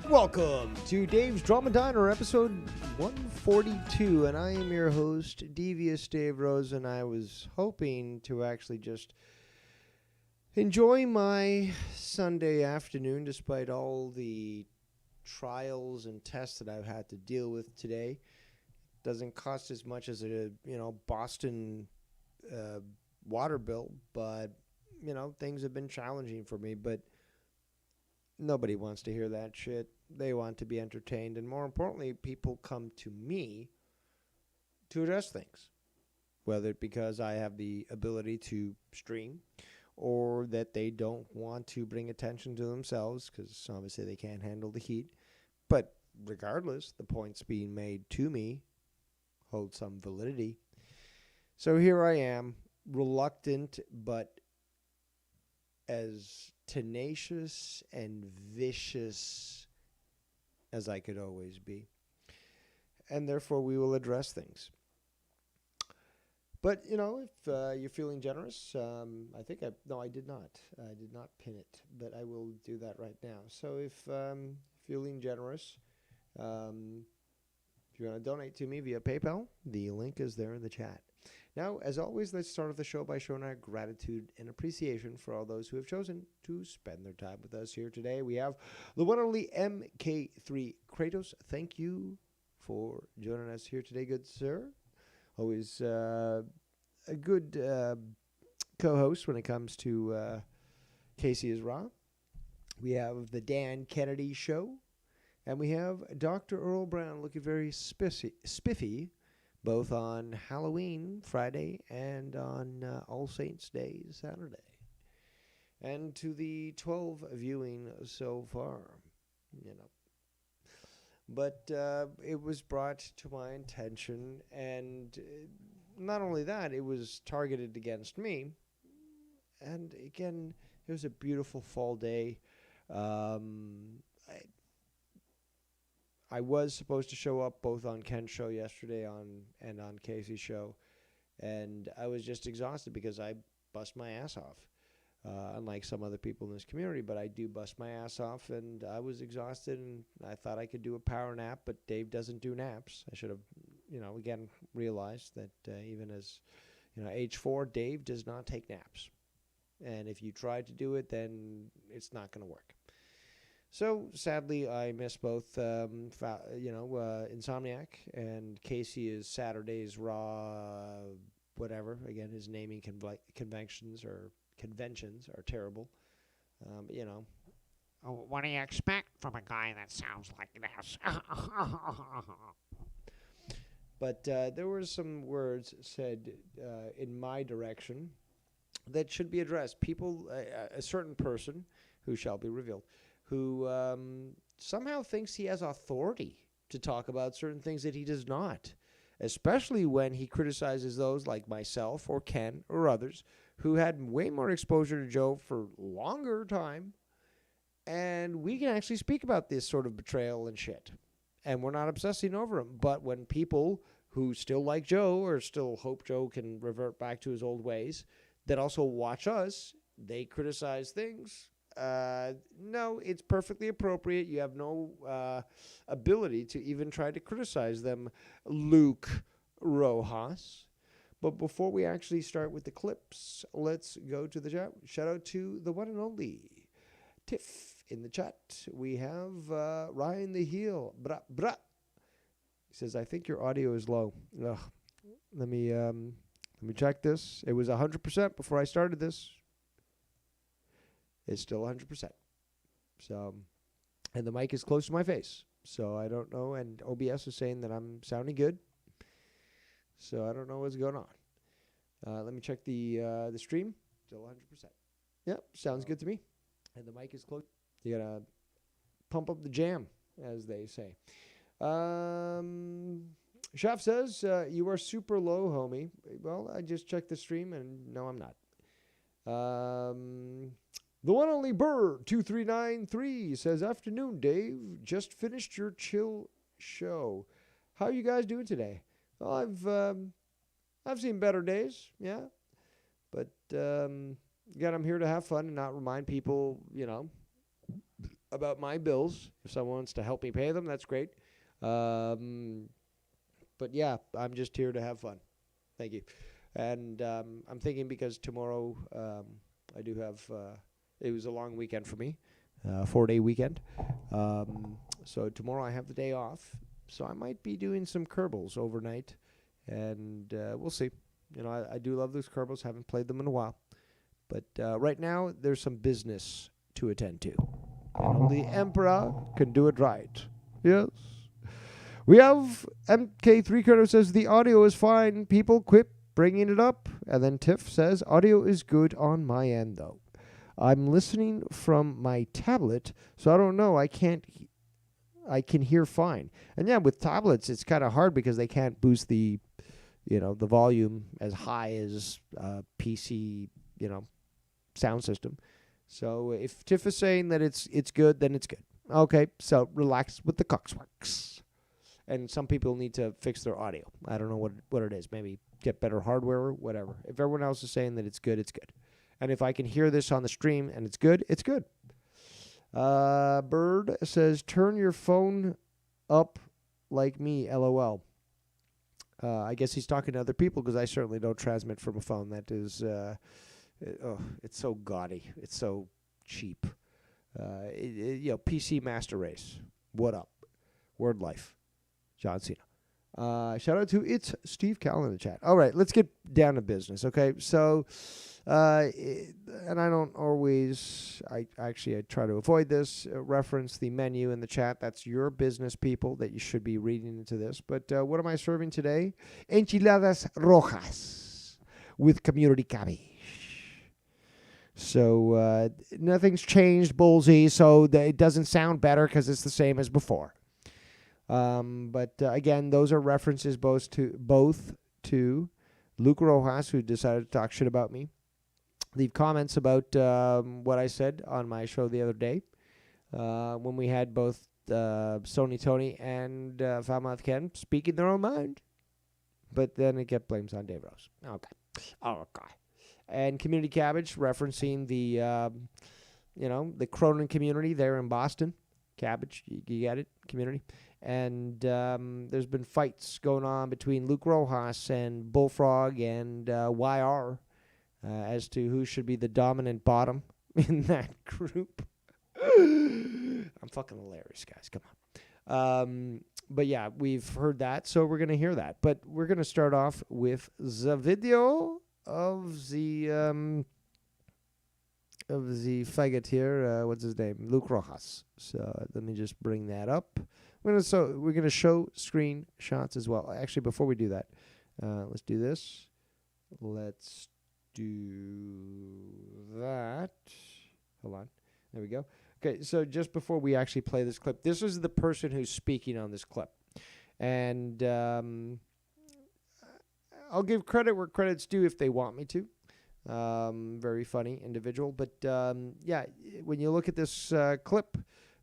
Welcome to Dave's Drama Diner, episode 142, and I am your host, Devious Dave Rose, and I was hoping to actually just enjoy my Sunday afternoon despite all the trials and tests that I've had to deal with today. Doesn't cost as much as a, Boston water bill, but, things have been challenging for me, but nobody wants to hear that shit. They want to be entertained. And more importantly, people come to me to address things, whether it's because I have the ability to stream or that they don't want to bring attention to themselves because obviously they can't handle the heat. But regardless, the points being made to me hold some validity. So here I am, reluctant, but as tenacious and vicious as I could always be. And therefore, we will address things. But, if you're feeling generous, I did not. I did not pin it, but I will do that right now. So if feeling generous, if you want to donate to me via PayPal, the link is there in the chat. Now, as always, let's start off the show by showing our gratitude and appreciation for all those who have chosen to spend their time with us here today. We have the one and only MK3 Kratos. Thank you for joining us here today, good sir. Always a good co-host when it comes to Casey is Raw. We have the Dan Kennedy Show. And we have Dr. Earl Brown looking very spiffy, both on Halloween Friday and on All Saints Day Saturday. And to the 12 viewing so far, But it was brought to my attention, and not only that, it was targeted against me. And again, it was a beautiful fall day. I was supposed to show up both on Ken's show yesterday and on Casey's show, and I was just exhausted because I bust my ass off, unlike some other people in this community, but I do bust my ass off, and I was exhausted, and I thought I could do a power nap, but Dave doesn't do naps. I should have, again, realized that even as, age 4, Dave does not take naps, and if you try to do it, then it's not going to work. So, sadly, I missed both, Insomniac, and Casey is Saturday's Raw, whatever. Again, his naming conventions are terrible. Oh, what do you expect from a guy that sounds like this? But there were some words said in my direction that should be addressed. People, a certain person who shall be revealed, who somehow thinks he has authority to talk about certain things that he does not, especially when he criticizes those like myself or Ken or others who had way more exposure to Joe for longer time, and we can actually speak about this sort of betrayal and shit, and we're not obsessing over him. But when people who still like Joe or still hope Joe can revert back to his old ways that also watch us, they criticize things. No, it's perfectly appropriate. You have no ability to even try to criticize them, Luke Rojas. But before we actually start with the clips, let's go to the chat. Shout out to the one and only Tiff in the chat. We have Ryan the Heel. He says, I think your audio is low. Ugh. Let me check this. It was 100% before I started this. It's still 100%. So, and the mic is close to my face. So I don't know. And OBS is saying that I'm sounding good. So I don't know what's going on. Let me check the stream. Still 100%. Yep, sounds good to me. And the mic is close. You gotta pump up the jam, as they say. Chef says, you are super low, homie. Well, I just checked the stream, and no, I'm not. The one only Burr 2393 says, afternoon, Dave. Just finished your chill show. How are you guys doing today? Well, I've seen better days, yeah. But again, I'm here to have fun and not remind people, about my bills. If someone wants to help me pay them, that's great. But yeah, I'm just here to have fun. Thank you. And I'm thinking because tomorrow I do have, it was a long weekend for me, 4-day weekend. So tomorrow I have the day off. So I might be doing some Kerbals overnight. And we'll see. You know, I do love those Kerbals. Haven't played them in a while. But right now, there's some business to attend to. And only Emperor can do it right. Yes. We have MK3 Credit says the audio is fine. People quit bringing it up. And then Tiff says audio is good on my end though. I'm listening from my tablet, so I don't know. I can hear fine. And yeah, with tablets, it's kind of hard because they can't boost the volume as high as PC, sound system. So if Tiff is saying that it's good, then it's good. Okay, so relax with the cocksworks. And some people need to fix their audio. I don't know what it is. Maybe get better hardware or whatever. If everyone else is saying that it's good, it's good. And if I can hear this on the stream and it's good, it's good. Bird says, turn your phone up like me, LOL. I guess he's talking to other people because I certainly don't transmit from a phone. That is, it's so gaudy. It's so cheap. PC Master Race. What up? Word life. John Cena. Shout out to It's Steve Cal in the chat. All right, let's get down to business, okay? So, and I don't always, I try to avoid this, reference the menu in the chat. That's your business, people, that you should be reading into this. But what am I serving today? Enchiladas Rojas with community cabbage. So nothing's changed, Bullseye, so it doesn't sound better because it's the same as before. But again, those are references both to Luke Rojas, who decided to talk shit about me. Leave comments about what I said on my show the other day when we had both Sony Tony and Falmouth Ken speaking their own mind. But then it get blames on Dave Rose. Okay. And Community Cabbage, referencing the, the Cronin community there in Boston. Cabbage, you get it? Community. And there's been fights going on between Luke Rojas and Bullfrog and YR as to who should be the dominant bottom in that group. I'm fucking hilarious, guys. Come on. But yeah, we've heard that, so we're going to hear that. But we're going to start off with the video of the faggot here. What's his name? Luke Rojas. So let me just bring that up. We're gonna show screenshots as well. Actually, before we do that, let's do this. Let's do that. Hold on. There we go. Okay, so just before we actually play this clip, this is the person who's speaking on this clip. And I'll give credit where credit's due if they want me to. Very funny individual. But, yeah, when you look at this clip,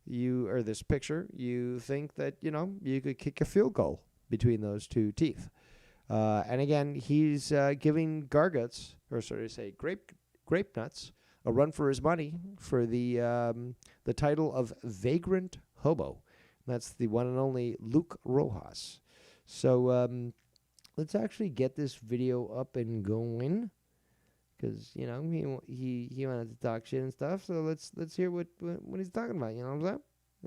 this picture, you think that, you could kick a field goal between those two teeth. And again, he's giving grape nuts a run for his money for the title of Vagrant Hobo. That's the one and only Luke Rojas. So let's actually get this video up and going. Because, he wanted to talk shit and stuff, so let's hear what he's talking about, you know what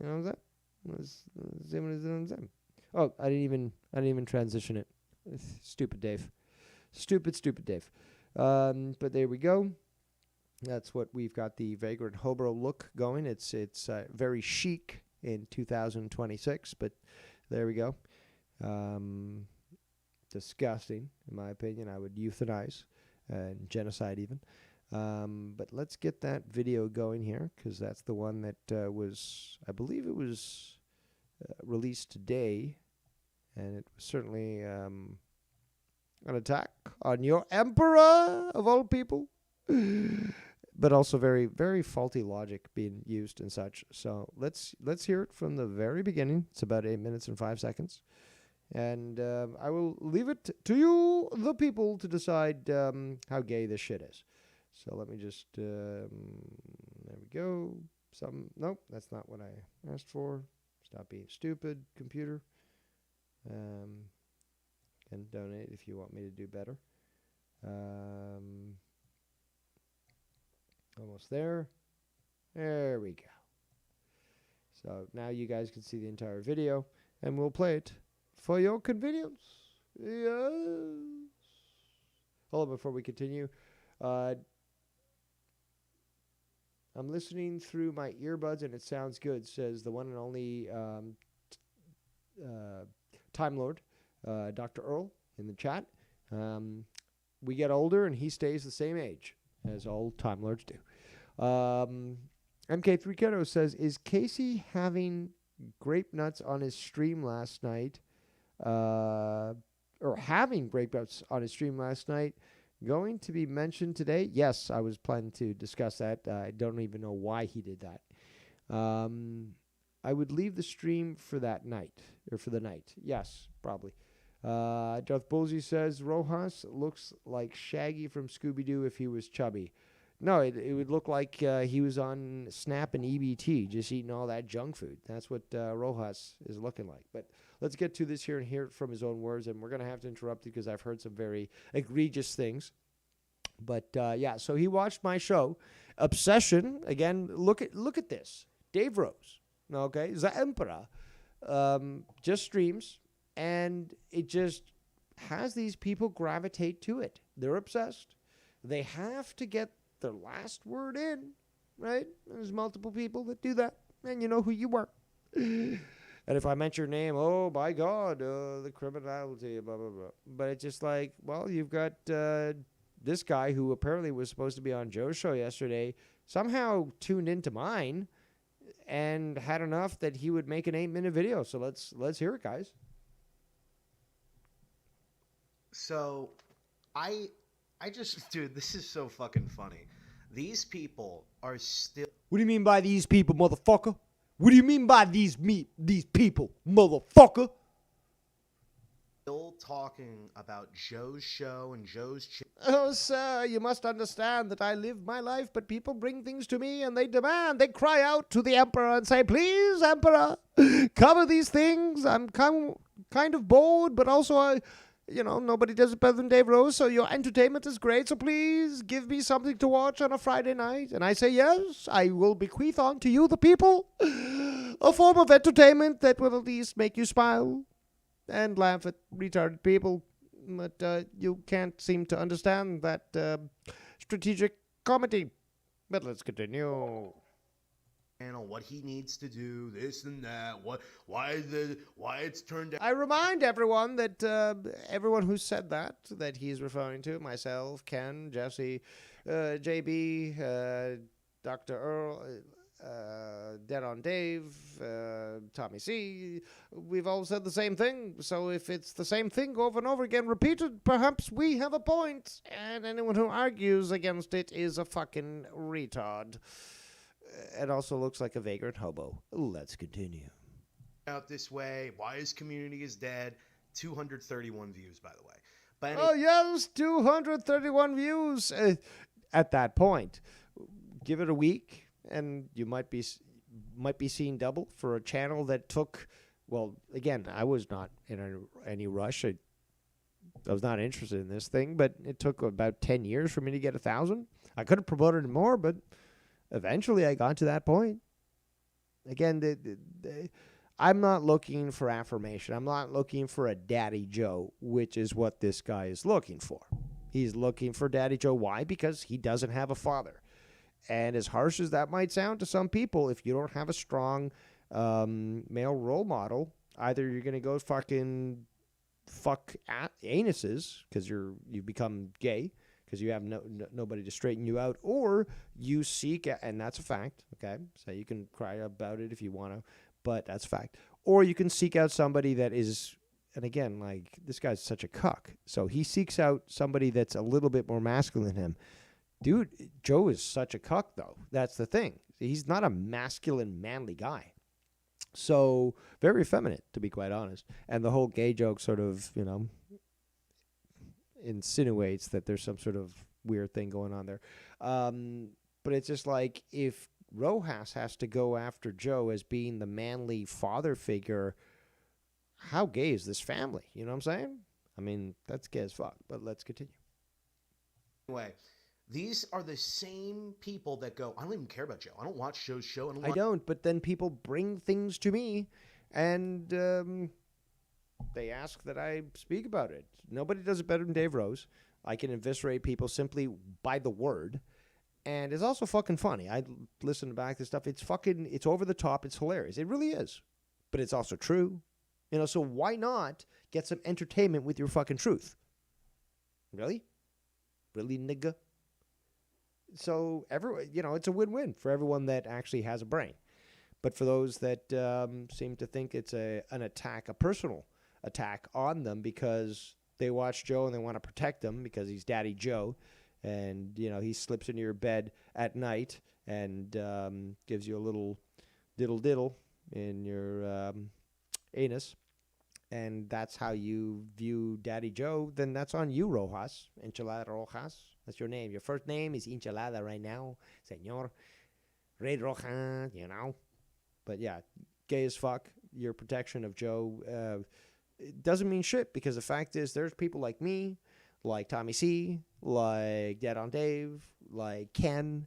I'm saying? Let's see what he's doing. Oh, I didn't even transition it. Stupid Dave. Stupid Dave. But there we go. That's what we've got, the Vagrant Hobo look going. It's very chic in 2026, but there we go. Disgusting, in my opinion. I would euthanize. And genocide even. But let's get that video going here, because that's the one that was, I believe it was released today, and it was certainly an attack on your emperor of all people, but also very, very faulty logic being used and such. So let's hear it from the very beginning. It's about 8 minutes and 5 seconds. And I will leave it to you, the people, to decide how gay this shit is. So let me just, there we go. Nope, that's not what I asked for. Stop being stupid, computer. Can donate if you want me to do better. Almost there. There we go. So now you guys can see the entire video, and we'll play it for your convenience. Yes. Hold on before we continue. I'm listening through my earbuds, and it sounds good, says the one and only Time Lord, Dr. Earl, in the chat. We get older, and he stays the same age, as all Time Lords do. MK3 Keto says, is Casey having grape nuts on his stream last night? Or having grape nuts on his stream last night going to be mentioned today? Yes, I was planning to discuss that. I don't even know why he did that. I would leave the stream for that night, or for the night. Yes, probably. Darth Bullsey says, Rojas looks like Shaggy from Scooby-Doo if he was chubby. No, it would look like he was on Snap and EBT, just eating all that junk food. That's what Rojas is looking like. But let's get to this here and hear it from his own words, and we're going to have to interrupt it because I've heard some very egregious things. But, yeah, so he watched my show. Obsession, again, look at this. Dave Rose, okay, the Emperor, just streams, and it just has these people gravitate to it. They're obsessed. They have to get their last word in, right? There's multiple people that do that, and you know who you are. And if I mention your name, oh, by God, the criminality, blah, blah, blah. But it's just like, well, you've got this guy who apparently was supposed to be on Joe's show yesterday, somehow tuned into mine and had enough that he would make an 8-minute video. So let's hear it, guys. So I just, dude, this is so fucking funny. These people are still... What do you mean by these people, motherfucker? What do you mean by these people, motherfucker? Still talking about Joe's show and Joe's... Oh, sir, you must understand that I live my life, but people bring things to me and they cry out to the Emperor and say, please, Emperor, cover these things. I'm kind of bored, but also nobody does it better than Dave Rose, so your entertainment is great, so please give me something to watch on a Friday night. And I say, yes, I will bequeath on to you, the people, a form of entertainment that will at least make you smile and laugh at retarded people. But you can't seem to understand that strategic comedy. But let's continue. What he needs to do, this and that, why it's turned out. I remind everyone that everyone who said that he's referring to, myself, Ken, Jesse, JB, Dr. Earl, Dead on Dave, Tommy C, we've all said the same thing. So if it's the same thing over and over again repeated, perhaps we have a point, and anyone who argues against it is a fucking retard. It also looks like a vagrant hobo. Let's continue. Out this way, why his community is dead. 231 views, by the way. But oh yes, 231 views. At that point, give it a week, and you might be seeing double for a channel that took. Well, again, I was not in any rush. I was not interested in this thing, but it took about 10 years for me to get 1,000. I could have promoted it more, but eventually I got to that point. Again, I'm not looking for affirmation. I'm not looking for a Daddy Joe, which is what this guy is looking for. He's looking for Daddy Joe. Why? Because he doesn't have a father. And as harsh as that might sound to some people, if you don't have a strong male role model, either you're going to go fucking fuck anuses because you've become gay, because you have nobody to straighten you out, or you seek, and that's a fact, okay? So you can cry about it if you want to, but that's a fact. Or you can seek out somebody that is, and again, like, this guy's such a cuck, so he seeks out somebody that's a little bit more masculine than him. Dude, Joe is such a cuck, though. That's the thing. He's not a masculine, manly guy. So, very effeminate, to be quite honest. And the whole gay joke sort of, insinuates that there's some sort of weird thing going on there. But it's just like, if Rojas has to go after Joe as being the manly father figure. How gay is this family? You know what I'm saying? I mean, that's gay as fuck, but let's continue. Anyway, these are the same people that go, I don't even care about Joe. I don't watch Joe's show. I don't, but then people bring things to me and they ask that I speak about it. Nobody does it better than Dave Rose. I can eviscerate people simply by the word. And it's also fucking funny. I listen back to stuff. It's over the top. It's hilarious. It really is. But it's also true. You know, so why not get some entertainment with your fucking truth? Really? Really, nigga? So, it's a win-win for everyone that actually has a brain. But for those that seem to think it's an attack, a personal attack on them because they watch Joe and they want to protect him because he's Daddy Joe, and, he slips into your bed at night and gives you a little diddle in your anus, and that's how you view Daddy Joe, then that's on you, Rojas. Enchilada Rojas. That's your name. Your first name is Enchilada right now, Señor Rey Rojas, But yeah, gay as fuck. Your protection of Joe it doesn't mean shit because the fact is there's people like me, like Tommy C, like Dead on Dave, like Ken,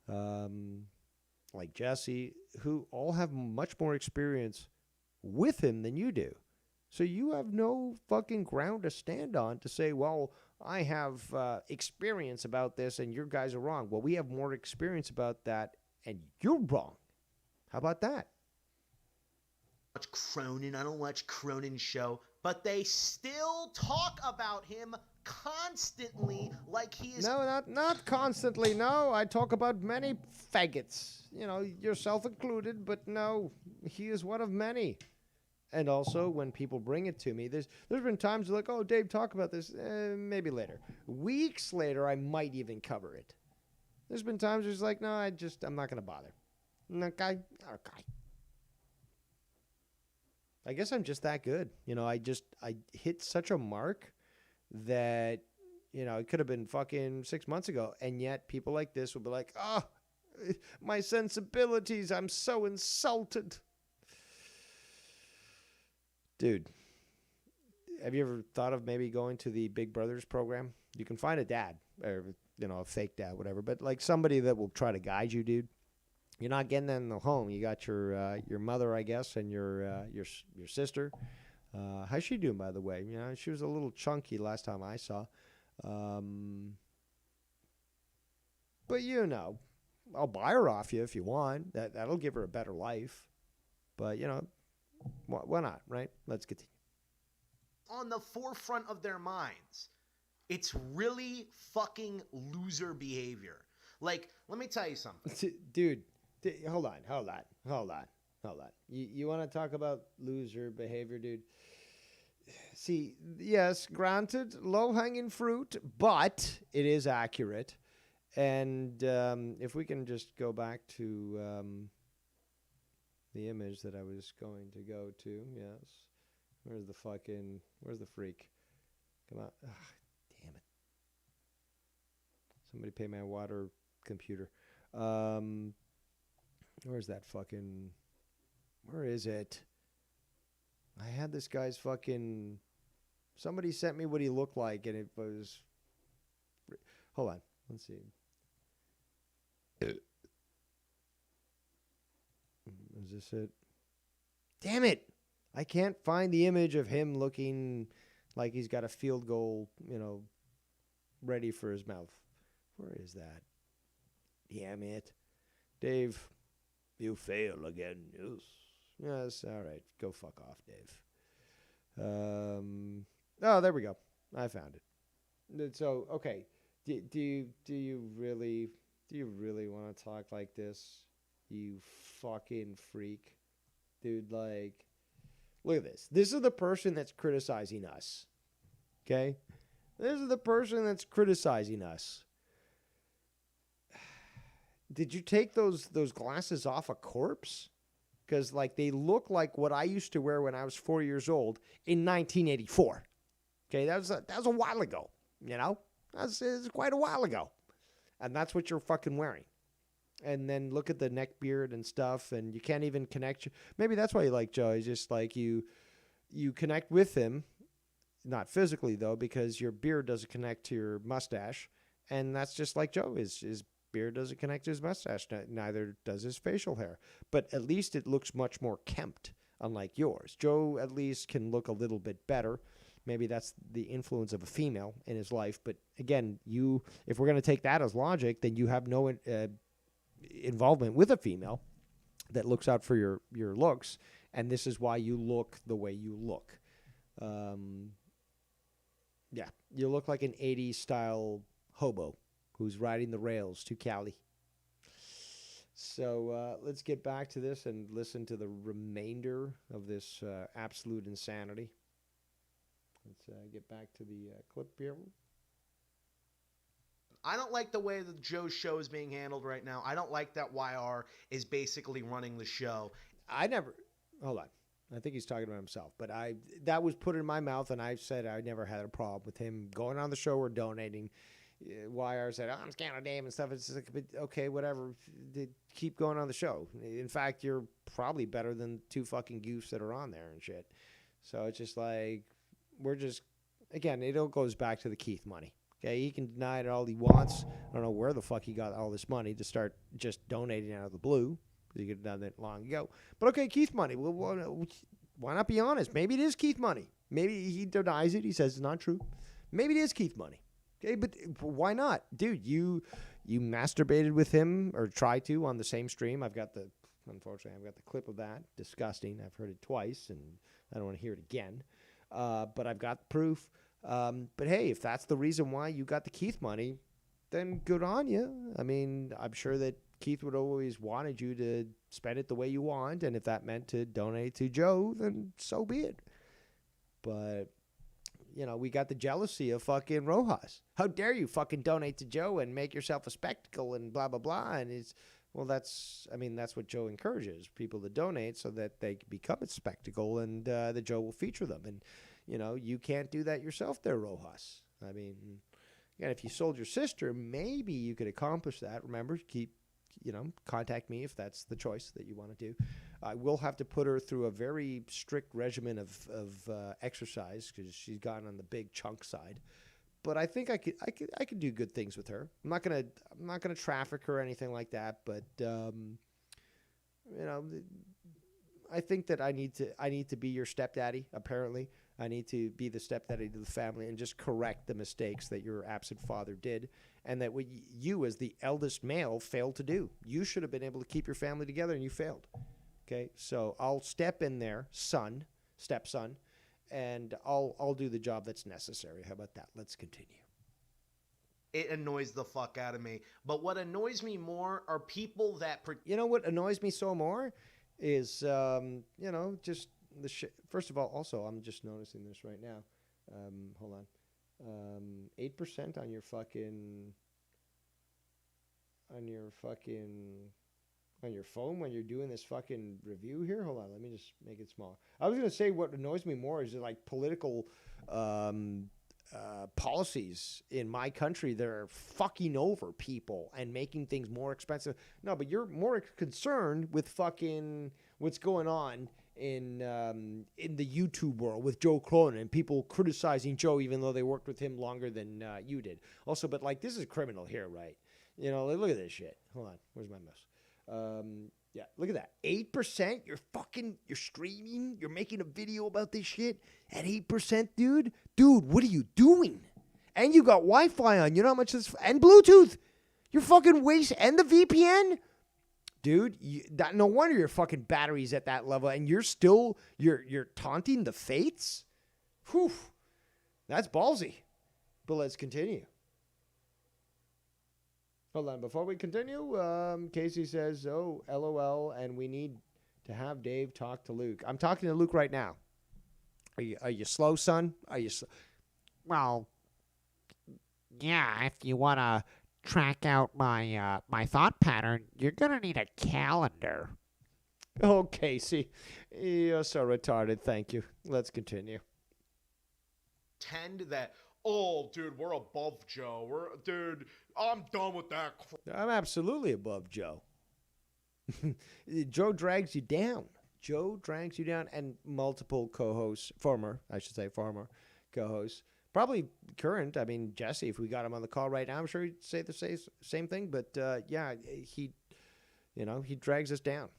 like Jesse, who all have much more experience with him than you do. So you have no fucking ground to stand on to say, well, I have experience about this and your guys are wrong. Well, we have more experience about that and you're wrong. How about that? Watch Cronin. I don't watch Cronin's show, but they still talk about him constantly like he is. No, not constantly. No, I talk about many faggots. Yourself included, but no, he is one of many. And also, when people bring it to me, there's been times like, oh, Dave, talk about this. Maybe later. Weeks later, I might even cover it. There's been times where it's like, no, I'm not going to bother. Okay. I guess I'm just that good. I hit such a mark that, it could have been fucking 6 months ago. And yet people like this will be like, oh, my sensibilities, I'm so insulted. Dude, have you ever thought of maybe going to the Big Brothers program? You can find a dad, or, a fake dad, whatever, but like somebody that will try to guide you, dude. You're not getting that in the home. You got your mother, I guess, and your sister. How's she doing, by the way? She was a little chunky last time I saw. But I'll buy her off you if you want. That'll give her a better life. But why not, right? Let's continue. On the forefront of their minds. It's really fucking loser behavior. Like, let me tell you something. Dude, hold on. You want to talk about loser behavior, dude? See, yes, granted, low-hanging fruit, but it is accurate. And if we can just go back to the image that I was going to go to, yes. Where's the freak? Come on. Ugh, damn it. Somebody pay my water computer. Where is it? I had this guy's fucking... Somebody sent me what he looked like, and it was... Hold on. Let's see. Is this it? Damn it! I can't find the image of him looking like he's got a field goal, ready for his mouth. Where is that? Damn it. Dave, you fail again. Yes, all right. Go fuck off, Dave. Oh, there we go. I found it. So, okay. Do you really want to talk like this? You fucking freak. Dude, like, look at this. This is the person that's criticizing us. Okay? This is the person that's criticizing us. Did you take those glasses off a corpse? Because, like, they look like what I used to wear when I was 4 years old in 1984. Okay? That was a while ago. It's quite a while ago. And that's what you're fucking wearing. And then look at the neck beard and stuff, and you can't even connect. Maybe that's why you like Joe. He's just like you connect with him, not physically though, because your beard doesn't connect to your mustache, and that's just like Joe. His beard doesn't connect to his mustache. Neither does his facial hair. But at least it looks much more kempt, unlike yours. Joe at least can look a little bit better. Maybe that's the influence of a female in his life. But again, if we're going to take that as logic, then you have no involvement with a female that looks out for your looks, and this is why you look the way you look. Yeah, you look like an 80s style hobo who's riding the rails to Cali. So let's get back to this and listen to the remainder of this absolute insanity. Let's get back to the clip here. I don't like the way that Joe's show is being handled right now. I don't like that YR is basically running the show. Hold on. I think he's talking about himself, but that was put in my mouth, and I said I never had a problem with him going on the show or donating. YR said, I'm scanning name and stuff. It's like, okay, whatever. Keep going on the show. In fact, you're probably better than 2 fucking goofs that are on there and shit. So it's just like, again, it all goes back to the Keith money. Okay, he can deny it all he wants. I don't know where the fuck he got all this money to start just donating out of the blue. He could have done that long ago. But okay, Keith money. Well, why not be honest? Maybe it is Keith money. Maybe he denies it. He says it's not true. Maybe it is Keith money. Okay, but why not? Dude, you masturbated with him or tried to on the same stream. Unfortunately, I've got the clip of that. Disgusting. I've heard it twice, and I don't want to hear it again. But I've got proof. But hey, if that's the reason why you got the Keith money, then good on you. I mean, I'm sure that Keith would always wanted you to spend it the way you want, and if that meant to donate to Joe, then so be it. But, we got the jealousy of fucking Rojas. How dare you fucking donate to Joe and make yourself a spectacle and blah, blah, blah. And that's what Joe encourages, people to donate so that they become a spectacle and that Joe will feature them. And, you can't do that yourself there, Rojas. I mean, again, if you sold your sister, maybe you could accomplish that. Remember, contact me if that's the choice that you want to do. I will have to put her through a very strict regimen of exercise because she's gotten on the big chunk side. But I think I could do good things with her. I'm not gonna traffic her or anything like that. But I think that I need to be your stepdaddy. Apparently, I need to be the stepdaddy to the family and just correct the mistakes that your absent father did, and that what you, as the eldest male, failed to do. You should have been able to keep your family together, and you failed. Okay, so I'll step in there, stepson, and I'll do the job that's necessary. How about that? Let's continue. It annoys the fuck out of me. But what annoys me more are people that... You know what annoys me so more is, just the shit. First of all, also, I'm just noticing this right now. Hold on. 8% on your phone when you're doing this fucking review here. Hold on, let me just make it small. I was gonna say what annoys me more is like political policies in my country that are fucking over people and making things more expensive. No, but you're more concerned with fucking what's going on in the YouTube world with Joe Cronin and people criticizing Joe even though they worked with him longer than you did. Also, but like this is criminal here, right? Look at this shit. Hold on, where's my mouse? Yeah, look at that. 8%. You're streaming. You're making a video about this shit at 8%, dude. Dude, what are you doing? And you got Wi-Fi on. You know how much this and Bluetooth. You're fucking waste and the VPN, dude. No wonder your fucking battery's at that level, and you're taunting the fates. Whew, that's ballsy. But let's continue. Hold on, before we continue, Casey says, oh, LOL, and we need to have Dave talk to Luke. I'm talking to Luke right now. Are you slow, son? Well, yeah, if you want to track out my thought pattern, you're going to need a calendar. Oh, Casey, you're so retarded. Thank you. Let's continue. Tend that Oh, dude, we're above Joe. Dude, I'm done with that. I'm absolutely above Joe. Joe drags you down. Joe drags you down, and multiple co-hosts, former co-hosts, probably current. I mean, Jesse, if we got him on the call right now, I'm sure he'd say the same thing. But yeah, he drags us down.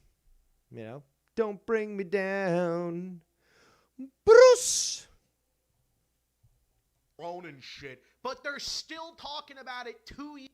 Don't bring me down, Bruce. And shit, but they're still talking about it 2 years.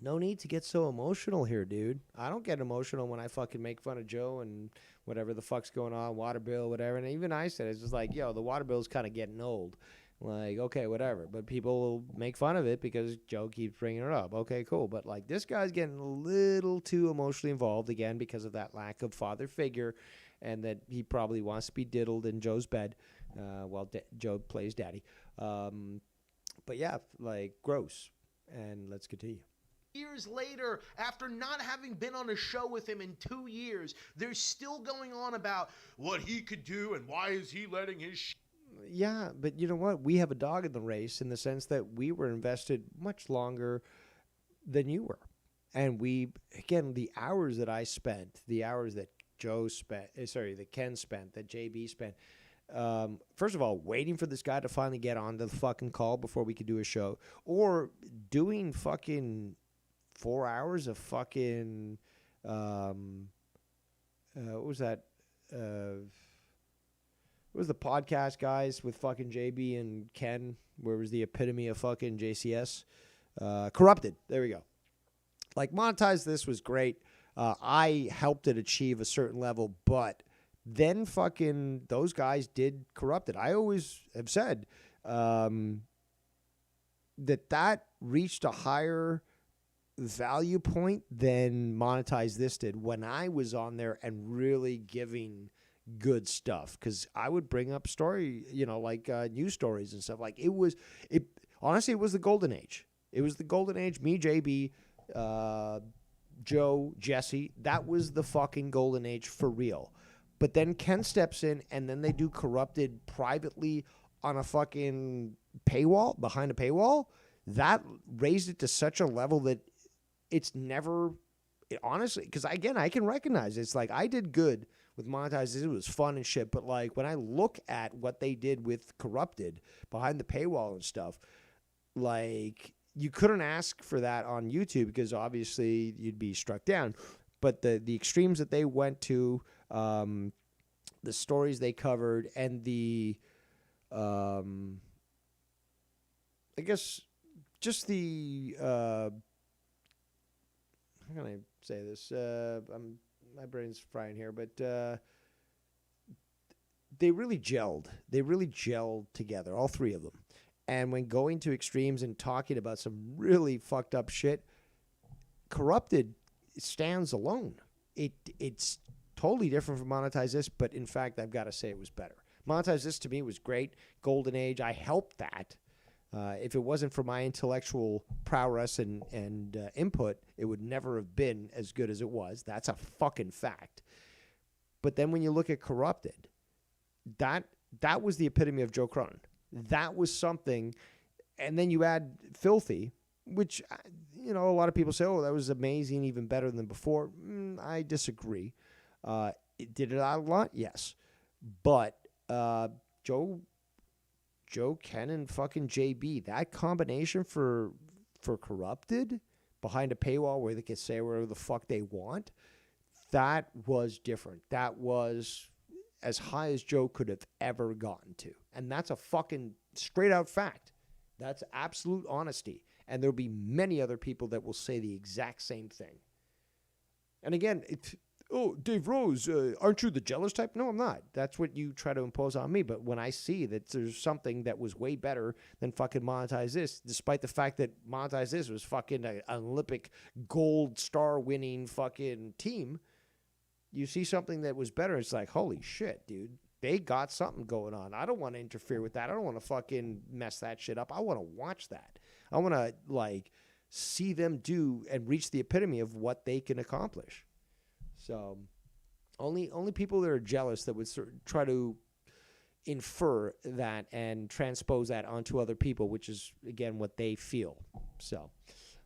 No need to get so emotional here, dude. I don't get emotional when I fucking make fun of Joe and whatever the fuck's going on, water bill, whatever. And even I said, it's just like, yo, the water bill's kind of getting old. Like, okay, whatever. But people will make fun of it because Joe keeps bringing it up. Okay, cool. But, like, this guy's getting a little too emotionally involved, again, because of that lack of father figure and that he probably wants to be diddled in Joe's bed while Joe plays daddy. But, yeah, like, gross. And let's continue. Years later, after not having been on a show with him in 2 years, they're still going on about what he could do and why is he letting his Yeah, but you know what? We have a dog in the race in the sense that we were invested much longer than you were. And again, the hours that I spent, the hours that that Ken spent, that JB spent, first of all, waiting for this guy to finally get on the fucking call before we could do a show, or doing fucking 4 hours of fucking, what was that? What was the podcast, guys, with fucking JB and Ken, where it was the epitome of fucking JCS? Corrupted. There we go. Like, Monetize This was great. I helped it achieve a certain level, but then fucking those guys did Corrupted. I always have said that reached a higher value point than Monetize This did when I was on there and really giving good stuff, because I would bring up story, like news stories and stuff. Like, honestly, it was the golden age. It was the golden age. Me, JB, Joe, Jesse, that was the fucking golden age for real. But then Ken steps in, and then they do Corrupted privately on a fucking paywall, behind a paywall. That raised it to such a level that it's never, honestly, because again, I can recognize it's like I did good with Monetize This. It was fun and shit. But like when I look at what they did with Corrupted behind the paywall and stuff, like you couldn't ask for that on YouTube because obviously you'd be struck down. But the extremes that they went to, the stories they covered, and the, I guess, just the, how can I say this? My brain's frying here, but they really gelled. They really gelled together, all three of them. And when going to extremes and talking about some really fucked up shit, Corrupted stands alone. It's totally different from Monetize This, but in fact, I've got to say it was better. Monetize This to me was great. Golden Age, I helped that. If it wasn't for my intellectual prowess and input, it would never have been as good as it was. That's a fucking fact. But then when you look at Corrupted, that was the epitome of Joe Cronin. That was something. And then you add Filthy, which, a lot of people say, oh, that was amazing, even better than before. I disagree. Did it out a lot? Yes. But Joe, Ken, and fucking JB, that combination for Corrupted behind a paywall where they can say whatever the fuck they want, that was different. That was as high as Joe could have ever gotten to. And that's a fucking straight out fact. That's absolute honesty. And there'll be many other people that will say the exact same thing. And again, Dave Rose, aren't you the jealous type? No, I'm not. That's what you try to impose on me. But when I see that there's something that was way better than fucking Monetize This, despite the fact that Monetize This was fucking an Olympic gold star winning fucking team, you see something that was better, it's like, holy shit, dude. They got something going on. I don't want to interfere with that. I don't want to fucking mess that shit up. I want to watch that. I want to, see them do and reach the epitome of what they can accomplish. So only people that are jealous that would try to infer that and transpose that onto other people, which is, again, what they feel. So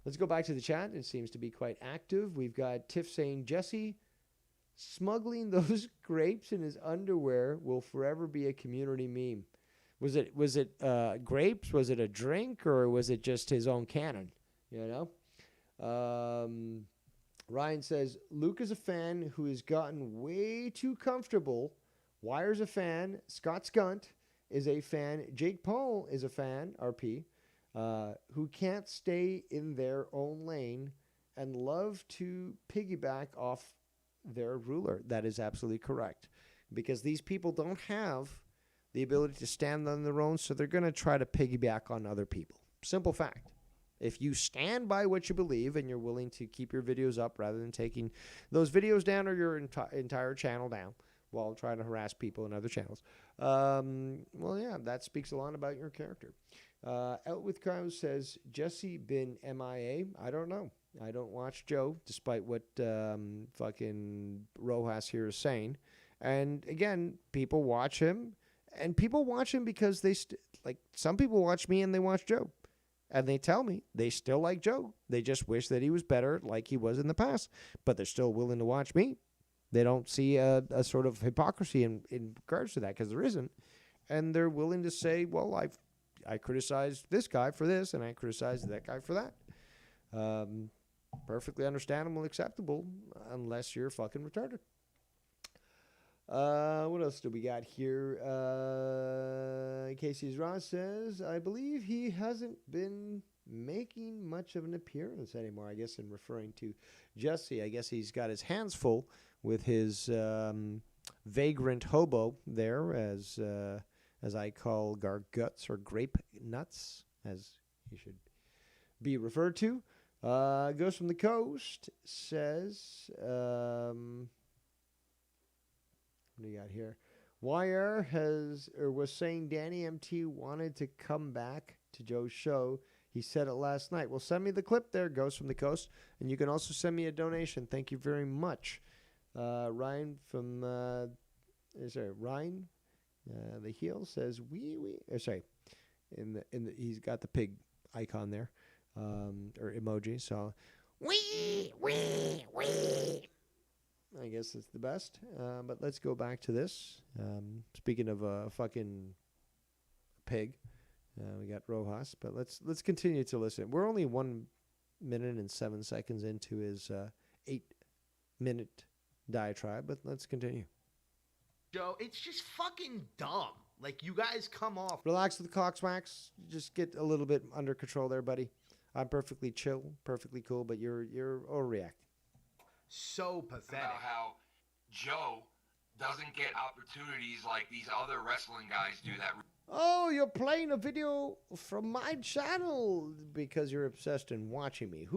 let's go back to the chat. It seems to be quite active. We've got Tiff saying, Jesse smuggling those grapes in his underwear will forever be a community meme. Was it grapes? Was it a drink, or was it just his own cannon? You know? Ryan says, Luke is a fan who has gotten way too comfortable. Wire's a fan. Scott Skunt is a fan. Jake Paul is a fan, RP, who can't stay in their own lane and love to piggyback off their ruler. That is absolutely correct. Because these people don't have the ability to stand on their own, so they're going to try to piggyback on other people. Simple fact. If you stand by what you believe and you're willing to keep your videos up rather than taking those videos down or your entire channel down while trying to harass people in other channels, well, yeah, that speaks a lot about your character. Out with Kyle says, Jesse been MIA? I don't know. I don't watch Joe, despite what fucking Rojas here is saying. And again, people watch him, and people watch him because they like some people watch me and they watch Joe. And they tell me they still like Joe. They just wish that he was better like he was in the past. But they're still willing to watch me. They don't see a sort of hypocrisy in regards to that, because there isn't. And they're willing to say, well, I criticized this guy for this, and I criticized that guy for that. Perfectly understandable and acceptable, unless you're fucking retarded. What else do we got here? Casey's Ross says, I believe he hasn't been making much of an appearance anymore. I guess in referring to Jesse. I guess he's got his hands full with his vagrant hobo there, as I call garguts or grape nuts, as he should be referred to. Goes from the Coast says, what do you got here? Wire was saying Danny MT wanted to come back to Joe's show. He said it last night. Well, send me the clip there, Goes from the Coast. And you can also send me a donation. Thank you very much. Ryan from, Ryan, the heel says, he's got the pig icon there, or emoji. So, Wee, wee, wee. I guess it's the best. But let's go back to this. Speaking of a fucking pig, we got Rojas. But let's continue to listen. We're only 1 minute and 7 seconds into his 8-minute diatribe, but let's continue. Joe, it's just fucking dumb. Like, you guys come off. Relax with the cockswax. Just get a little bit under control there, buddy. I'm perfectly chill, perfectly cool, but you're overreacting. So pathetic. About how Joe doesn't get opportunities like these other wrestling guys do that. Oh, you're playing a video from my channel because you're obsessed in watching me.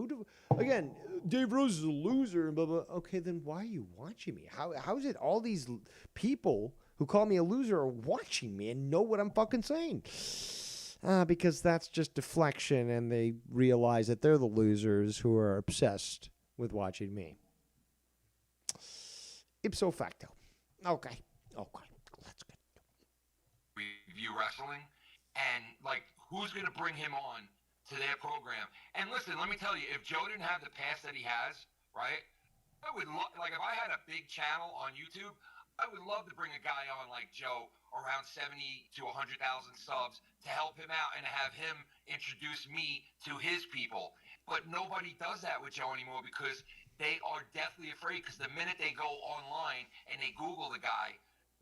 Again, Dave Rose is a loser, blah, blah. Okay, then why are you watching me? How is it all these people who call me a loser are watching me and know what I'm fucking saying? Because that's just deflection, and they realize that they're the losers who are obsessed with watching me. Ipso facto. Okay. Let's go. Review wrestling, and like, who's going to bring him on to their program? And listen, let me tell you, if Joe didn't have the past that he has, right, I would like, if I had a big channel on YouTube, I would love to bring a guy on like Joe, around 70 to 100,000 subs, to help him out and have him introduce me to his people. But nobody does that with Joe anymore, because they are deathly afraid, because the minute they go online and they Google the guy,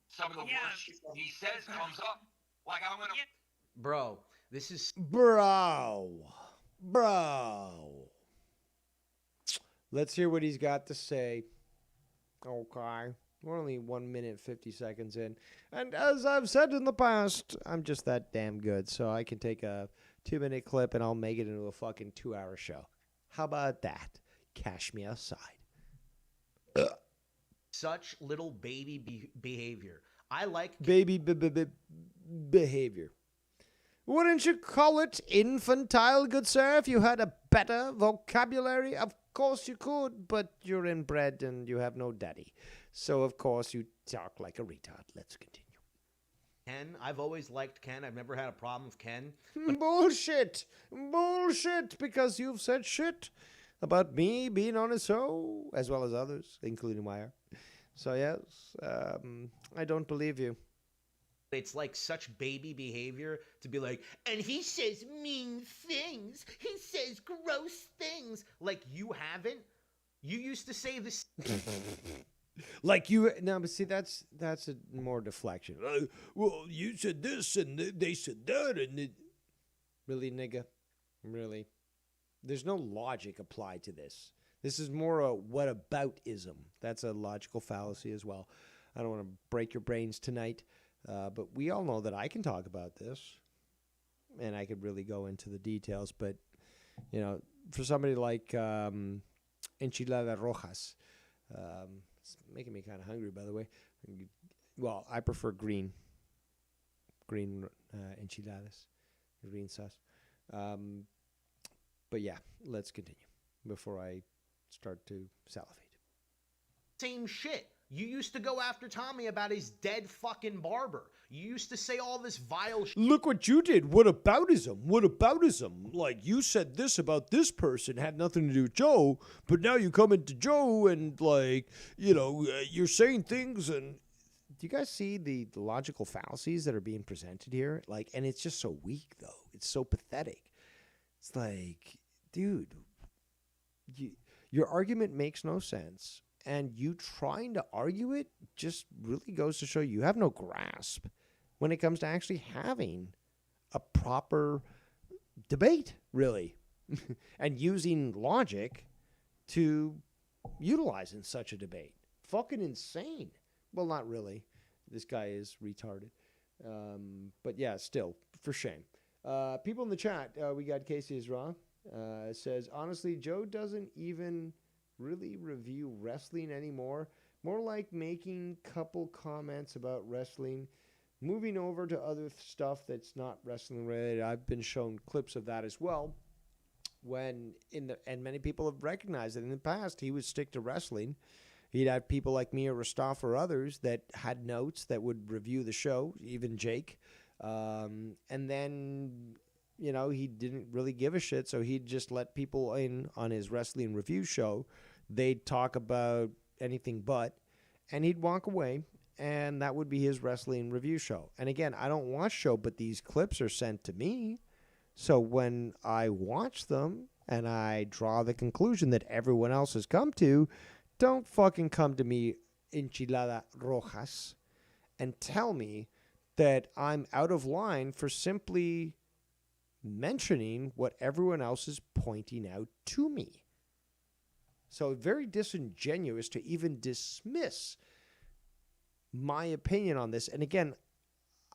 some of the worst shit he says comes up. Like, I'm going to... Bro, this is... Bro. Let's hear what he's got to say. Okay. We're only 1 minute, 50 seconds in. And as I've said in the past, I'm just that damn good. So I can take a 2-minute clip and I'll make it into a fucking 2-hour show. How about that? Cash me aside. such little baby behavior. I like... Baby behavior. Wouldn't you call it infantile, good sir, if you had a better vocabulary? Of course you could, but you're inbred and you have no daddy. So, of course, you talk like a retard. Let's continue. Ken. I've always liked Ken. I've never had a problem with Ken. Bullshit! Bullshit! Because you've said shit about me being on his show, as well as others, including Wire. So, yes, I don't believe you. It's like such baby behavior to be like, and he says mean things. He says gross things. Like, you haven't. You used to say this. Like you, no, but see, that's a more deflection. Well, you said this and they said that, and really, nigga, really, there's no logic applied to this. This is more a whataboutism. That's a logical fallacy as well. I don't want to break your brains tonight, but we all know that I can talk about this, and I could really go into the details. But you know, for somebody like Enchiladas Rojas. It's making me kind of hungry, by the way. Well, I prefer green enchiladas, green sauce. But yeah, let's continue before I start to salivate. Same shit. You used to go after Tommy about his dead fucking barber. You used to say all this vile shit. Look what you did. Whataboutism. Whataboutism. Like, you said this about this person, had nothing to do with Joe, but now you come into Joe and, like, you know, you're saying things and... Do you guys see the logical fallacies that are being presented here? Like, and it's just so weak, though. It's so pathetic. It's like, dude, your argument makes no sense. And you trying to argue it just really goes to show you have no grasp when it comes to actually having a proper debate, really, and using logic to utilize in such a debate. Fucking insane. Well, not really. This guy is retarded. But yeah, still, for shame. People in the chat, we got Casey is wrong. Says, honestly, Joe doesn't even really review wrestling anymore. More like making couple comments about wrestling, moving over to other stuff that's not wrestling related. I've been shown clips of that as well. And many people have recognized that in the past he would stick to wrestling. He'd have people like me or Rostov or others that had notes that would review the show, even Jake. And then, you know, he didn't really give a shit, so he'd just let people in on his wrestling review show. They'd talk about anything but, and he'd walk away, and that would be his wrestling review show. And again, I don't watch show, but these clips are sent to me. So when I watch them and I draw the conclusion that everyone else has come to, don't fucking come to me, Enchilada Rojas, and tell me that I'm out of line for simply mentioning what everyone else is pointing out to me. So very disingenuous to even dismiss my opinion on this. And again,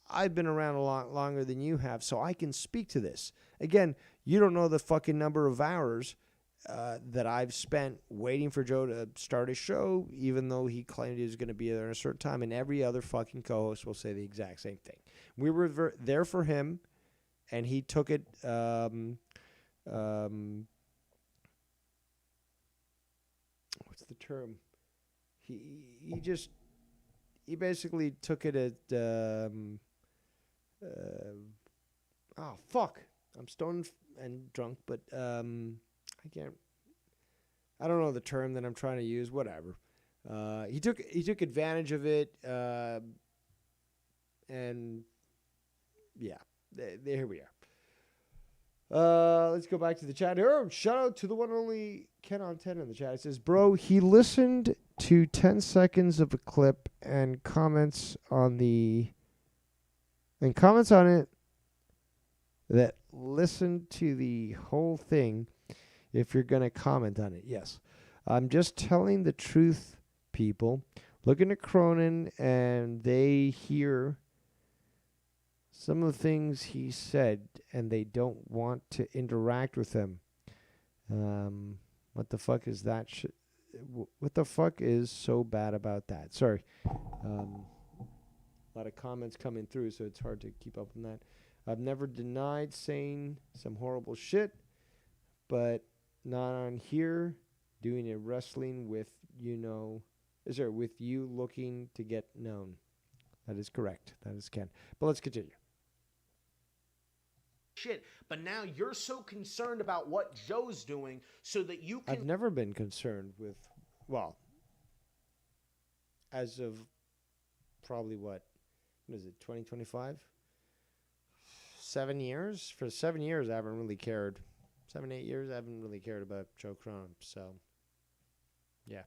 I've been around a lot longer than you have, so I can speak to this. Again, you don't know the fucking number of hours that I've spent waiting for Joe to start his show, even though he claimed he was going to be there at a certain time, and every other fucking co-host will say the exact same thing. We were there for him, and he took it what's the term? He basically took it at oh fuck, I'm stoned and drunk, but I don't know the term that I'm trying to use. Whatever. He took advantage of it, and yeah, here we are. Let's go back to the chat here. Shout out to the one and only Ken on 10 in the chat. It says, bro, he listened to 10 seconds of a clip and comments on it that listen to the whole thing if you're going to comment on it. Yes. I'm just telling the truth, people. Look into Cronin and they hear some of the things he said, and they don't want to interact with him. What the fuck is that? What the fuck is so bad about that? Sorry. A lot of comments coming through, so it's hard to keep up on that. I've never denied saying some horrible shit, but not on here doing a wrestling with, with you looking to get known. That is correct. That is Ken. But let's continue. Shit. But now you're so concerned about what Joe's doing so that you can. I've never been concerned with, well, as of probably what is it, 2025? 7 years? For 7 years, I haven't really cared. 7, 8 years, I haven't really cared about Joe Cron. So, yeah.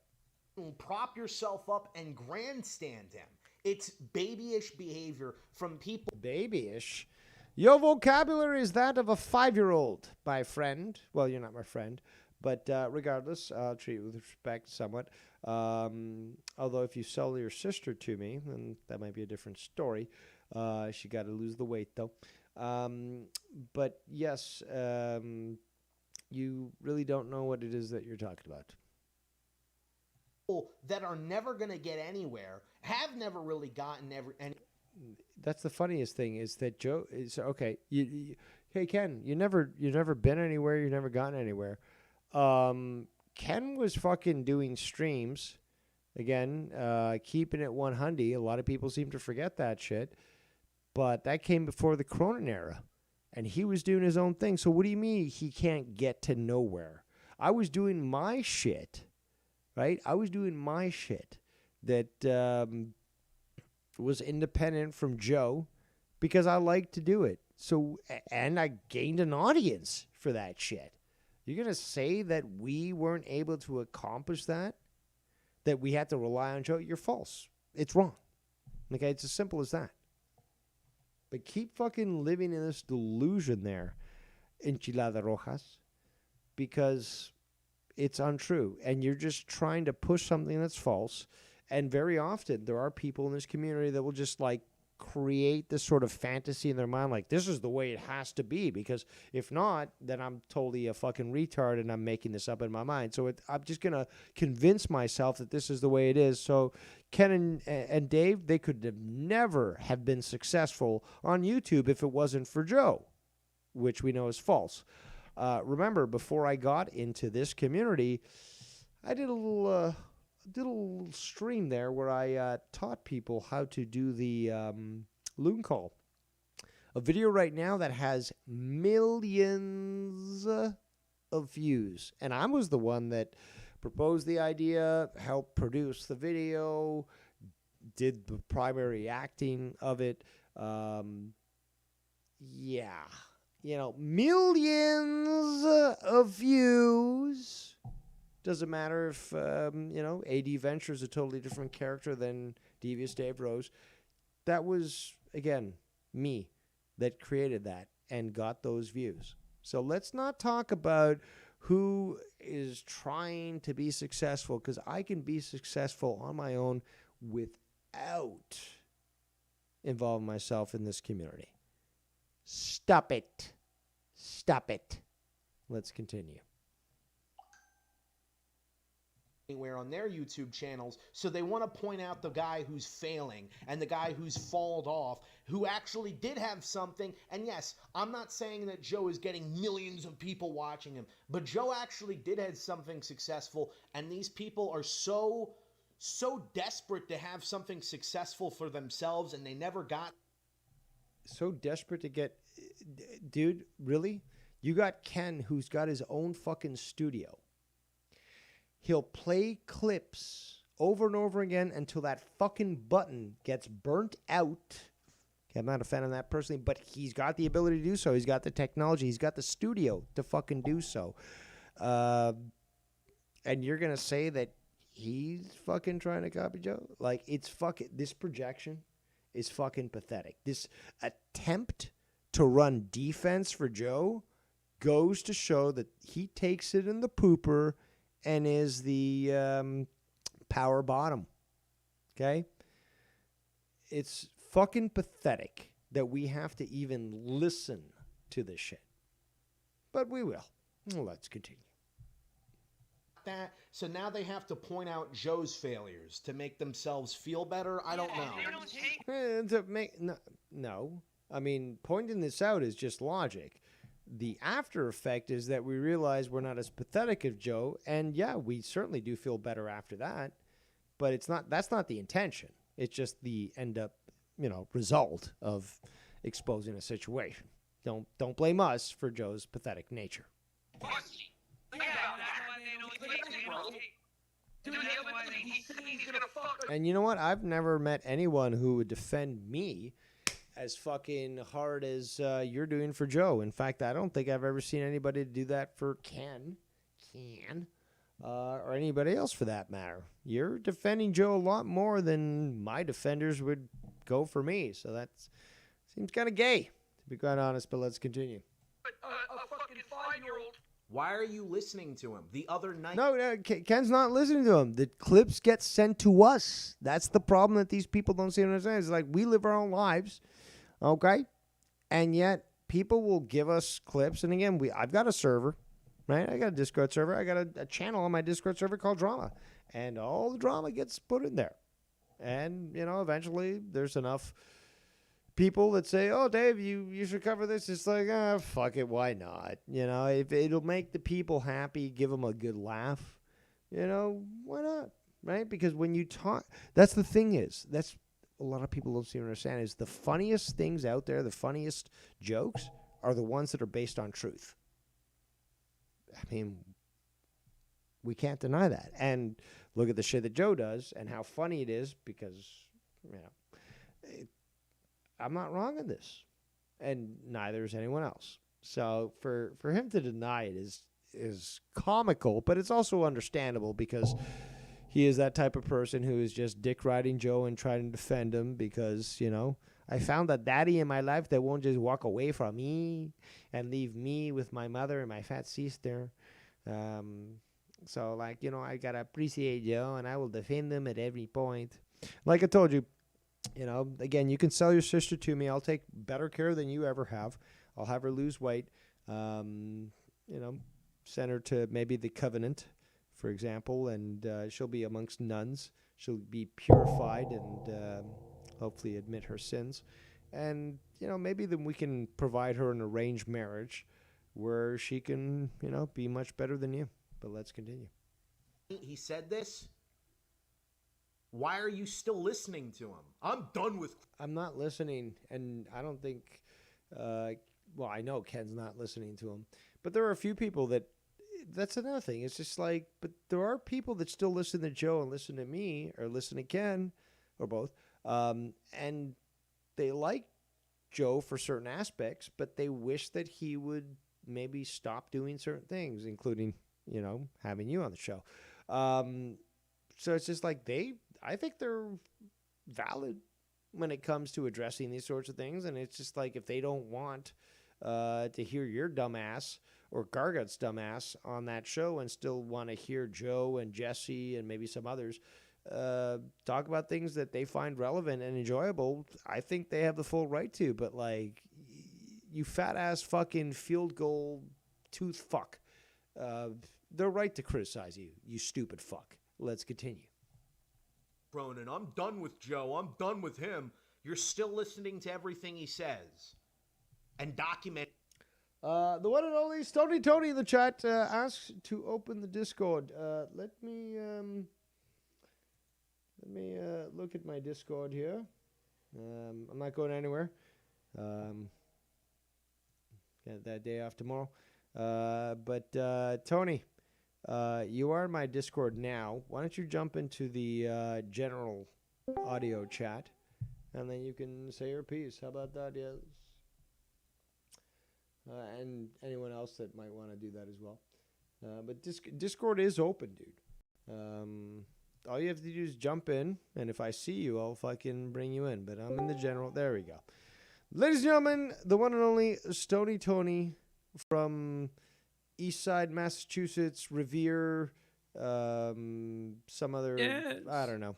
Prop yourself up and grandstand him. It's babyish behavior from people. Babyish? Your vocabulary is that of a 5-year-old, my friend. Well, you're not my friend. But regardless, I'll treat you with respect somewhat. Although if you sell your sister to me, then that might be a different story. She got to lose the weight, though. But yes, you really don't know what it is that you're talking about. That are never going to get anywhere, have never really gotten any. That's the funniest thing is that Joe is okay. Hey Ken, you never been anywhere. You never gotten anywhere. Ken was fucking doing streams again, keeping it 100. A lot of people seem to forget that shit, but that came before the Cronin era, and he was doing his own thing. So what do you mean he can't get to nowhere? I was doing my shit. Right? I was doing my shit that was independent from Joe because I like to do it. So, and I gained an audience for that shit. You're going to say that we weren't able to accomplish that? That we had to rely on Joe? You're false. It's wrong. Okay? It's as simple as that. But keep fucking living in this delusion there, Enchiladas Rojas, because it's untrue, and you're just trying to push something that's false. And very often there are people in this community that will just like create this sort of fantasy in their mind, like this is the way it has to be, because if not, then I'm totally a fucking retard and I'm making this up in my mind. So I'm just gonna convince myself that this is the way it is. So Ken and Dave, they could have never have been successful on YouTube if it wasn't for Joe, which we know is false. Remember, before I got into this community, I did a little stream there where I taught people how to do the loon call. A video right now that has millions of views. And I was the one that proposed the idea, helped produce the video, did the primary acting of it. Yeah. You know, millions of views. Doesn't matter if, AD Venture is a totally different character than Devious Dave Rose. That was, again, me that created that and got those views. So let's not talk about who is trying to be successful, because I can be successful on my own without involving myself in this community. Stop it. Stop it. Let's continue. Anywhere on their YouTube channels, so they want to point out the guy who's failing and the guy who's fallen off, who actually did have something. And yes, I'm not saying that Joe is getting millions of people watching him, but Joe actually did have something successful, and these people are so desperate to have something successful for themselves, and they never got. So desperate to get, dude, really? You got Ken, who's got his own fucking studio. He'll play clips over and over again until that fucking button gets burnt out. Okay, I'm not a fan of that personally, but he's got the ability to do so. He's got the technology. He's got the studio to fucking do so. And you're going to say that he's fucking trying to copy Joe? Like, it's fucking, this projection is fucking pathetic. This attempt to run defense for Joe goes to show that he takes it in the pooper and is the power bottom. Okay? It's fucking pathetic that we have to even listen to this shit. But we will. Let's continue. That, so now they have to point out Joe's failures to make themselves feel better. I don't know. No. I mean, pointing this out is just logic. The after effect is that we realize we're not as pathetic as Joe, and yeah, we certainly do feel better after that. But it's not. That's not the intention. It's just the end up, result of exposing a situation. Don't blame us for Joe's pathetic nature. Pussy. Think about that. Dude, he's saying he's gonna fuck us. And you know what? I've never met anyone who would defend me as fucking hard as you're doing for Joe. In fact, I don't think I've ever seen anybody do that for Ken, or anybody else for that matter. You're defending Joe a lot more than my defenders would go for me. So that seems kind of gay, to be quite honest, but let's continue. A fucking 5-year-old. Why are you listening to him? The other night. No, Ken's not listening to him. The clips get sent to us. That's the problem that these people don't seem to understand. It's like we live our own lives, okay? And yet people will give us clips. And again, I've got a server, right? I got a Discord server. I got a channel on my Discord server called Drama. And all the drama gets put in there. And, eventually there's enough people that say, oh, Dave, you should cover this. It's like, fuck it, why not? If it'll make the people happy, give them a good laugh, why not, right? Because when you talk, that's the thing is, that's a lot of people don't seem to understand, is the funniest things out there, the funniest jokes are the ones that are based on truth. I mean, we can't deny that. And look at the shit that Joe does and how funny it is because, I'm not wrong in this, and neither is anyone else. So for him to deny it is comical, but it's also understandable because he is that type of person who is just dick riding Joe and trying to defend him because, I found a daddy in my life that won't just walk away from me and leave me with my mother and my fat sister. So, I got to appreciate Joe, and I will defend him at every point. Like I told you, again, you can sell your sister to me. I'll take better care than you ever have. I'll have her lose weight. Send her to maybe the Covenant, for example, and she'll be amongst nuns. She'll be purified and hopefully admit her sins. And, maybe then we can provide her an arranged marriage where she can, be much better than you. But let's continue. He said this. Why are you still listening to him? I'm done with... I'm not listening, and I don't think... I know Ken's not listening to him. But there are a few people that... That's another thing. It's just like... But there are people that still listen to Joe and listen to me, or listen to Ken, or both. And they like Joe for certain aspects, but they wish that he would maybe stop doing certain things, including, having you on the show. So it's just like I think they're valid when it comes to addressing these sorts of things. And it's just like if they don't want to hear your dumbass or Gargut's dumbass on that show and still want to hear Joe and Jesse and maybe some others talk about things that they find relevant and enjoyable, I think they have the full right to. But, you fat-ass fucking field goal tooth fuck, they're right to criticize you, you stupid fuck. Let's continue. Ronan, I'm done with Joe. I'm done with him. You're still listening to everything he says. And document. The one and only Tony in the chat asks to open the Discord. Let me look at my Discord here. I'm not going anywhere. Got that day off tomorrow. But Tony, you are in my Discord now. Why don't you jump into the general audio chat, and then you can say your piece. How about that? Yes. And anyone else that might want to do that as well. But Discord is open, dude. All you have to do is jump in, and if I see you, I'll fucking bring you in. But I'm in the general. There we go. Ladies and gentlemen, the one and only Stony Tony from Eastside, Massachusetts, Revere, some other, Yes. I don't know.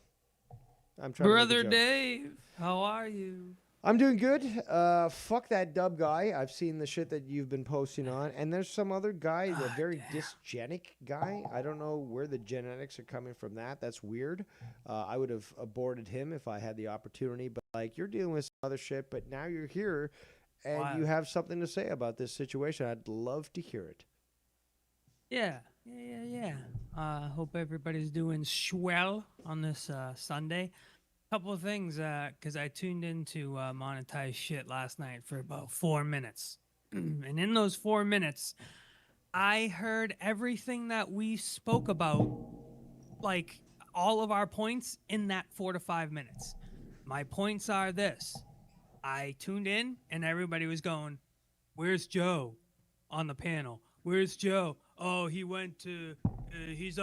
I'm trying Brother to make a joke. Dave, how are you? I'm doing good. Fuck that dub guy. I've seen the shit that you've been posting on. And there's some other guy, the very dysgenic guy. I don't know where the genetics are coming from that. That's weird. I would have aborted him if I had the opportunity. But, you're dealing with some other shit. But now you're here, and you have something to say about this situation. I'd love to hear it. Yeah. Hope everybody's doing swell on this Sunday. Couple of things, because I tuned into monetized shit last night for about 4 minutes, and in those 4 minutes, I heard everything that we spoke about, like all of our points in that 4 to 5 minutes. My points are this: I tuned in, and everybody was going, "Where's Joe?" on the panel. Where's Joe? Oh, he went to. He's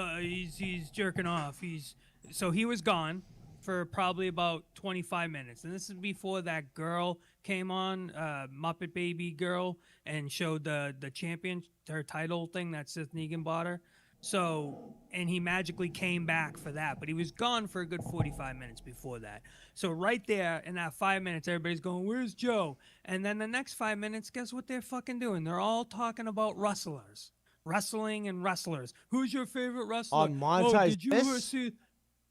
jerking off. He was gone for probably about 25 minutes, and this is before that girl came on, Muppet Baby girl, and showed the champion her title thing that Seth Negan bought her. So, and he magically came back for that, but he was gone for a good 45 minutes before that. So right there in that 5 minutes, everybody's going, "Where's Joe?" And then the next 5 minutes, guess what they're fucking doing? They're all talking about wrestlers, wrestling and wrestlers. Who's your favorite wrestler? On monetized did you this? see?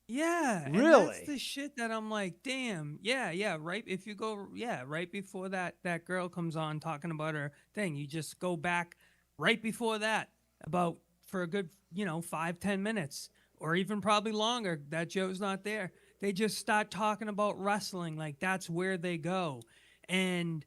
Yeah, and Really? that's the shit that I'm like, damn, yeah. Right, if you go, yeah, right before that girl comes on talking about her thing, you just go back right before that about for a good 5-10 minutes or even probably longer. That Joe's not there. They just start talking about wrestling, like that's where they go, and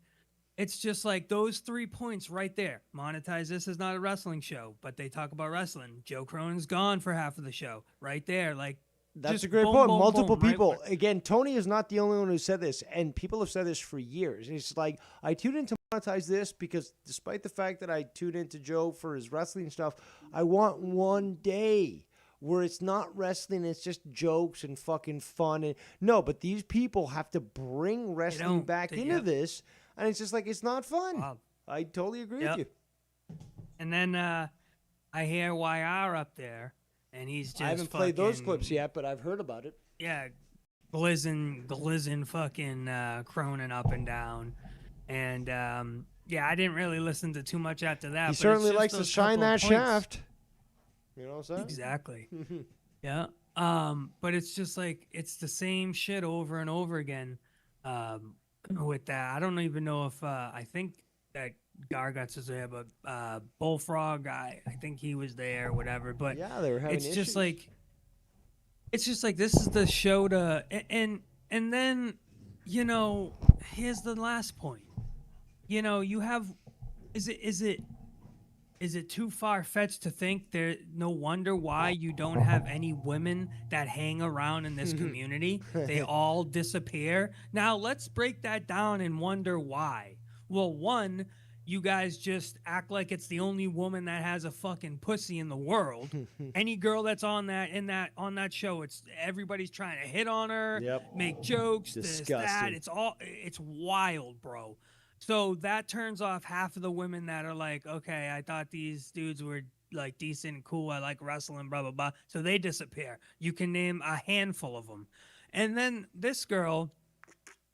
it's just like those 3 points right there. Monetize this is not a wrestling show, but they talk about wrestling. Joe Cronin's gone for half of the show, right there, like. That's Just a great boom, point. boom, Multiple boom, right people. where- Again, Tony is not the only one who said this, and people have said this for years. It's like, I tuned in to monetize this because despite the fact that I tuned into Joe for his wrestling stuff, I want one day where it's not wrestling, it's just jokes and fucking fun. And no, but these people have to bring wrestling don't. back They- into yep. this, and it's just like, it's not fun. Wow. I totally agree Yep. with you. And then I hear YR up there, and he's just I haven't played those fucking- clips yet, but I've heard about it. Yeah, glizzing fucking Cronin up and down. And yeah, I didn't really listen to too much after that. He but it's certainly just likes to those shine couple that of points. shaft. You know what I'm saying? Exactly. Yeah. But it's just like it's the same shit over and over again. With that, I don't even know if I think that Garguts is there, but Bullfrog, I think he was there, or whatever. But Yeah, they were having it's issues. just like this is the show to and then here's the last point. You have is it too far-fetched to think there no wonder why you don't have any women that hang around in this community? They all disappear. Now let's break that down and wonder why. Well, one, you guys just act like it's the only woman that has a fucking pussy in the world. Any girl that's on that show, it's everybody's trying to hit on her, Yep. make jokes, this, that. Disgusting. It's wild, bro. So that turns off half of the women that are like, okay, I thought these dudes were like decent and cool. I like wrestling, blah, blah, blah. So they disappear. You can name a handful of them. And then this girl,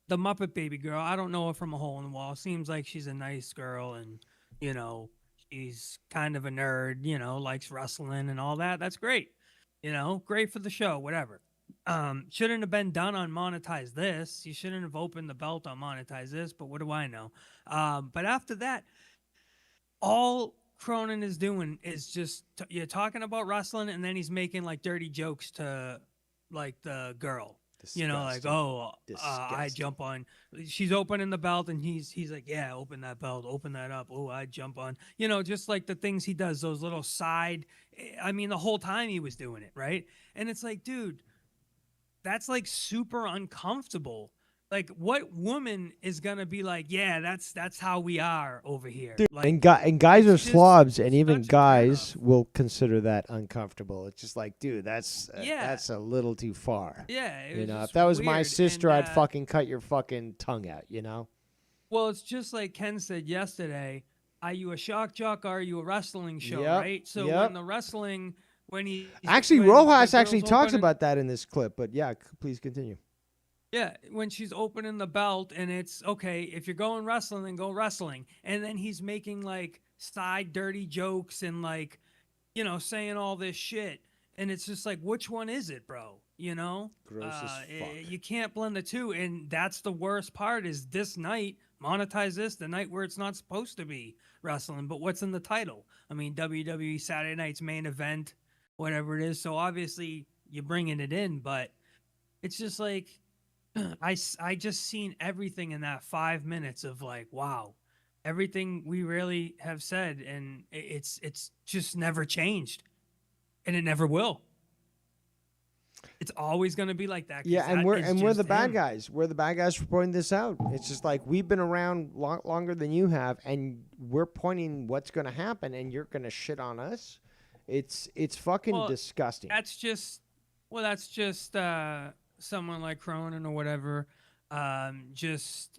the Muppet Baby girl, I don't know her from a hole in the wall. Seems like she's a nice girl and, she's kind of a nerd, likes wrestling and all that. That's great. Great for the show, whatever. Shouldn't have been done on Monetize This. You shouldn't have opened the belt on Monetize This, but what do I know? But after that, all Cronin is doing is just you're talking about wrestling, and then he's making like dirty jokes to like the girl. Like, oh, I jump on. She's opening the belt, and he's like, yeah, open that belt, open that up. Oh, I jump on. Just like the things he does, those little side. I mean, the whole time he was doing it, right? And it's like, dude, that's like super uncomfortable. Like, what woman is gonna be like, yeah, that's how we are over here? Dude, Like, and guys are it's just slobs, and even such a guys turn-off. will consider that uncomfortable. It's just like, dude, that's Yeah. a little too far. yeah, it was If just that was my weird. sister, And, I'd fucking cut your fucking tongue out. Well, it's just like Ken said yesterday. Are you a shock jock or are you a wrestling show, Yep, right? So yep. when the wrestling, Actually, when Rojas the actually girl's talks opening- about that in this clip. But yeah, please continue. Yeah, when she's opening the belt and it's okay, if you're going wrestling, then go wrestling. And then he's making like side dirty jokes and like, saying all this shit. And it's just like, which one is it, bro? Gross as fuck. You can't blend the two. And that's the worst part is this night, monetize this, the night where it's not supposed to be wrestling. But what's in the title? I mean, WWE Saturday Night's main event, whatever it is. So obviously you're bringing it in, but it's just like, I just seen everything in that 5 minutes of like, wow, everything we really have said, and it's just never changed, and it never will. It's always going to be like that. 'cause Yeah, and that we're is and we're just the bad him. guys. We're the bad guys for pointing this out. It's just like we've been around longer than you have, and we're pointing what's going to happen, and you're going to shit on us. It's fucking Well, disgusting. That's just someone like Cronin or whatever, just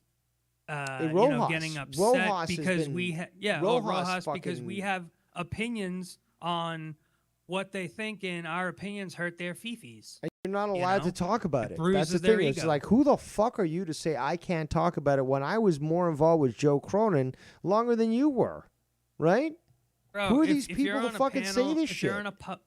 getting Rojas. upset Rojas has because been- we Rojas Rojas because we fucking- have opinions on what they think, and our opinions hurt their fifis. And you're not allowed know? to talk about It it. That's the bruises their thing. It's ego. like, who the fuck are you to say I can't talk about it when I was more involved with Joe Cronin longer than you were, right? Bro, Who are if- these if people you're to on a fucking say panel, this if you're shit? in a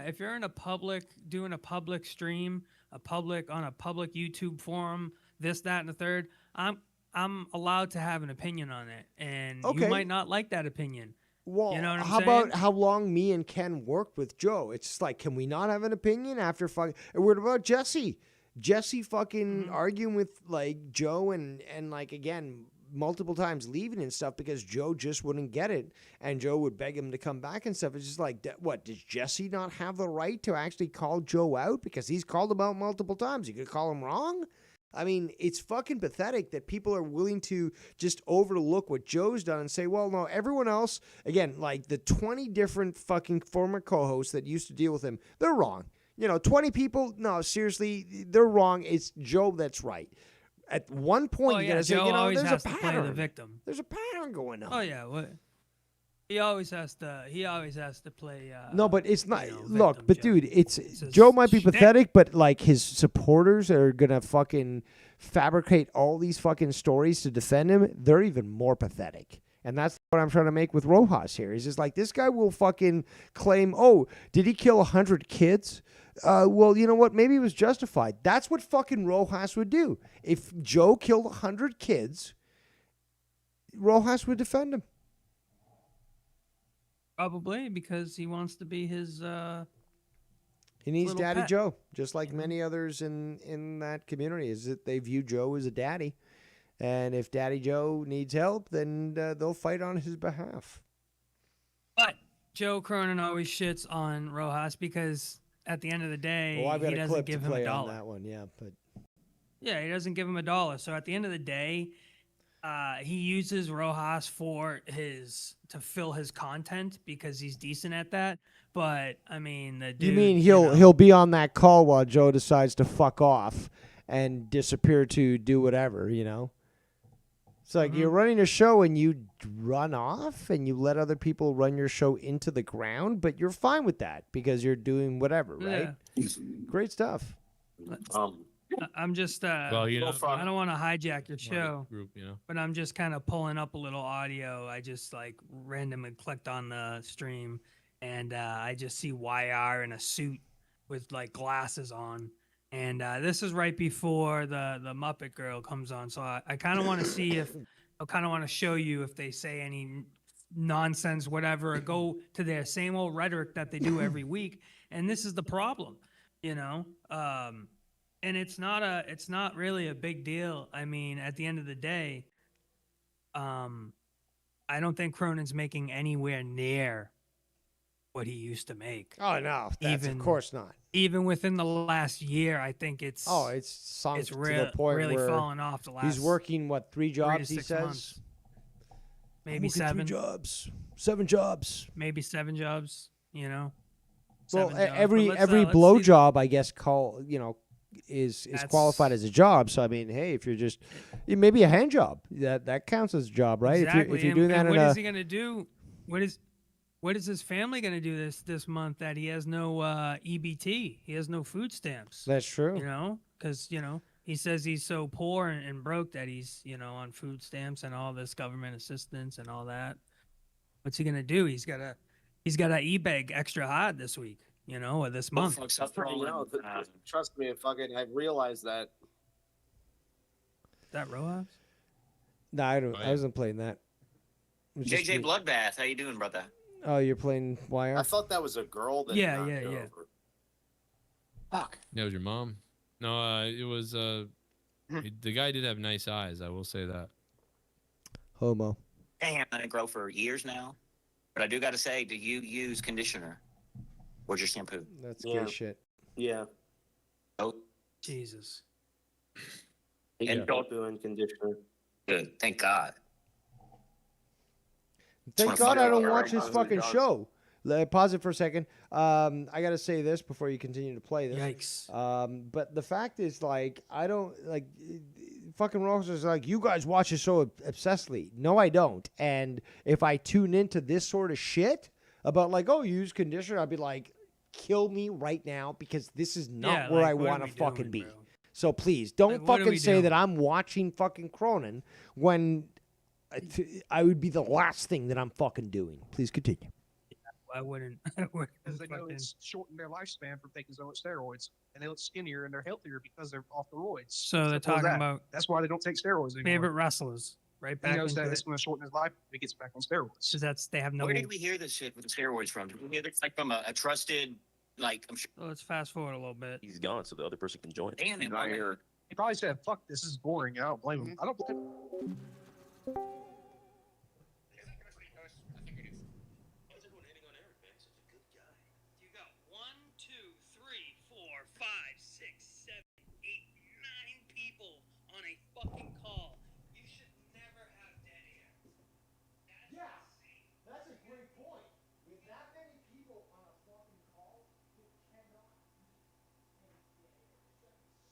if you're in a public doing a public stream, on a public YouTube forum, this, that, and the third, I'm allowed to have an opinion on it, and Okay. you might not like that opinion. Well, You know what I'm how about saying? how long me and Ken worked with Joe? It's just like, can we not have an opinion after fucking? And what about Jesse? Jesse fucking Mm-hmm. arguing with like Joe and like again multiple times leaving and stuff because Joe just wouldn't get it, and Joe would beg him to come back and stuff. It's just like, what, does Jesse not have the right to actually call Joe out because he's called him out multiple times? You could call him wrong. I mean, it's fucking pathetic that people are willing to just overlook what Joe's done and say, well, no, everyone else, again, like the 20 different fucking former co-hosts that used to deal with him, they're wrong. 20 people, no, seriously, they're wrong. It's Joe that's right. At one point, Oh you yeah, gotta say, Joe always there's has a to play the pattern. victim. There's a pattern going on. Oh yeah, what? He always has to. He always has to play. No, but it's not. victim, Look, but Joe. dude, it's his Joe might be shtick. pathetic, but like his supporters are gonna fucking fabricate all these fucking stories to defend him. They're even more pathetic, and that's what I'm trying to make with Rojas here. He's just like, this guy will fucking claim, oh, did he kill 100 kids? Well, you know what? Maybe it was justified. That's what fucking Rojas would do. If Joe killed 100 kids, Rojas would defend him. Probably because he wants to be his. He needs little Daddy pet, Joe, just like many others in that community. Is that they view Joe as a daddy, and if Daddy Joe needs help, then they'll fight on his behalf. But Joe Cronin always shits on Rojas because at the end of the day, Well, I've got he a doesn't clip to give him play a on dollar. that one, yeah. But Yeah, he doesn't give him a dollar. So at the end of the day, he uses Rojas to fill his content because he's decent at that. But I mean, the dude, you mean know, he'll be on that call while Joe decides to fuck off and disappear to do whatever, It's like you're running a show and you run off and you let other people run your show into the ground, but you're fine with that because you're doing whatever, right? Yeah. Great stuff. I'm just Well, I don't want to hijack your show, group, but I'm just kind of pulling up a little audio. I just like randomly clicked on the stream, and I just see YR in a suit with like glasses on, and this is right before the Muppet Girl comes on. So I kind of want to see if I kind of want to show you if they say any nonsense, whatever, or go to their same old rhetoric that they do every week. And this is the problem, and it's not really a big deal. I mean, at the end of the day, I don't think Cronin's making anywhere near what he used to make. Oh no, that's of Even- course not. Even within the last year, I think it's It's sunk it's to the point really where fallen off the last. he's working 3 jobs. He 6 says months. I'm Maybe working 7, 3 jobs, 7 jobs. maybe 7 jobs. Well, 7 jobs. every But let's blow see- job, I guess, is qualified That's- as a job. So I mean, hey, if you're just maybe a hand job, that counts as a job, right? Exactly. If you're doing that and in what a is he gonna do? What is his family gonna do this month that he has no EBT? He has no food stamps. that's true. Because he says he's so poor and broke that he's on food stamps and all this government assistance and all that. What's he gonna do? He's gotta e-bag extra hard this week, or this month. Trust me, I realized that. Is that Rojas? No, I don't. Oh, I yeah. wasn't playing that. It was just JJ me. Bloodbath, how you doing, brother? Oh, you're playing I YR. thought that was a girl that Yeah, knocked yeah, her yeah. over. Fuck. That was your mom. No, it was The guy did have nice eyes. I will say that. Homo. Damn, let it grow for years now. But I do got to say, do you use conditioner? Or just shampoo? That's Yeah. gay shit. Yeah. Oh, Jesus. And Shampoo and conditioner. good. Thank God. Thank wanna God fuck I it don't up. watch this Alright, fucking dogs. show. Pause it for a second. I gotta say this before you continue to play this. Yikes. But the fact is, like, I don't like. Fucking Rojas is like, you guys watch this show obsessively. No, I don't. And if I tune into this sort of shit about like, oh, use conditioner, I'd be like, kill me right now because this is not Yeah, where like, I what are want to we fucking doing, be. bro? So please don't Like, what are fucking we say that doing? I'm watching fucking Cronin when I would be the last thing that I'm fucking doing. Please continue. I wouldn't. I wouldn't Because they know fucking- it's shortened their lifespan from taking so much steroids, and they look skinnier and they're healthier because they're off the roids. So they're Simple as talking that. about That's why they don't take steroids anymore. favorite wrestlers, right? He Back knows into that it. it's going to shorten his life if he gets back on steroids. Because they have no. Where did we hear this shit with the steroids from? Did we hear this like from a trusted, like, I'm sure. Let's fast forward a little bit. He's gone, so the other person can join. Damn it, I hear. He probably said, "Fuck, this is boring." I don't blame him. I don't blame him. You got 1, 2, 3, 4, 5, 6, 7, 8, 9 people on a fucking call. You should never have dead air. Yeah, that's a great point. With that many people on a fucking call, you cannot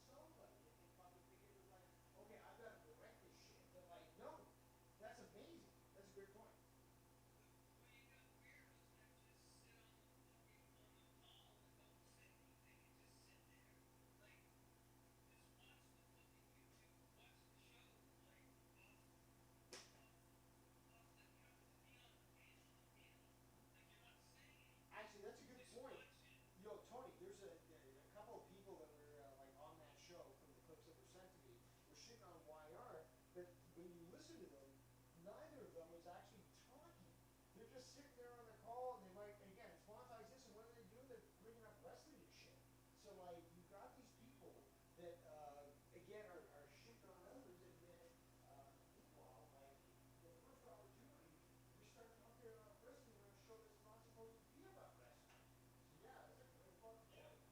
somebody that can fucking figure it like, okay, I've got to direct this shit. But like, no, that's amazing. That's a great point. Actually, that's a good point. Yo, Tony, there's a couple of people that were like on that show from the clips that were sent to me were shitting on YR, but when you listen to them, neither of them is actually talking. They're just sitting there on the call and they might, again, it's monetize this, and what are they doing? They're bringing up wrestling and shit. So, like, you've got these people that, again, are shitting on others, and then, meanwhile, like, the first opportunity, we start talking about wrestling on a show that's not supposed to be about wrestling. Yeah, that's a great fucking point.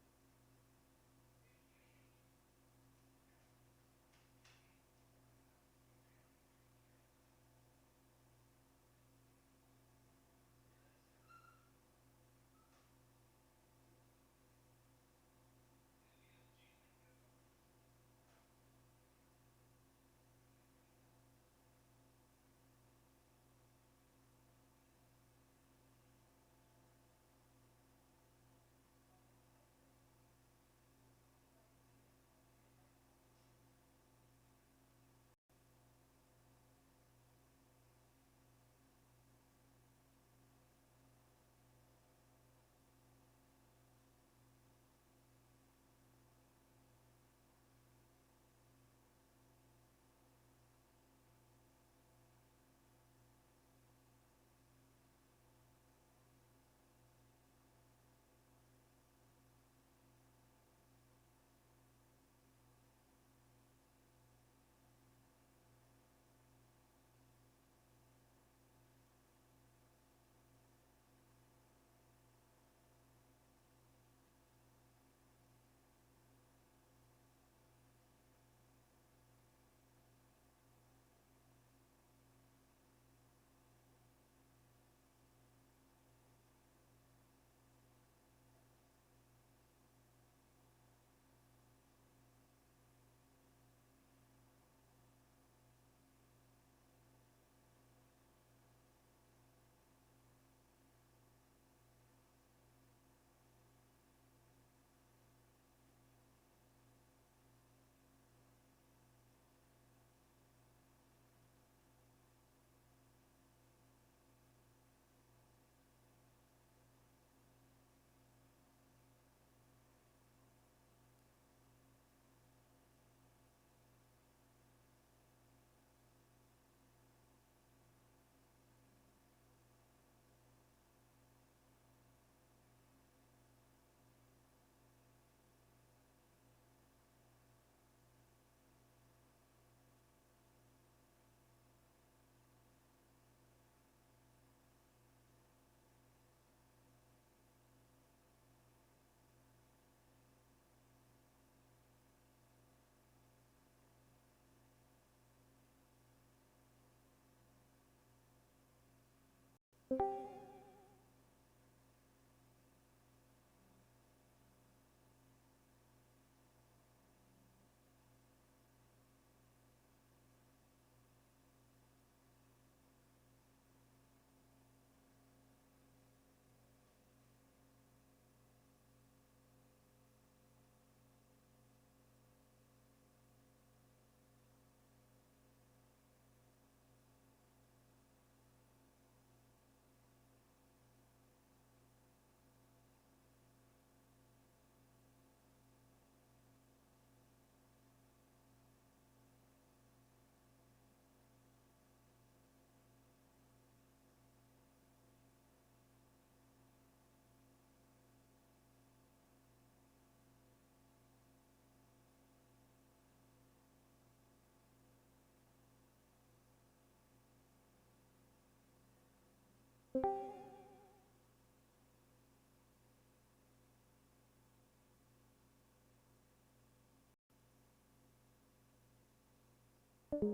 But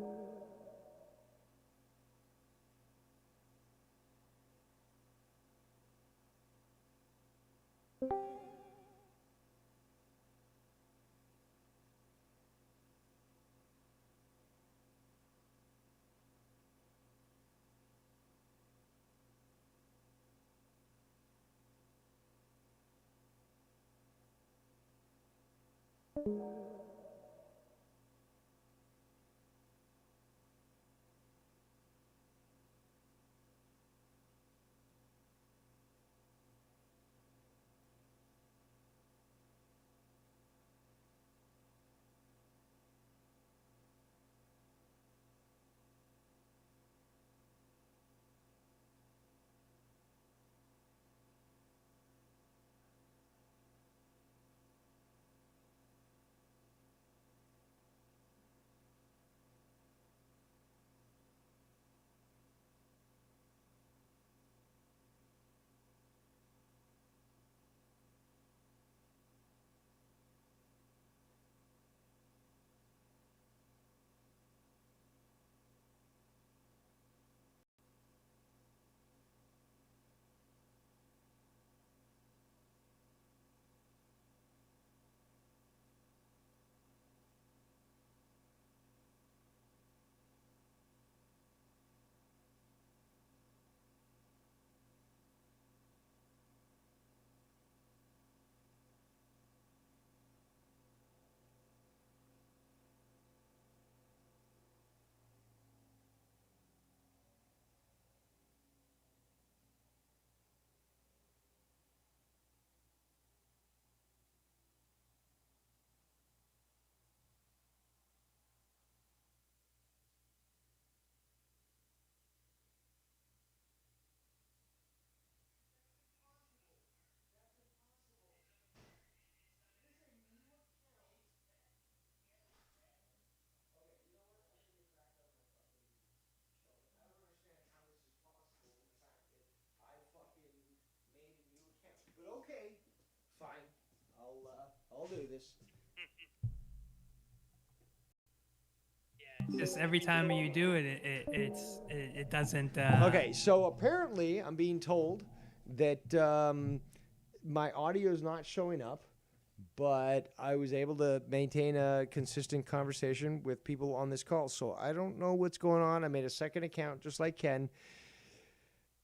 okay, fine. I'll do this. Just every time you do it, it doesn't. Okay, so apparently I'm being told that my audio is not showing up, but I was able to maintain a consistent conversation with people on this call. So I don't know what's going on. I made a second account just like Ken,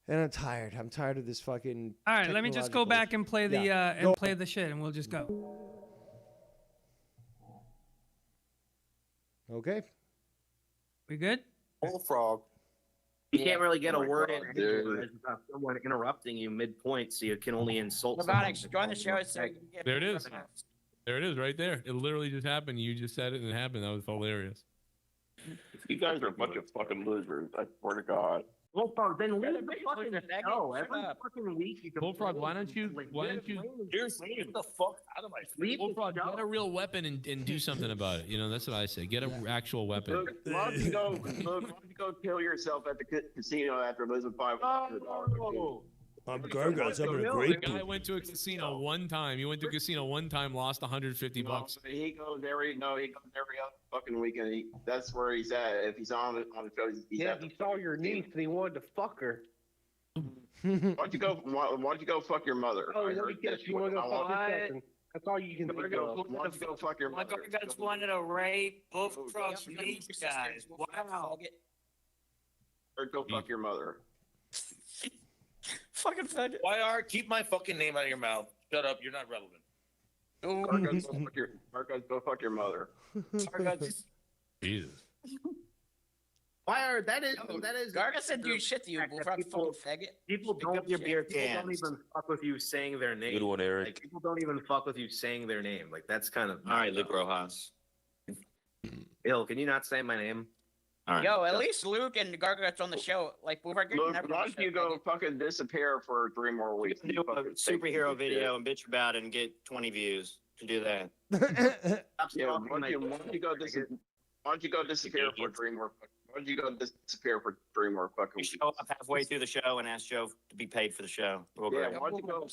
and I'm tired. I'm tired of this fucking. All right, let me just go back and play the Go. play the shit, and we'll just go. Okay. We good? Bullfrog. You can't really get Oh a my word God, in dude. without someone interrupting you mid-point, so you can only insult Robotics, someone. join the show so you can get There it people is. announced. There it is, right there. It literally just happened. You just said it and it happened. That was hilarious. You guys are a bunch of fucking losers. I swear to God. Bullfrog, then leave the Better fucking be faggot, show. shut Every up. fucking week you can. Bullfrog, why don't you Get the fuck out of my leave Bullfrog, the show. get a real weapon and do something about it. You know, that's what I say. Get an actual weapon. Look, why don't you go kill yourself at the casino after losing $500? I'm Gargoyles. I'm a The great guy went to a casino one time. He went to a casino one time, lost 150 bucks. He goes every other fucking weekend. That's where he's at. If he's on the show, he's Yeah, at he saw your niece and he wanted to fuck her. Why don't you go fuck your mother? Oh, I let me heard guess, that you want to go fuck Why your cousin. That's all you can think of. don't you go fuck your mother? Gargoyles wanted to rape Bullfrog's niece, guys. Wow. Or go fuck your mother. Fucking faggot. YR, keep my fucking name out of your mouth. Shut up, you're not relevant. Marcos, go fuck your mother. Jesus. Why are that is. Gargoyle said do shit to you, Bullfrog, fucking faggot. People Pick don't up your beer People don't cans. even fuck with you saying their name. Good one, Eric. Like, people don't even fuck with you saying their name. Like, that's kind of. All right, Luke Rojas. Ill, can you not say my name? All right. Yo, at least Luke and Gargoyle's on the show. Like, Bullfrog, Look, why don't you go fucking disappear for 3 more weeks? do a superhero video and bitch about it and get 20 views to do that. Yeah, why don't you go disappear for 3 more? Why don't you go disappear for 3 more fucking We weeks? show up halfway through the show and ask Joe to be paid for the show. We'll Yeah, go. why don't you go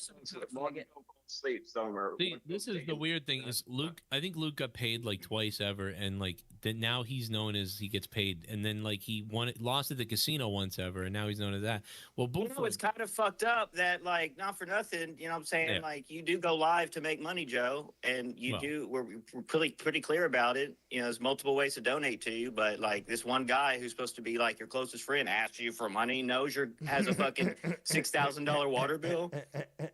sleep somewhere. See, this is the weird thing is Luke. I think Luke got paid like twice ever, and like then now he's known as he gets paid, and then like he lost at the casino once ever, and now he's known as that. Well, You know, it's kind of fucked up that, like, not for nothing, you know what I'm saying? Yeah. Like, you do go live to make money, Joe, and we're pretty clear about it. You know, there's multiple ways to donate to you, but, like, this one guy who's supposed to be, like, your closest friend asks you for money, has a fucking $6,000 water bill.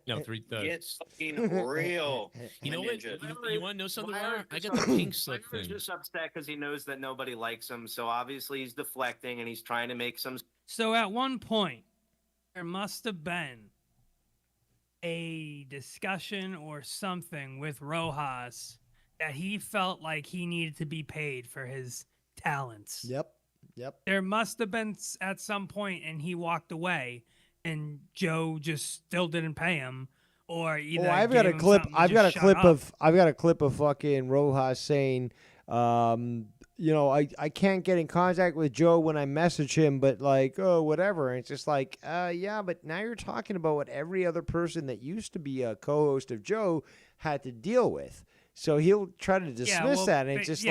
No, 3 It's fucking real. You know what? Ninja. You want to know something? Wire I got the pink slip Wire's thing. just upset because he knows that nobody likes him, so obviously he's deflecting and he's trying to make some. So at one point, there must have been a discussion or something with Rojas that he felt like he needed to be paid for his talents. Yep. There must have been at some point, and he walked away, and Joe just still didn't pay him, or either. I've got a clip. I've got a clip of fucking Rojas saying, I can't get in contact with Joe when I message him, but like, oh, whatever. And it's just like, yeah, but now you're talking about what every other person that used to be a co-host of Joe had to deal with. So he'll try to dismiss that, and it's just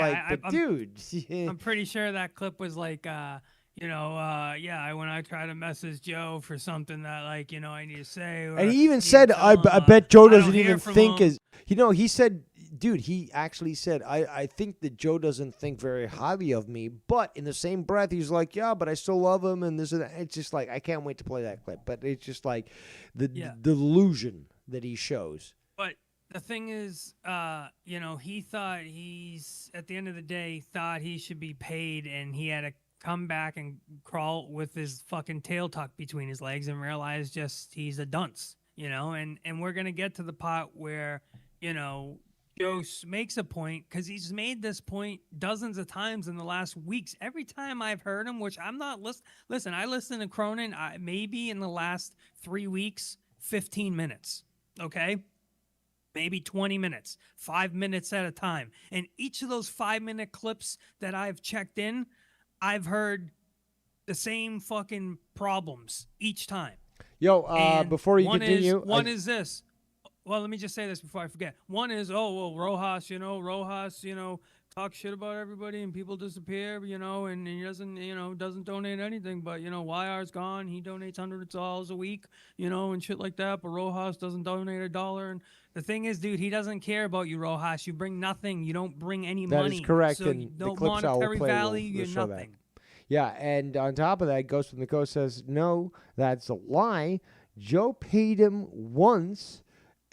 dude. I'm pretty sure that clip was like, when I try to message Joe for something that, like, I need to say. And he even said, I bet Joe doesn't even think he said, dude, he actually said, I think that Joe doesn't think very highly of me, but in the same breath, he's like, yeah, but I still love him, and this and that. It's just like, I can't wait to play that clip, but it's just like the delusion that he shows. But the thing is, he thought at the end of the day, thought he should be paid, and he had to come back and crawl with his fucking tail tucked between his legs and realize just he's a dunce, and we're going to get to the part where, Joe makes a point, because he's made this point dozens of times in the last weeks. Every time I've heard him, which I'm not listen, I listened to Cronin maybe in the last 3 weeks, 15 minutes, okay? Maybe 20 minutes, 5 minutes at a time. And each of those 5-minute clips that I've checked in, I've heard the same fucking problems each time. Yo, before you continue. One is this. Well, let me just say this before I forget. One is, Rojas, talk shit about everybody and people disappear, and he doesn't donate anything. But, YR's gone. He donates hundreds of dollars a week, and shit like that. But Rojas doesn't donate $1. And the thing is, dude, he doesn't care about you, Rojas. You bring nothing. You don't bring any money. That is correct. So and no the clips I will monetary play value, will you're show nothing. that. Yeah, and on top of that, Ghost from the Coast says, no, that's a lie. Joe paid him once,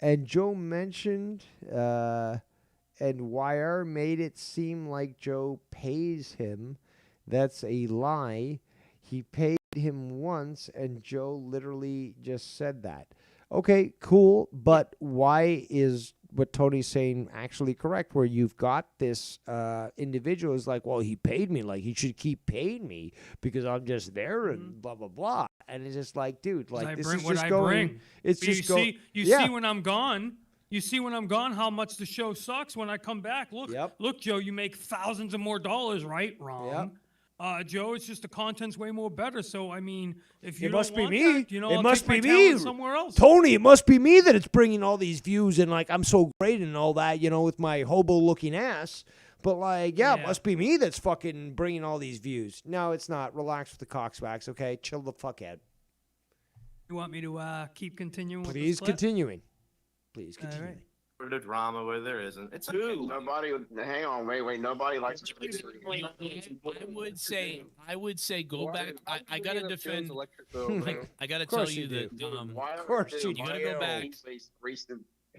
and Joe mentioned, and YR made it seem like Joe pays him. That's a lie. He paid him once, and Joe literally just said that. Okay, cool, but why is what Tony's saying actually correct, where you've got this individual is like, well, he paid me, like he should keep paying me because I'm just there and blah, blah, blah. And it's just like, dude, like this is just going. It's just going. You see when I'm gone. You see when I'm gone how much the show sucks. When I come back, look, Joe, you make thousands of more dollars, right? Wrong. Joe, it's just the content's way more better. So I mean, if you it must don't be want me. that, It I'll must take be my me. talent somewhere else. Tony, it must be me that it's bringing all these views and like I'm so great and all that, with my hobo-looking ass. But like, it must be me that's fucking bringing all these views. No, it's not. Relax with the cockswacks, okay? Chill the fuck out. You want me to keep continuing? Please with the continuing. Please continue. Right. The drama where there isn't. It's nobody. Hang on, wait. Nobody likes. I would say go back. I gotta defend. I gotta tell you that. Of course you gotta go back.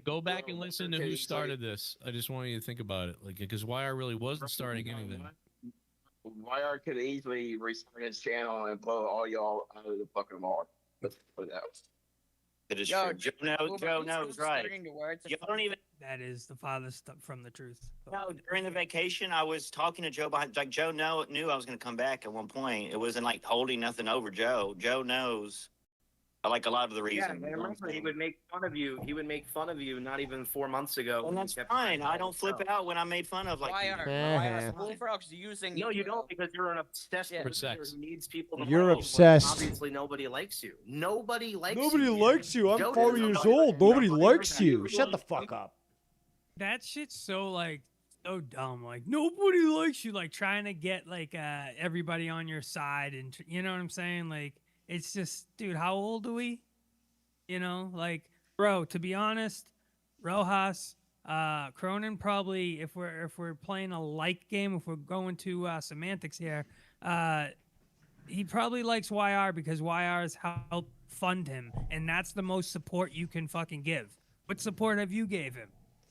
Go back and listen to who started this. I just want you to think about it, like because YR really wasn't starting anything. YR could easily restart his channel and blow all y'all out of the fucking water. Let's put it out. It is true. Joe knows, right? You don't even. That is the farthest from the truth. No, during the vacation, I was talking to Joe behind. Like Joe knew I was going to come back at one point. It wasn't like holding nothing over Joe. Joe knows like a lot of the Yeah, reasons. I remember he would make fun of you. He would make fun of you not even 4 months ago. And that's fine. I don't flip out when I'm made fun of. Like, Why you. are Bullfrog's using No, you? you don't, because you're an obsessed Yeah. For loser sex. who needs people to You're like you, when obsessed. Obviously, nobody likes you. Nobody likes Nobody you. likes you. I'm Joe 4 doesn't years like old. you. Nobody Nobody likes likes you. you. Shut the fuck up. That shit's so like so dumb. Like nobody likes you. Like trying to get like everybody on your side, and you know what I'm saying? Like it's just, dude, how old are we? You know, like, bro. To be honest, Rojas, Cronin probably, if we're playing a like game, if we're going to semantics here, he probably likes YR because YR has helped fund him, and that's the most support you can fucking give. What support have you gave him?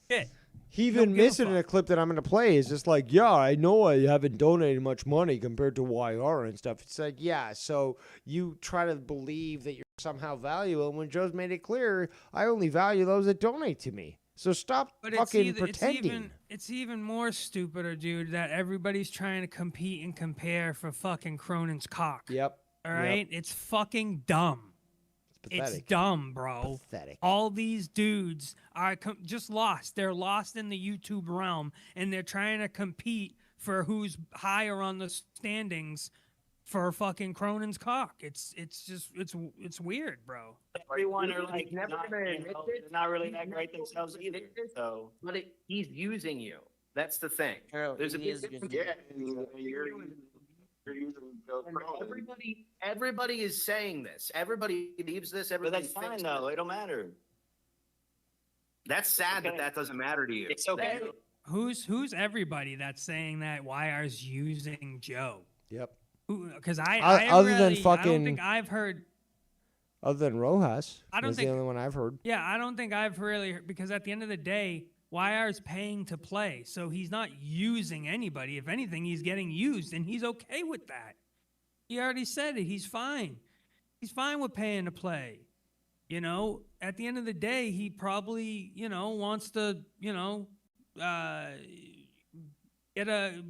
Shit. He Don't even give a missed it in a clip that I'm going to play. Is just like, yeah, I know I haven't donated much money compared to YR and stuff. It's like, yeah, so you try to believe that you're somehow valuable when Joe's made it clear, I only value those that donate to me. So stop fucking pretending. It's even more stupider, dude, that everybody's trying to compete and compare for fucking Cronin's cock. Yep. All right? It's fucking dumb. It's pathetic. It's dumb, bro. Pathetic. All these dudes are just lost. They're lost in the YouTube realm, and they're trying to compete for who's higher on the standings for fucking Cronin's cock. It's weird, bro. Everyone are like never not, gonna you admit know, it. they're not really that great themselves either. So But he's using you. That's the thing. There's a big difference. Yeah, you're using Joe Cronin. Everybody is saying this. Everybody believes this. but Everybody that's fine thinks though. this. It don't matter. That's sad Okay. that doesn't matter to you. It's okay. Who's everybody that's saying that YR's using Joe? Yep. Because Other than I don't fucking- think I've heard. Other than Rojas. I don't That's think- the only one I've heard. Yeah, I don't think I've really heard, because at the end of the day, YR is paying to play, so he's not using anybody. If anything, he's getting used, and he's okay with that. He already said it. He's fine. He's fine with paying to play. You know, at the end of the day, he probably, you know, wants to, you know, get a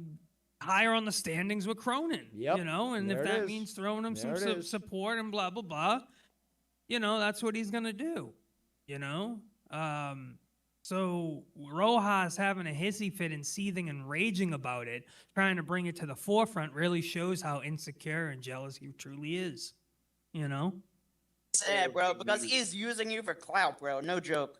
higher on the standings with Cronin. Yep, You know, and there if it that is. means throwing him There some it is. support and blah blah blah, you know, that's what he's gonna do. You know, so Rojas having a hissy fit and seething and raging about it, trying to bring it to the forefront, really shows how insecure and jealous he truly is. You know. Sad, bro, because he's using you for clout, bro. No joke.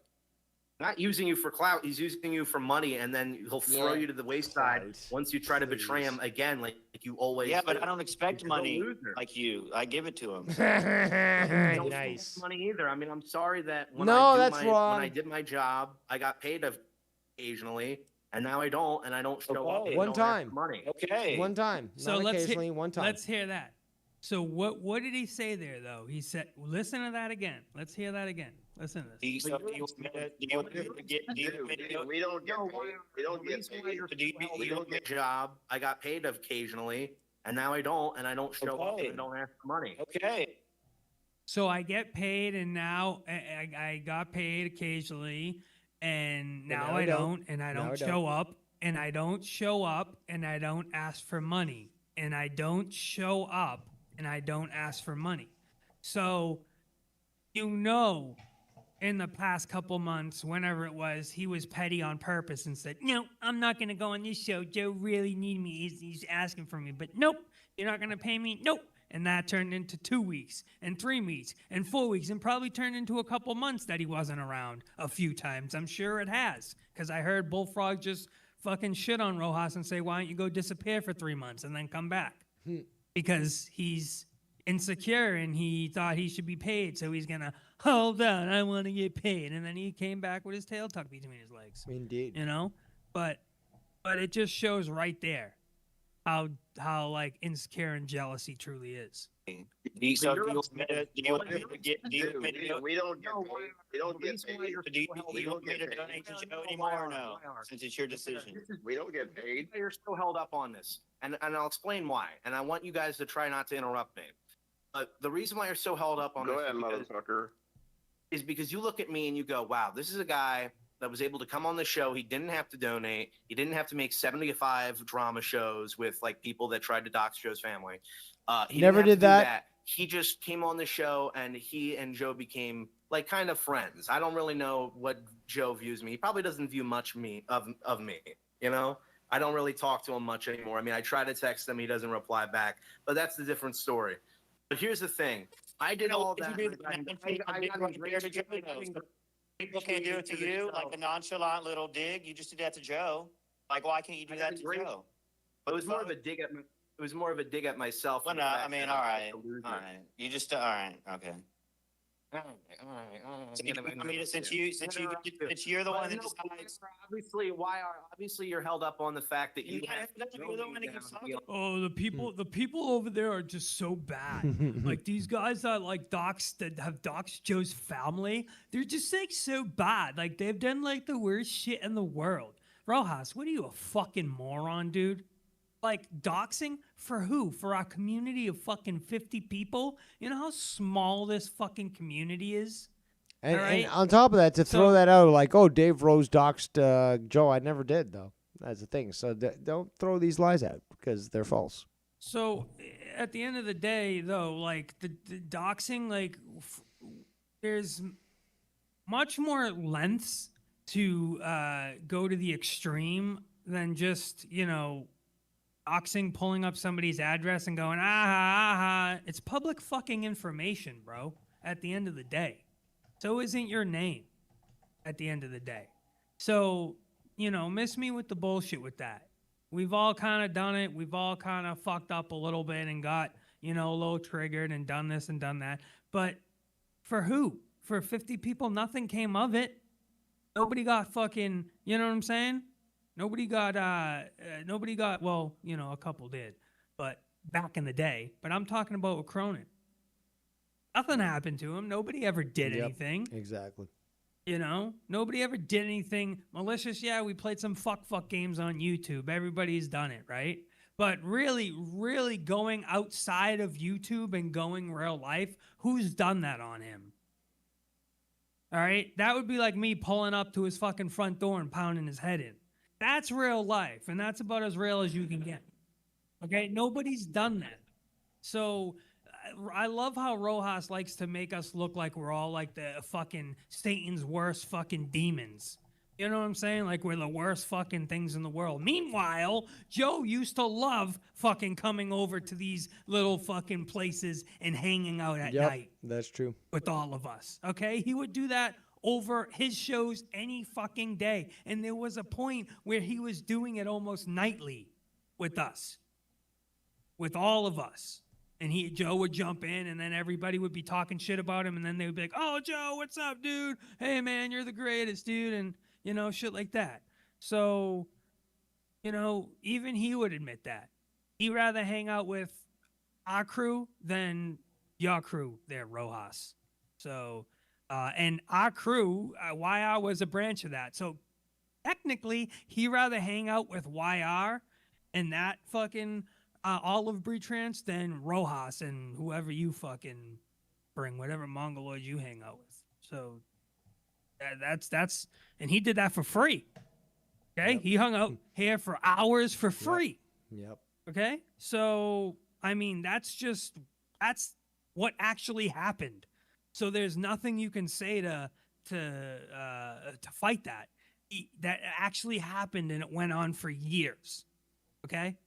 Not using you for clout. He's using you for money, and then he'll throw Yeah. you to the wayside Right. once you try to betray Please. him again, like you always Yeah, do. but I don't expect He's a money loser. like you. I give it to him. I don't Nice. expect money either. I mean, I'm sorry that when No, I that's when wrong. I did my job, I got paid occasionally, and now I don't, and I don't show up. Okay. and One don't ask time. for money. Okay. One time. So Not let's occasionally, one time. Let's hear that. So what did he say there though? He said, listen to that again. Let's hear that again. Listen to this. Do you, so do you want me to- do you want me to get? Do you want me to- We don't get paid. We don't The get reason why paid. you're do you- so do you held want me- up my job, I got paid occasionally, and now I don't, and I don't show up, Okay. and I don't ask for money. Okay. So I get paid, and now I got paid occasionally, and now I don't, and I Now don't I show up, and I don't show up, and I don't ask for money, and I don't show up, and I don't ask for money. So, you know, in the past couple months, whenever it was, he was petty on purpose and said, "No, I'm not going to go on this show. Joe really need me. He's asking for me, but nope, you're not going to pay me. Nope." And that turned into 2 weeks and 3 weeks and 4 weeks and probably turned into a couple months that he wasn't around a few times. I'm sure it has, because I heard Bullfrog just fucking shit on Rojas and say, "Why don't you go disappear for 3 months and then come back?" Because he's insecure and he thought he should be paid, so he's gonna hold on, I want to get paid, and then he came back with his tail tucked between his legs. Indeed. You know, but it just shows right there how like insecure and jealous he truly is. Do you, so do you want me to- do you want me to get? Do you want me to We do? we don't get paid. We don't The get reason why paid. you're Do you, so held do you up- want me to donate to Joe anymore or no? Since it's your decision. We don't get paid. You're still held up on this, and I'll explain why. And I want you guys to try not to interrupt me. But the reason why you're so held up on Go this ahead, motherfucker. is because you look at me and you go, "Wow, this is a guy that was able to come on the show. He didn't have to donate. He didn't have to make 75 drama shows with like people that tried to dox Joe's family. He Never didn't have did to do that. he just came on the show and he and Joe became like kind of friends. I don't really know what Joe views me. He probably doesn't view much of me, you know? I don't really talk to him much anymore. I mean, I try to text him, he doesn't reply back, but that's the different story. But here's the thing. I did all that. People can't do it to you, like a nonchalant little dig. You just did that to Joe. Like, why can't you do that to Joe? It was more of a dig at myself. Well, no, I mean, all right. You just, all right, okay. I mean, since you're the one that decides. Obviously, you're held up on the fact that you. Oh, the people over there are just so bad. Like these guys that have doxed Joe's family, they're just like so bad. Like they've done like the worst shit in the world. Rojas, what are you, a fucking moron, dude? Like doxing for who? For our community of fucking 50 people? You know how small this fucking community is? And, right? and on top of that, to throw that out, like, oh, Dave Rose doxed Joe. I never did, though. That's the thing. So don't throw these lies out because they're false. So at the end of the day, though, like the doxing, like there's much more lengths to go to the extreme than just, you know, doxing, pulling up somebody's address and going, it's public fucking information, bro, at the end of the day. So isn't your name at the end of the day. So, you know, miss me with the bullshit with that. We've all kind of done it. We've all kind of fucked up a little bit and got, you know, a little triggered and done this and done that. But for who? For 50 people, nothing came of it. Nobody got fucking, you know what I'm saying? Nobody got, well, you know, a couple did, but back in the day. But I'm talking about with Cronin. Nothing happened to him. Nobody ever did anything. Exactly. You know, nobody ever did anything malicious. Yeah, we played some fuck games on YouTube. Everybody's done it, right? But really, really going outside of YouTube and going real life, who's done that on him? All right? That would be like me pulling up to his fucking front door and pounding his head in. That's real life, and that's about as real as you can get. Okay? Nobody's done that. So I love how Rojas likes to make us look like we're all like the fucking Satan's worst fucking demons. You know what I'm saying? Like we're the worst fucking things in the world. Meanwhile, Joe used to love fucking coming over to these little fucking places and hanging out at night. That's true. With all of us. Okay? He would do that over his shows any fucking day. And there was a point where he was doing it almost nightly with us. With all of us. And Joe would jump in, and then everybody would be talking shit about him, and then they would be like, oh, Joe, what's up, dude? Hey, man, you're the greatest, dude, and, you know, shit like that. So, you know, even he would admit that. He'd rather hang out with our crew than your crew there, Rojas. So, and our crew, YR was a branch of that. So, technically, he'd rather hang out with YR and that fucking Olive Bretrance than Rojas and whoever you fucking bring, whatever Mongoloid you hang out with. So that's and he did that for free. Okay? He hung out here for hours for free. Yep. Okay? So, I mean, that's what actually happened. So there's nothing you can say to fight that. That actually happened, and it went on for years. Okay?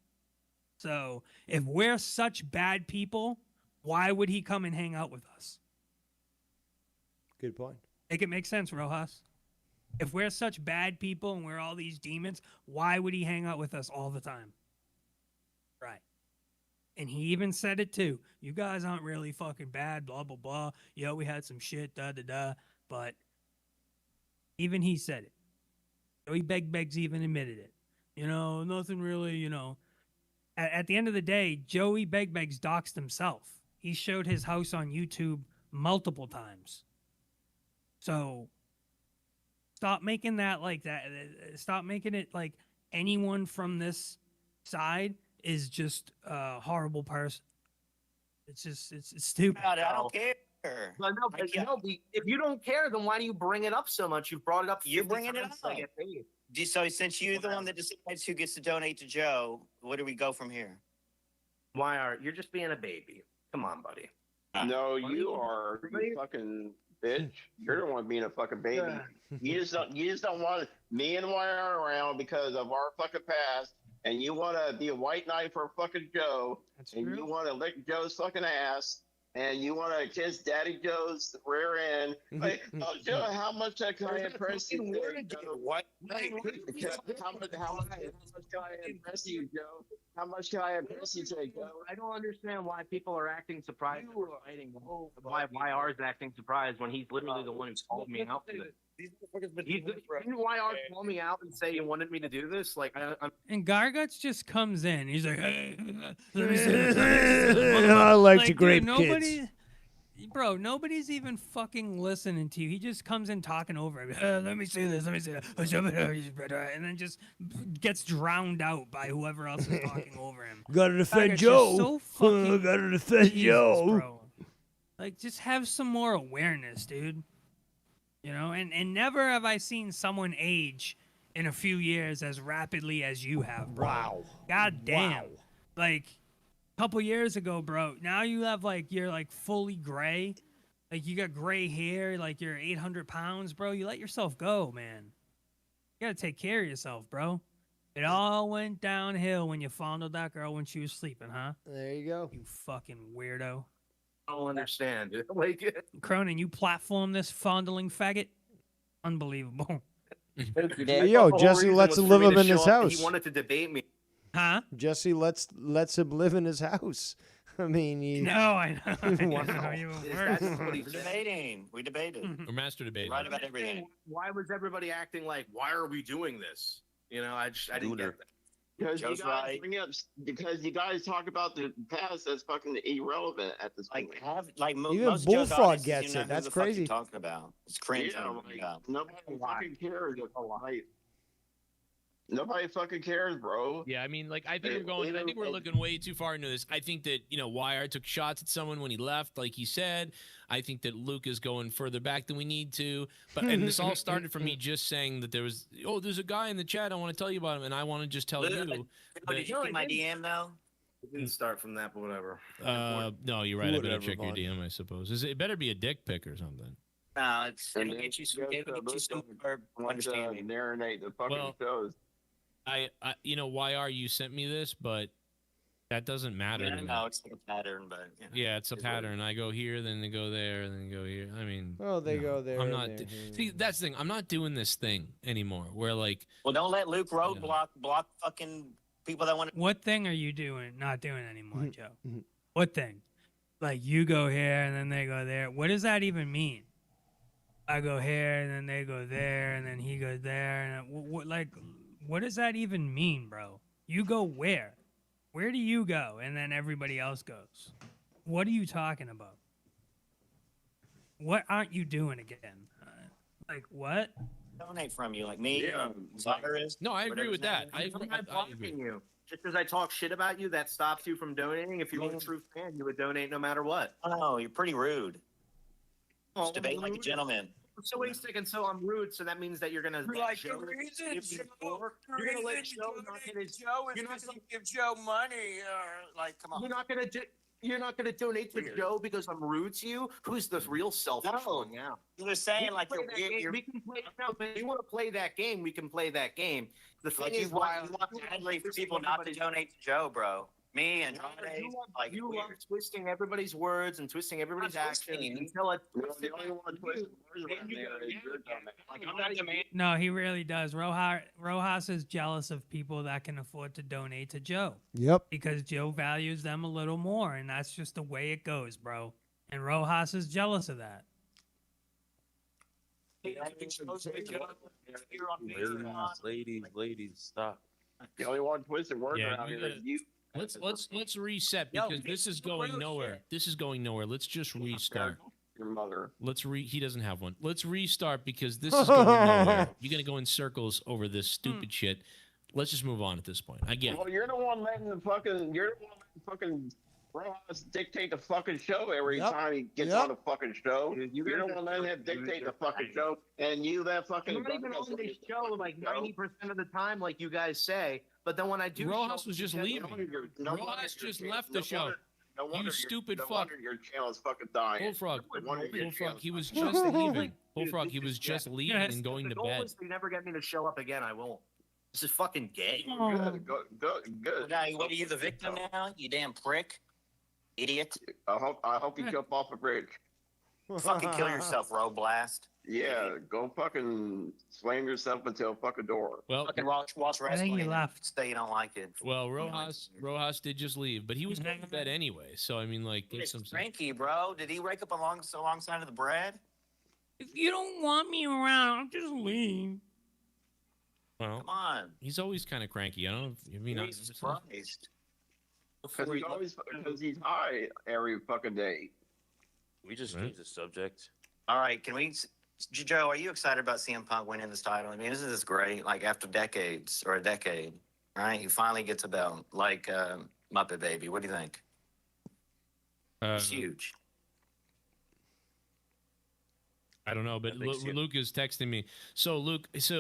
So if we're such bad people, why would he come and hang out with us? Good point. Make it make sense, Rojas. If we're such bad people and we're all these demons, why would he hang out with us all the time? Right. And he even said it too. You guys aren't really fucking bad, blah, blah, blah. Yeah, we had some shit, da-da-da. But even he said it. Joey Beggs even admitted it. You know, nothing really, you know. At the end of the day, Joey Beggs doxed himself. He showed his house on YouTube multiple times. So stop making that like that. Stop making it like anyone from this side is just a horrible person. It's just, it's stupid. I don't care. But if you don't care, then why do you bring it up so much? You've brought it up. You're bringing it up. So since you're the one that decides who gets to donate to Joe, where do we go from here? Why are you're just being a baby? Come on, buddy. No, you are, you fucking bitch. You're the one being a fucking baby. You just don't want me and Wire around because of our fucking past, and you want to be a white knight for fucking Joe, and you want to lick Joe's fucking ass, and you want to kiss Daddy Joe's rear end. Like, oh, Joe, how much can I impress you today, Joe? What? How much can I impress you, Joe? How much can I impress you today, Joe? I don't understand why people are acting surprised. Why YR is acting surprised when he's literally the one who called me out for this. Didn't YR call me out and say he wanted me to do this? Like, I'm And Garguts just comes in. He's like, hey, let me see I like to dude, grape nobody, kids. Bro, nobody's even fucking listening to you. He just comes in talking over him. Let me see this. Let me see that. And then just gets drowned out by whoever else is talking over him. Gotta defend Garguts, Joe. you're so fucking Gotta defend Jesus, Joe. bro. Like, just have some more awareness, dude. You know, and never have I seen someone age in a few years as rapidly as you have, bro. Wow. God damn. Wow. Like, a couple years ago, bro, now you have, like, you're, like, fully gray. Like, you got gray hair, like, you're 800 pounds, bro. You let yourself go, man. You gotta take care of yourself, bro. It all went downhill when you fondled that girl when she was sleeping, huh? There you go. You fucking weirdo. I don't understand. Like, Cronin, you platform this fondling faggot? Unbelievable. Yo, Jesse lets him live him in his house. He wanted to debate me. Huh? Jesse lets him live in his house. I mean, No, I know. I Wow. know, even That's worse. what he We're said. debating. We debated. Or master debate. Right about everything. Why was everybody acting like, why are we doing this? You know, I didn't get that. Because you Joe's guys right. bring up, because you guys talk about the past that's fucking irrelevant at this point. Like Even most of Joe's Bullfrog audiences, gets you know it. who That's the fuck crazy. you're talking about. It's cringe. Yeah, when you like, nobody fucking cares. Like, nobody fucking cares, bro. Yeah, I mean, like, I think we're looking way too far into this. I think that, you know, YR took shots at someone when he left, like he said. I think that Luke is going further back than we need to. And this all started from me just saying that there's a guy in the chat, I want to tell you about him, and I want to just tell you. Did you see my DM though? It didn't start from that, but whatever. No, you're right. I better Whatever, check your bud. DM, I suppose. It better be a dick pic or something. No, it'll get you some more understanding. Narrate the fucking shows. I you know, YR, you sent me this, but that doesn't matter. Yeah, to me. no, it's like a pattern, but you know, Yeah, it's a pattern. I go here, then they go there, then they go here. I mean, Oh, they go there. I'm and not. there. See, that's the thing. I'm not doing this thing anymore. Where like, well, don't let Luke roadblock block fucking people that want to. What thing are you not doing anymore, Joe? Mhm. What thing? Like, you go here and then they go there. What does that even mean? I go here and then they go there and then he goes there. And what does that even mean, bro? You go where? Where do you go? And then everybody else goes. What are you talking about? What aren't you doing again? Like, what? Donate from you, like me, Yeah, Cyrus. no, I agree with that. I I'm agree. not blocking you. Just because I talk shit about you, that stops you from donating. If you were a true fan, you would donate no matter what. Oh, you're pretty rude. Oh, Just debate like a rude. gentleman. So wait a second. So I'm rude. So that means that you're gonna let Joe give me you're gonna let Joe not get his. You're not gonna give Joe money. Like, come on. You're not gonna donate to Joe because I'm rude to you. Who's the real selfish one now? You were saying like Play that game. you're We can play. No, but if you want to play that game? We can play that game. The thing like is, you want badly for people not to donate to Joe, bro. Me and like you weird. love twisting everybody's words and twisting everybody's I'm actions twisting. until it. The only one twisting words around there is your dumbass. Like I'm not demanding. No, he really does. Rojas is jealous of people that can afford to donate to Joe Yep. because Joe values them a little more, and that's just the way it goes, bro. And Rojas is jealous of that. Ladies, stop. The only one twisting words Yeah, around you here is gotta- you. Let's reset because this is going nowhere. This is going nowhere. Let's just restart. Your mother. He doesn't have one. Let's restart because this is going nowhere. You're gonna go in circles over this stupid shit. Let's just move on at this point. I get it. Well, you're the one letting the fucking. You're the one letting fucking Rojas dictate the fucking show every Yep. time he gets Yep. on the fucking show. Dude, You're the one letting him dictate the fucking show, and you that fucking. I'm not even on this show like 90% of the time, like you guys say. But then when I do, Rojas was just leaving. Rojas just left the show. No wonder stupid no fuck. wonder your channel is fucking dying. Bullfrog. No wonder your Bullfrog. channel's He was fucking just dying. leaving. Bullfrog. He was just leaving and going the to goal bed. is if you never get me to show up again, I won't. This is fucking gay. Good, good. Now, what are you, the victim now? You damn prick, idiot! I hope you jump off a bridge. Fucking kill yourself, Roblast. Yeah, go fucking slam yourself into a fucking door. Well, Fucking watch I think he wrestling. left. Say you don't like it. well, Rojas did just leave, but he was going to bed anyway. So I mean, like, get some. Cranky, bro. Did he wake up alongside of the bread? If you don't want me around, I'll just leave. Well, Come on. he's always kind of cranky. I don't know. I mean, Jesus Christ. Because he's high every fucking day. We just Right. changed the subject. All right, can we? Joe, are you excited about CM Punk winning this title? I mean, isn't this great? Like after decades or a decade, right? He finally gets a belt, like Muppet Baby. What do you think? It's huge. I don't know, but I think so. Luke is texting me. So Luke, this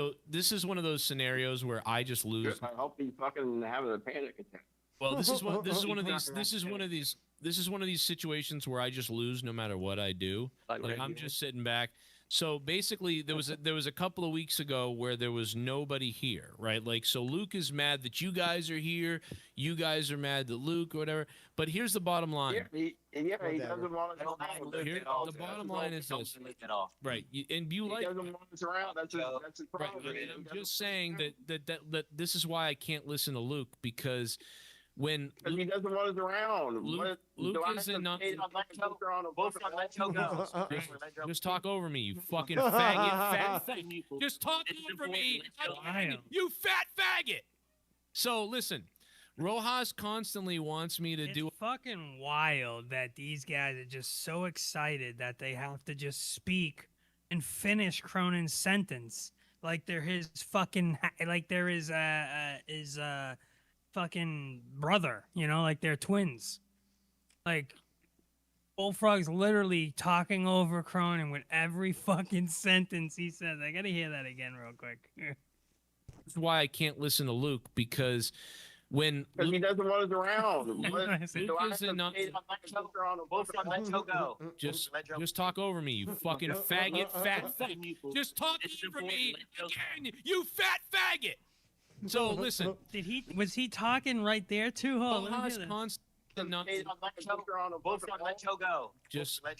is one of those scenarios where I just lose. I hope he fucking having a panic attack. Well, this is one of these situations where I just lose no matter what I do. Like I'm just sitting back. So basically, there was a couple of weeks ago where there was nobody here, right? Like, so Luke is mad that you guys are here. You guys are mad that Luke or whatever. But here's the bottom line. He doesn't want to go around. The bottom line is this, right? And you He like. doesn't want us around. That's his Right, problem. and I'm just saying that this is why I can't listen to Luke, because when Because he doesn't want us around. Luke is not. Just talk over me, you fucking faggot, fat faggot. Just talk over me, you fat faggot. So listen, Rojas constantly wants me to It's do. fucking wild that these guys are just so excited that they have to just speak and finish Cronin's sentence like they're his fucking like they're his fucking brother, you know, like they're twins. Like Bullfrog's literally talking over Cronin with every fucking sentence he says. I gotta hear that again real quick. That's why I can't listen to Luke, because when he doesn't want us around. Luke is not. Just talk over me, you fucking faggot, fat faggot. Just talk over me again, you fat faggot. So listen, was he talking right there too? Rojas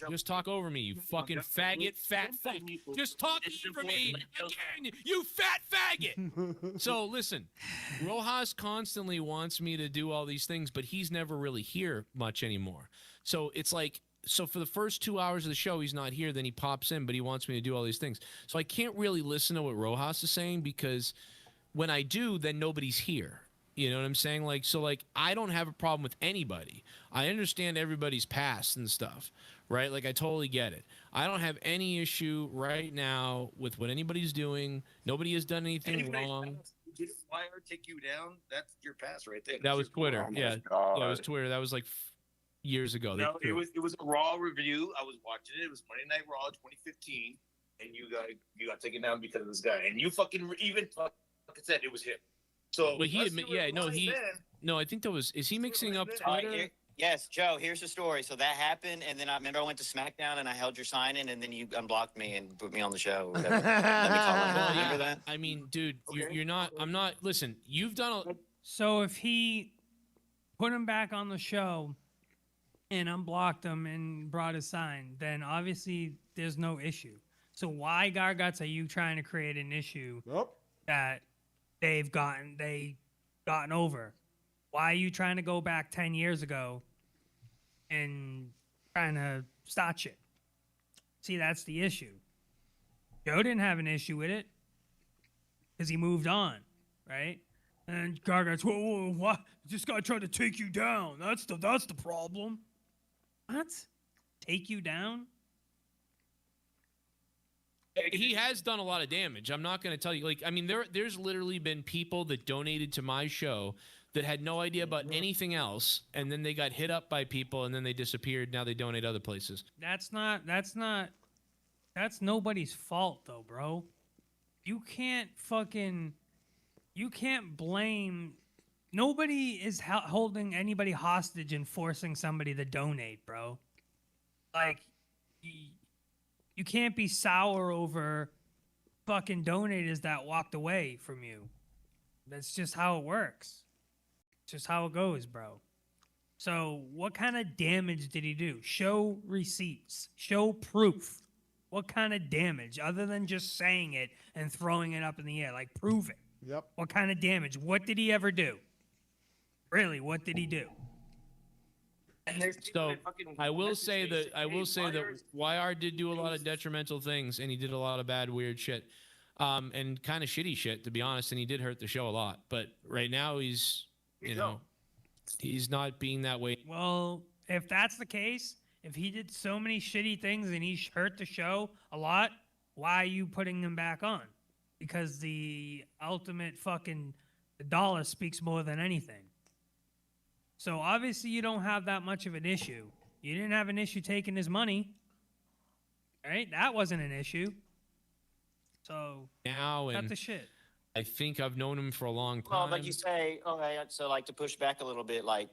Just talk over me, you fucking faggot, fat faggot. Just talk over me again, you fat faggot. So listen, Rojas constantly wants me to do all these things, but he's never really here much anymore. So it's like, so for the first 2 hours of the show, he's not here. Then he pops in, but he wants me to do all these things. So I can't really listen to what Rojas is saying, because when I do, then nobody's here. You know what I'm saying? Like, so like, I don't have a problem with anybody. I understand everybody's past and stuff, right? Like, I totally get it. I don't have any issue right now with what anybody's doing. Nobody has done anything wrong. Did Wire take you down? That's your pass right there. That was Twitter. Oh my Yeah, God. that was Twitter. That was like years ago. No, it was a Raw review. I was watching it. It was Monday Night Raw 2015, and you got taken down because of this guy. And you fucking even said it was him. So, but he admit, yeah, no, I think that was. Is he mixing up Twitter? Yes, Joe, here's the story. So that happened, and then I remember I went to SmackDown and I held your sign in, and then you unblocked me and put me on the show. Or whatever. Let me call it. Remember that? I mean, dude, you're not. I'm not. Listen, you've done a. So if he put him back on the show and unblocked him and brought a sign, then obviously there's no issue. So why, Garguts, are you trying to create an issue that they've gotten over? Why are you trying to go back 10 years ago and trying to start shit? See, that's the issue. Joe didn't have an issue with it because he moved on, right? And Garguts, whoa, what? This guy tried to take you down. That's the problem. What? Take you down? He has done a lot of damage. I'm not going to tell you. Like, I mean, there's literally been people that donated to my show that had no idea about anything else, and then they got hit up by people, and then they disappeared. Now they donate other places. That's nobody's fault, though, bro. You can't blame nobody is holding anybody hostage and forcing somebody to donate, bro. Like, you can't be sour over fucking donators that walked away from you. That's just how it works. It's just how it goes, bro. So, what kind of damage did he do? Show receipts. Show proof. What kind of damage, other than just saying it and throwing it up in the air? Like, prove it. Yep. What kind of damage? What did he ever do? Really, what did he do? And there's So I will say that YR did do a lot of detrimental things, and he did a lot of bad, weird shit, and kind of shitty shit, to be honest. And he did hurt the show a lot. But right now, he's not being that way. Well, if that's the case, if he did so many shitty things and he hurt the show a lot, why are you putting him back on? Because the ultimate fucking dollar speaks more than anything. So obviously you don't have that much of an issue. You didn't have an issue taking his money, right? That wasn't an issue. So Now, cut and the shit. I think I've known him for a long time. Well, like you say, okay, so like to push back a little bit, like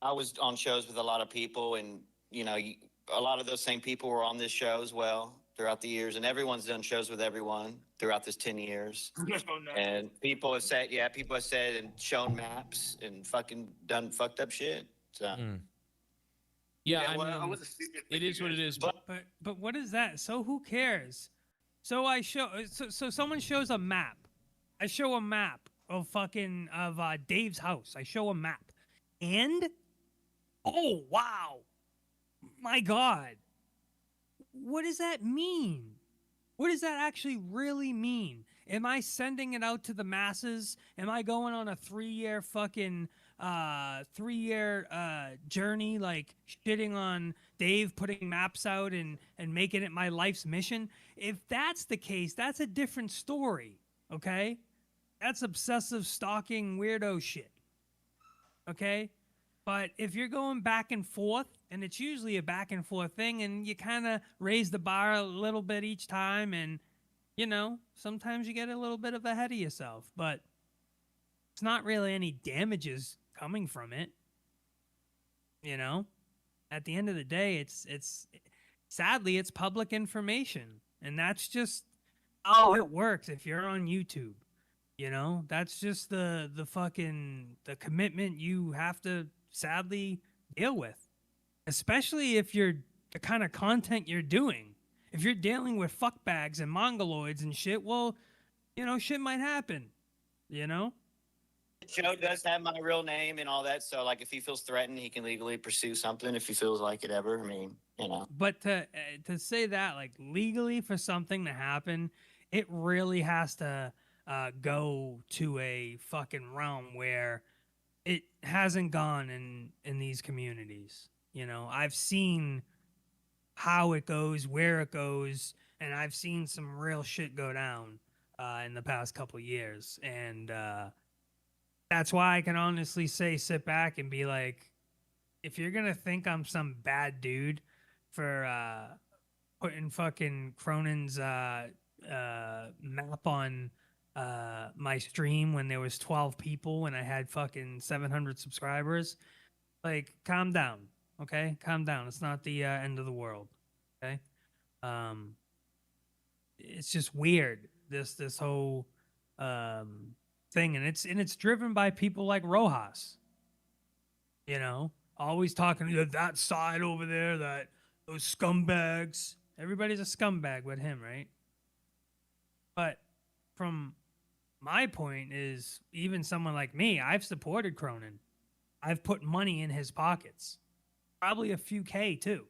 I was on shows with a lot of people, and a lot of those same people were on this show as well throughout the years, and everyone's done shows with everyone throughout this 10 years. And people have said and shown maps and fucking done fucked up shit. So Yeah, I mean, it is what it is. But what is that? So who cares? So so someone shows a map. I show a map of Dave's house. I show a map. And oh wow. My God. What does that mean? What does that actually really mean? Am I sending it out to the masses? Am I going on a 3-year fucking journey, like shitting on Dave, putting maps out and making it my life's mission? If that's the case, that's a different story, okay? That's obsessive stalking weirdo shit, okay? But if you're going back and forth, and it's usually a back and forth thing, and you kind of raise the bar a little bit each time, and, sometimes you get a little bit of ahead of yourself, but it's not really any damages coming from it. At the end of the day, it's sadly, it's public information, and that's just how it works if you're on YouTube. That's just the commitment you have to sadly deal with, especially if you're the kind of content you're doing. If you're dealing with fuckbags and mongoloids and shit, well, shit might happen, The show does have my real name and all that, so like if he feels threatened, he can legally pursue something if he feels like it ever. I mean, But to say that, like, legally for something to happen, it really has to go to a fucking realm where it hasn't gone in these communities. I've seen how it goes, where it goes, and I've seen some real shit go down in the past couple years, and that's why I can honestly say, sit back and be like, if you're gonna think I'm some bad dude for putting fucking Cronin's map on my stream when there was 12 people and I had fucking 700 subscribers, like, calm down, okay? Calm down. It's not the end of the world, okay? It's just weird, this whole thing, and it's driven by people like Rojas, always talking to that side over there, those scumbags. Everybody's a scumbag with him, right? But from my point is, even someone like me, I've supported Cronin. I've put money in his pockets, probably a few K too.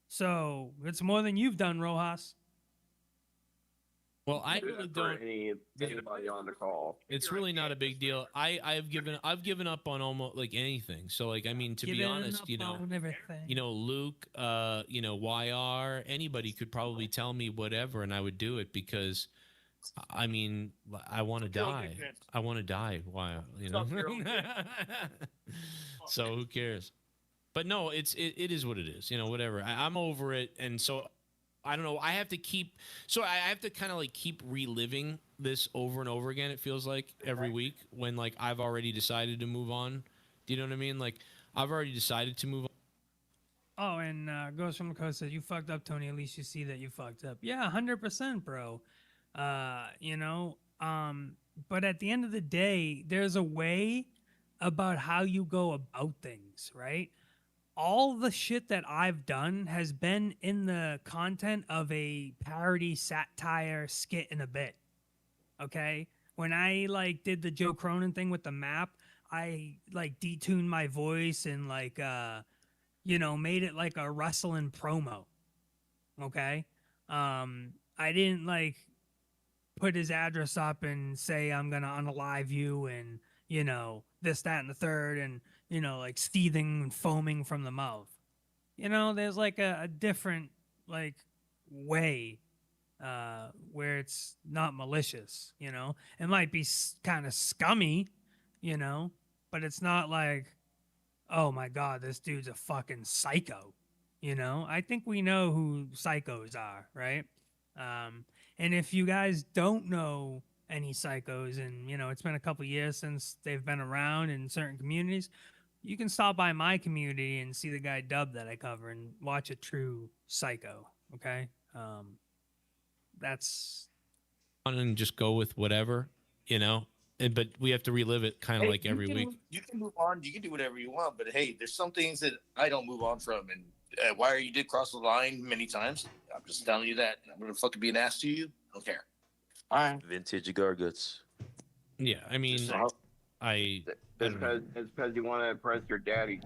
So it's more than you've done, Rojas. Well, I really don't. Anybody on the call? It's really not a big deal. I've given up on almost like anything. So like, I mean, to be honest, Luke, YR, anybody could probably tell me whatever, and I would do it because, I mean, I want to die. I want to die. Why? So who cares? But no, it is what it is. Whatever. I'm over it, and so I don't know. I have to keep. So I have to kind of like keep reliving this over and over again. It feels like every week when like I've already decided to move on. Do you know what I mean? Like I've already decided to move on. Oh, and Ghost from the Coast says, you fucked up, Tony. At least you see that you fucked up. Yeah, 100%, bro. But at the end of the day, there's a way about how you go about things, right? All the shit that I've done has been in the content of a parody, satire, skit, and a bit. Okay? When I like did the Joe Cronin thing with the map, I like detuned my voice and like made it like a wrestling promo. Okay? I didn't like put his address up and say I'm gonna unalive you and this, that, and the third, and like seething and foaming from the mouth. There's like a different like way where it's not malicious. It might be kind of scummy, but it's not like, oh my god, this dude's a fucking psycho. I think we know who psychos are, right? And if you guys don't know any psychos, and it's been a couple years since they've been around in certain communities, you can stop by my community and see the guy Dub that I cover and watch a true psycho. Okay, that's And just go with whatever, but we have to relive it kind of like every week. You can move on. You can do whatever you want. But hey, there's some things that I don't move on from. And Wire, you did cross the line many times. I'm just telling you that. I'm going to fucking be an ass to you. I don't care. All right. Vintage Garguts. Yeah, I mean, It's because you want to impress your daddy.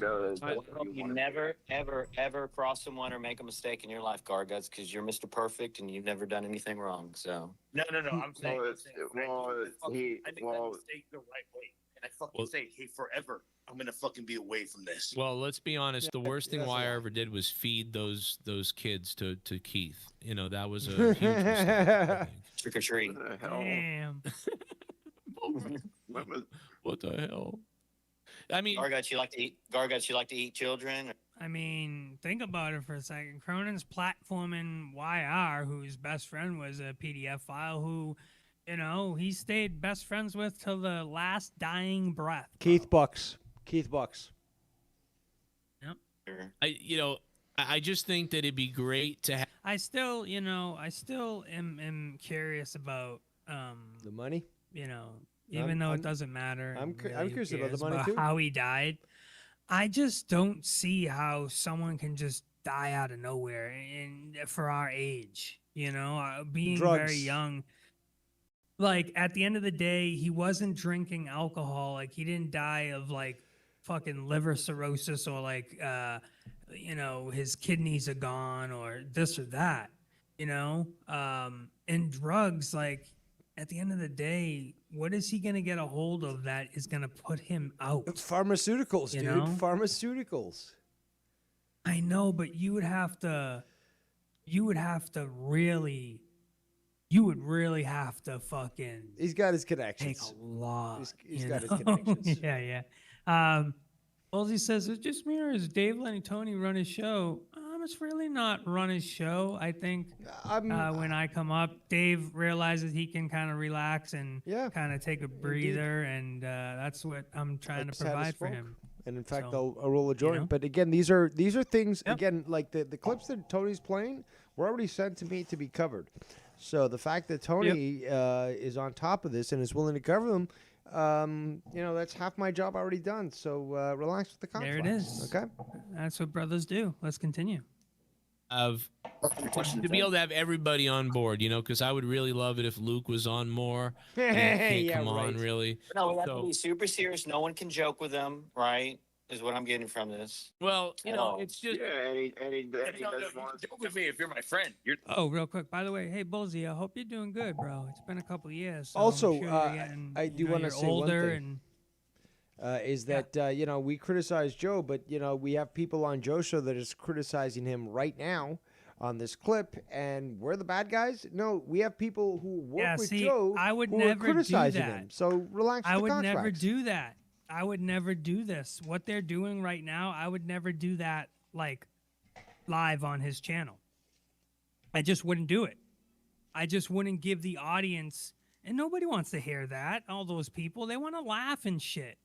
You never, ever, ever cross someone or make a mistake in your life, Garguts, because you're Mr. Perfect and you've never done anything wrong. So No. I'm saying, I made that well, mistake the right way, and I fucking say, hey, forever, I'm gonna fucking be away from this. Well, let's be honest. The worst thing Wire ever did was feed those kids to Keith. That was a huge mistake. Trick or treat. damn. What the hell? I mean, Garguts, you like to eat? Garguts, you like to eat children? I mean, think about it for a second. Cronin's platforming YR, whose best friend was a PDF file, who, he stayed best friends with till the last dying breath. Keith Bucks. Yep. I just think that it'd be great to have. I still am curious about The money? Even though it doesn't matter. I'm really, who curious about the cares money too. How he died. I just don't see how someone can just die out of nowhere and for our age, being Drugs. very young. Like at the end of the day, he wasn't drinking alcohol. Like he didn't die of like fucking liver cirrhosis or like his kidneys are gone or this or that, and drugs, like at the end of the day, what is he going to get a hold of that is going to put him out? Pharmaceuticals, dude. Pharmaceuticals. I know, but you would really have to fucking He's got his take connections. a lot. He's got his connections. Yeah. Halsey says, it's just me or is Dave letting Tony run his show? It's really not run his show. I think when I come up, Dave realizes he can kind of relax and kind of take a breather, and that's what I'm trying to provide for him. And in fact, So, I'll roll a joint. But again, these are things. Again, like the clips that Tony's playing were already sent to me to be covered. So the fact that Tony is on top of this and is willing to cover them, that's half my job already done. So relax with the conflict. There it is. Okay. That's what brothers do. Let's continue. To be able to have everybody on board, because I would really love it if Luke was on more. And he can't come on, really. No, we have to be super serious. No one can joke with them, right? Is what I'm getting from this. Well, it's just. Yeah, and he doesn't want Joke with me if you're my friend. Oh, real quick. By the way, hey, Bullsy, I hope you're doing good, bro. It's been a couple of years. So Also, I'm sure you're getting, I do want to you're say one older thing. Is that we criticize Joe, but we have people on Joe's show that is criticizing him right now on this clip, and we're the bad guys. No, we have people who work with Joe I would who never are criticizing do that. him. So relax. I with the would never contracts. do that. I would never do this. What they're doing right now, I would never do that like live on his channel. I just wouldn't do it. I just wouldn't give the audience, and nobody wants to hear that. All those people, they want to laugh and shit.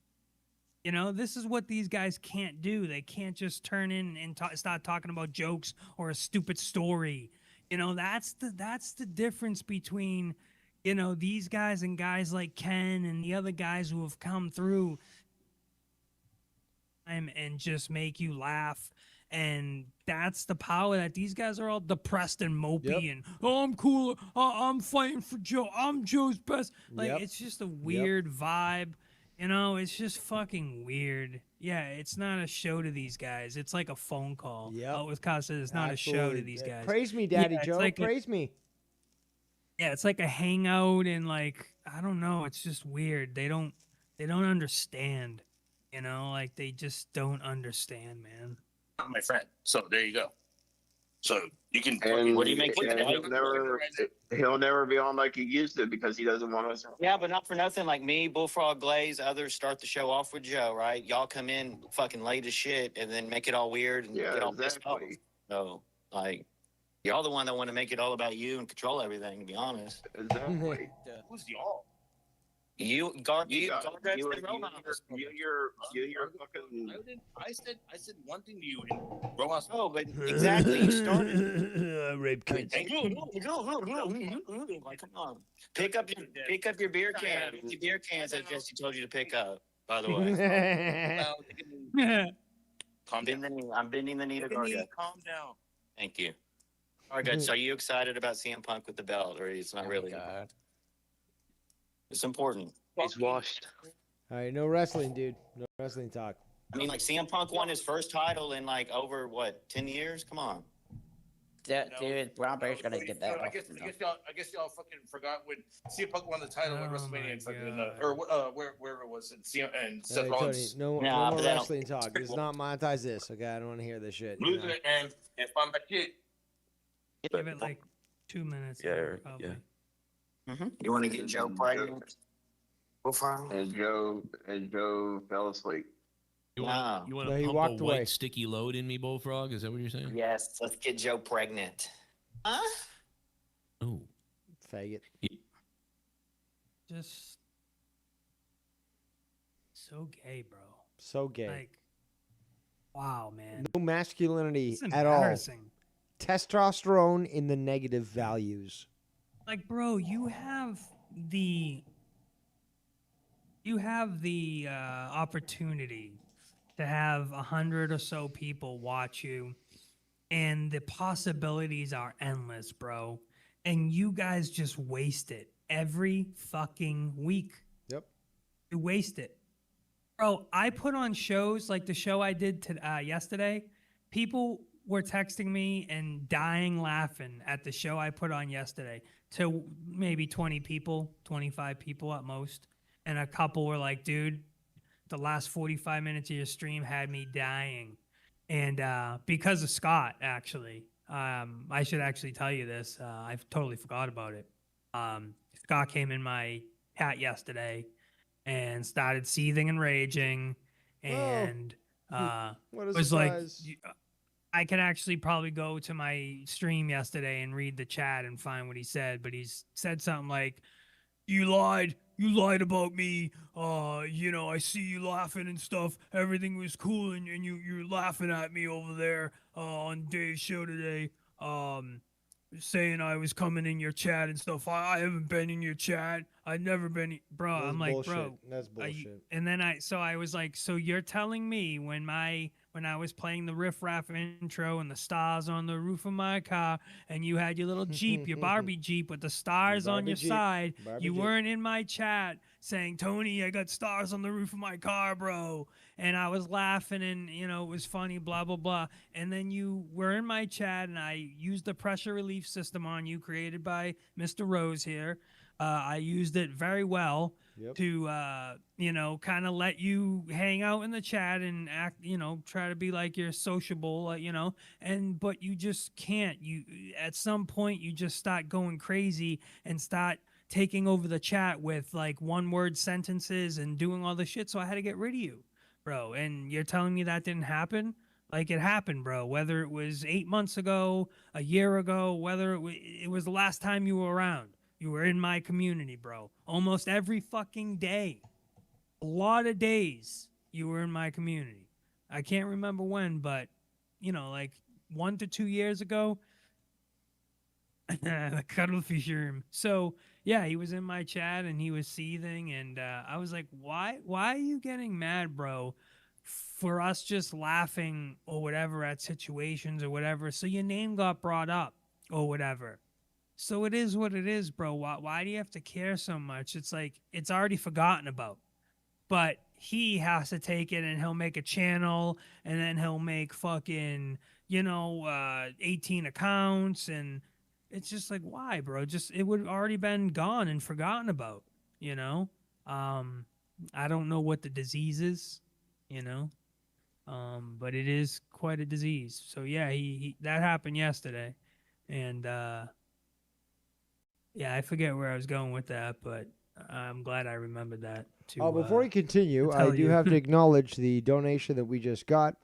You know, this is what these guys can't do. They can't just turn in and start talking about jokes or a stupid story. You know, that's the difference between, you know, these guys and guys like Ken and the other guys who have come through and just make you laugh. And that's the power that these guys are all depressed and mopey and, oh, I'm cool. I'm fighting for Joe. I'm Joe's best. Like, it's just a weird vibe. You know, it's just fucking weird. Yeah, it's not a show to these guys. It's like a phone call. Yeah. With Casa, it's not a show to these guys. Praise me, Daddy Joe. Like praise me. Yeah, it's like a hangout and like, I don't know. It's just weird. They don't understand. You know, like they just don't understand, man. Not my friend. So there you go. So you can. What do you make? He'll never be on like he used to because he doesn't want us. Yeah, but not for nothing. Like me, Bullfrog, Glaze, others start the show off with Joe, right? Y'all come in fucking late as shit and then make it all weird and get all pissed off. So like, y'all the one that want to make it all about you and control everything. To be honest. Exactly. Who's y'all? You're fucking. I said one thing to you, and Rojas. Oh, but exactly, you started. Rape kids. Like, come on, pick up your beer can. The beer cans that Jesse told you to pick up. By the way. I'm bending the knee to guard. Calm down. Thank you. All right, good. So are you excited about CM Punk with the belt, or it's not really? It's important. He's washed. All right, no wrestling, dude. No wrestling talk. I mean, like CM Punk won his first title in like over what 10 years? Come on. Dude, Brown Bear's gonna get that. I guess y'all fucking forgot when CM Punk won the title at WrestleMania and fucking wherever it was and Seth Rollins. No more wrestling talk. It's not monetize this, okay? I don't want to hear this shit. Losing it and find that shit. Give it like 2 minutes. Yeah. You want to get Joe pregnant? And Joe fell asleep. You want to pump a white sticky load in me, Bullfrog? Is that what you're saying? Yes, let's get Joe pregnant. Huh? Oh, faggot. Just so gay, bro. So gay. Like, wow, man. No masculinity It's at all. embarrassing. Testosterone in the negative values. Like, bro, you have the opportunity to have 100 or so people watch you, and the possibilities are endless, bro. And you guys just waste it every fucking week. Yep. You waste it. Bro, I put on shows like the show I did yesterday. People were texting me and dying laughing at the show I put on yesterday to maybe 20 people, 25 people at most. And a couple were like, dude, the last 45 minutes of your stream had me dying. And because of Scott, actually, I should actually tell you this. I totally forgot about it. Scott came in my chat yesterday and started seething and raging. And was like, I could actually probably go to my stream yesterday and read the chat and find what he said. But he's said something like, you lied about me. I see you laughing and stuff. Everything was cool, and you're laughing at me over there on Dave's show today. Saying I was coming in your chat and stuff. I haven't been in your chat. I've never been, bro. That's I'm like, bullshit. bro. That's bullshit. And then I was like, so you're telling me when I was playing the riff raff intro and the stars on the roof of my car, and you had your little Jeep, your Barbie Jeep with the stars on your side, you weren't in my chat saying, Tony, I got stars on the roof of my car, bro. And I was laughing and, it was funny, blah, blah, blah. And then you were in my chat and I used the pressure relief system on you created by Mr. Rose here. I used it very well to, kind of let you hang out in the chat and act, try to be like you're sociable, but you just can't. At some point, you just start going crazy and start taking over the chat with like one-word sentences and doing all the shit. So I had to get rid of you, bro. And you're telling me that didn't happen? Like it happened, bro. Whether it was 8 months ago, a year ago, whether it was the last time you were around, you were in my community, bro. Almost every fucking day, a lot of days, you were in my community. I can't remember when, but like 1 to 2 years ago, the cuttlefish room. So yeah, he was in my chat and he was seething, and I was like, why are you getting mad, bro, for us just laughing or whatever at situations or whatever? So your name got brought up or whatever. So it is what it is, bro. Why do you have to care so much? It's like it's already forgotten about. But he has to take it and he'll make a channel, and then he'll make fucking 18 accounts, and it's just like, why, bro? Just it would have already been gone and forgotten about, I don't know what the disease is, but it is quite a disease. So yeah, he that happened yesterday, and yeah, I forget where I was going with that, but I'm glad I remembered that too. Before we continue, I tell do you. have to acknowledge the donation that we just got.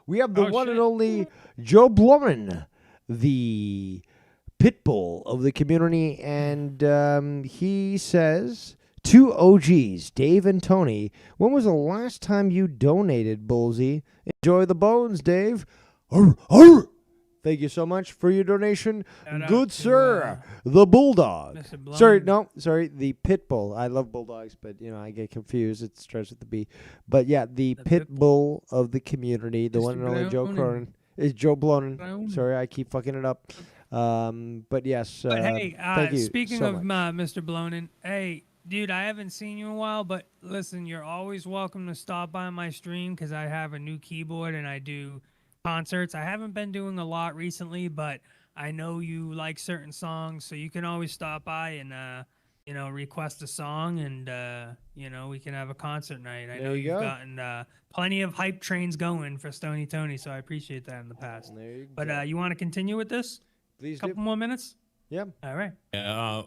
We have the Oh, one shit. and only Joe Blumman, the pit bull of the community, and he says, two OGs, Dave and Tony, when was the last time you donated, Bullsy? Enjoy the bones, Dave. Arr, arr. Thank you so much for your donation. Shout out Good to, sir, the Bulldog. Mr. Sorry, the Pit Bull. I love Bulldogs, but, I get confused. It starts with the B. But, yeah, the Pit Bull of the community, the Mr. one and only Joe Blonin. Cronin. Is Joe Blonin. Blonin. Sorry, I keep fucking it up. But, yes, But hey, thank you speaking so of much. Mr. Blonin, hey, dude, I haven't seen you in a while, but listen, you're always welcome to stop by my stream because I have a new keyboard and I do concerts. I haven't been doing a lot recently, but I know you like certain songs, so you can always stop by and request a song, and we can have a concert night. I There know you you've go. gotten plenty of hype trains going for Stony Tony, so I appreciate that in the past. There you But go. you want to continue with this? Please Couple do. more minutes? Yeah. All right.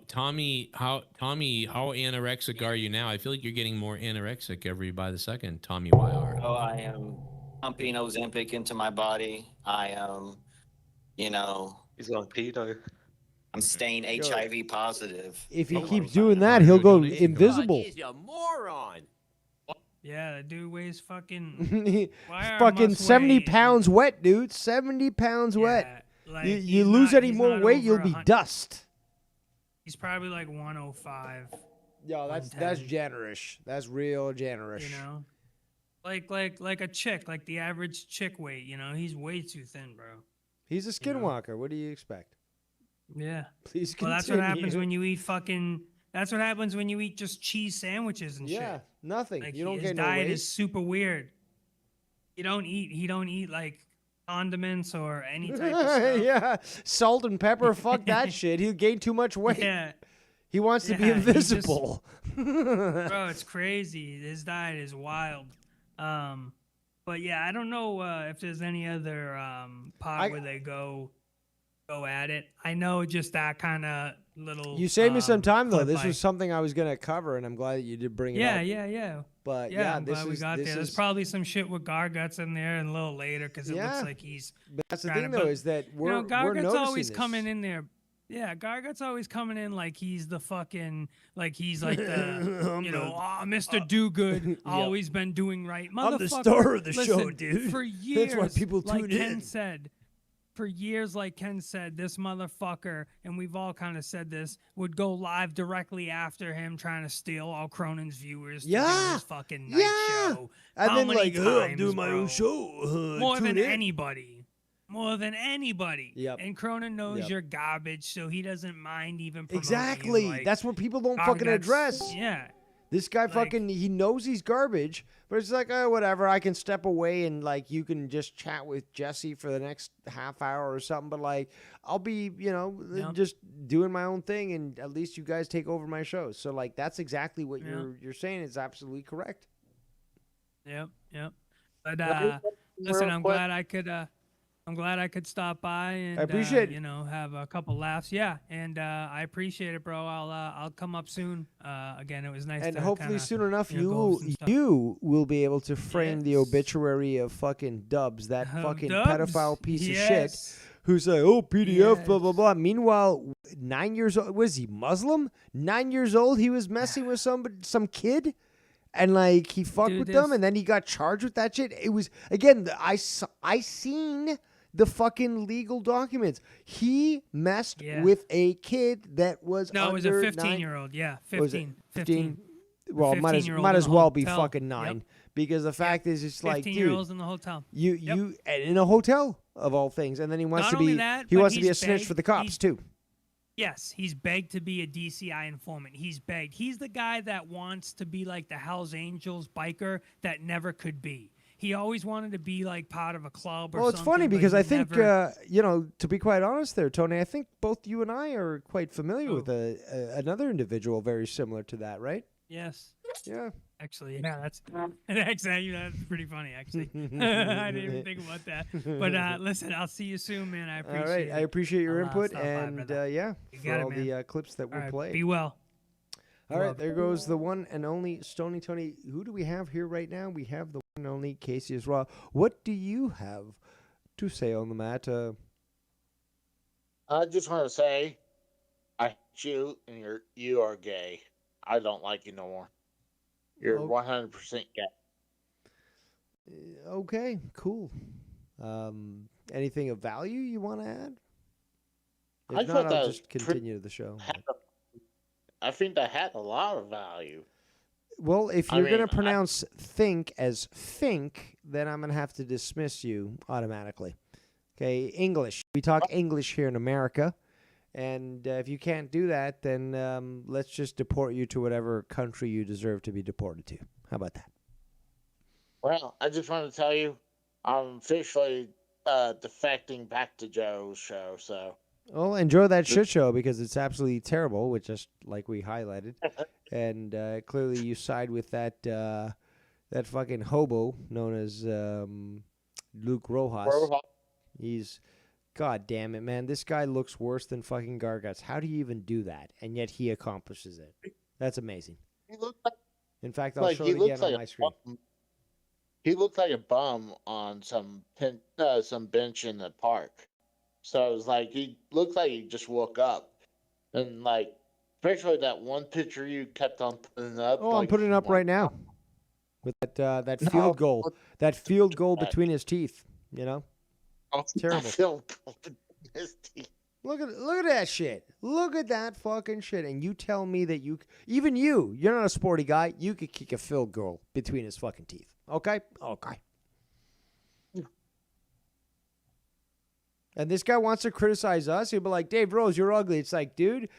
Tommy, how anorexic are you now? I feel like you're getting more anorexic by the second. Tommy YR. Oh, I am pumping Ozempic into my body. I am, He's on keto. I'm staying HIV positive. If he Oh, keeps wow. doing that, Oh, he'll you're go donating. invisible. He's a moron. Yeah, the dude weighs fucking. He's YR fucking must 70 weigh- pounds wet, dude. 70 pounds wet. Yeah, like, You he's lose not- any he's more not weight, over you'll be 100 dust. He's probably like 105. Yo, that's 110. generous. That's real generous. Like a chick, like the average chick weight. He's way too thin, bro. He's a skinwalker. What do you expect? Yeah. Please Well, continue. that's what happens when you eat fucking. That's what happens when you eat just cheese sandwiches and Yeah, shit. nothing. Like You don't his get no diet weight. is super weird. He don't eat like condiments or any type of stuff. Yeah, salt and pepper. Fuck that shit. He'll gain too much weight. Yeah. He wants to be Yeah, he just- invisible. Bro, it's crazy. His diet is wild. But yeah, I don't know if there's any other pod where they go at it. I know just that kind of little. You saved me some time though. clip This I- was something I was gonna cover, and I'm glad that you did bring it Yeah, up. yeah. But Yeah, yeah, I'm this glad we is got this there. There's is. probably some shit with Garguts in there and a little later because it Yeah. looks like he's. But that's the trying thing to- though, but, is that you we're know, we're Garguts noticing always this. coming in there. Yeah, Garguts always coming in like he's the fucking he's like the I'm Mr. Do Good, always been doing right. I'm the Motherfucker, star of the show, listen, dude. For years, That's why people like tune Ken in. said, for years, like Ken said, this motherfucker, and we've all kind of said this, would go live directly after him, trying to steal all Cronin's viewers. To do Yeah. his fucking night Yeah. show. And How then many like, I'm times, doing my bro? own show. More tune than in. anybody. More than anybody. Yep. And Cronin knows Yep. you're garbage, so he doesn't mind even promoting Exactly. you, like, That's what people don't "Oh, fucking that's-" address. Yeah. This guy Like- fucking, he knows he's garbage, but it's like, oh, whatever. I can step away and like you can just chat with Jesse for the next half hour or something. But like, I'll be, Yep. just doing my own thing, and at least you guys take over my shows. So like, that's exactly what Yeah. you're saying is absolutely correct. Yep. But listen, real I'm quick. glad I could I'm glad I could stop by and appreciate it. have a couple laughs. Yeah, and I appreciate it, bro. I'll come up soon. Again, it was nice. And to hopefully kinda, soon enough, go over some stuff. you will be able to frame the Yes. obituary of fucking Dubs, that fucking Dubs. pedophile piece of shit, Yes. who's like, oh, PDF, blah, blah, Yes. blah. Meanwhile, 9 years old, was he Muslim? 9 years old, he was messing with some kid? And, like, he fucked Dude, with them, this- and then he got charged with that shit. It was, again, I seen the fucking legal documents. He messed Yeah. with a kid that was No, it was a under 15-year-old. Yeah, What was it? 15. Well, might 15-year-old might in as the well be hotel. fucking 9 because the fact is, it's like, dude, 15-year-olds in the hotel. you and in a hotel of all things, and then he wants Not to only be that, he but wants to be a he's snitch begged- for the cops he's- too. Yes, he's begged to be a DCI informant. He's begged. He's the guy that wants to be like the Hells Angels biker that never could be. He always wanted to be like part of a club or Well, it's something. funny but because he I think never- to be quite honest, there, Tony, I think both you and I are quite familiar with another individual very similar to that, right? Yes. Yeah. Actually, yeah, that's pretty funny. Actually, I didn't even think about that. But listen, I'll see you soon, man. I appreciate All right, it. I appreciate your I'll, input stop by, and brother. yeah, You for got it, all man. the clips that All were right, played. be well. All right, Love there goes the one and only Stony Tony. Who do we have here right now? We have the one and only Casey as well. What do you have to say on the matter? I just want to say, I hate you, and you are gay. I don't like you no more. You're Oh. 100% gay. Okay, cool. Anything of value you want to add? If I not, thought that I'll was just continue the show. I think that had a lot of value. Well, if I you're going mean, to pronounce think as think, then I'm going to have to dismiss you automatically. Okay, English. We talk English here in America. And if you can't do that, then let's just deport you to whatever country you deserve to be deported to. How about that? Well, I just want to tell you, I'm officially defecting back to Joe's show. So, Well, enjoy that shit show because it's absolutely terrible, which just like we highlighted. And clearly you side with that fucking hobo known as Luke Rojas. He's, god damn it, man. This guy looks worse than fucking Garguts. How do you even do that? And yet he accomplishes it. That's amazing. he looks like, In fact, I'll show it again on my screen. he looked like a bum on some bench in the park. So it was like he looked like he just woke up, and like, especially that one picture you kept on putting up. Oh, I'm like, putting it up right now with that field goal. That field goal between his teeth, you know? It's terrible. Look at that shit. Look at that fucking shit. And you tell me that you're not a sporty guy, you could kick a field goal between his fucking teeth. Okay? Okay. And this guy wants to criticize us. He'll be like, Dave Rose, you're ugly. It's like, dude,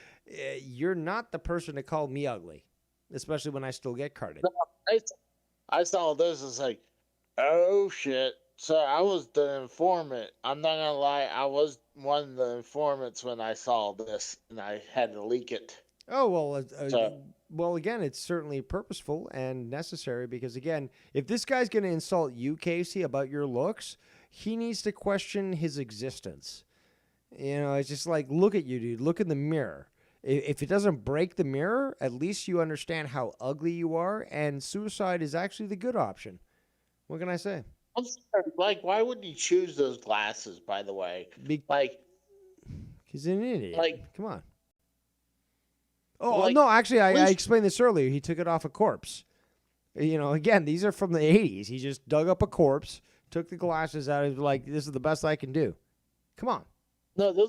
you're not the person to call me ugly, especially when I still get carded. I saw this. It's like, oh shit. So I was the informant. I'm not gonna lie. I was one of the informants when I saw this, and I had to leak it. Oh, well, So- well, again, it's certainly purposeful and necessary because, again, if this guy's going to insult you, Casey, about your looks, he needs to question his existence. You know, it's just like, look at you, dude. Look in the mirror. If it doesn't break the mirror, at least you understand how ugly you are, and suicide is actually the good option. What can I say? I'm sorry, like, why would he choose those glasses? By the way, like, he's an idiot. Like, come on. Oh, like, no, actually, I least- explained this earlier. He took it off a corpse. You know, again, these are from the 80s. He just dug up a corpse, took the glasses out, and was like, this is the best I can do. Come on. No,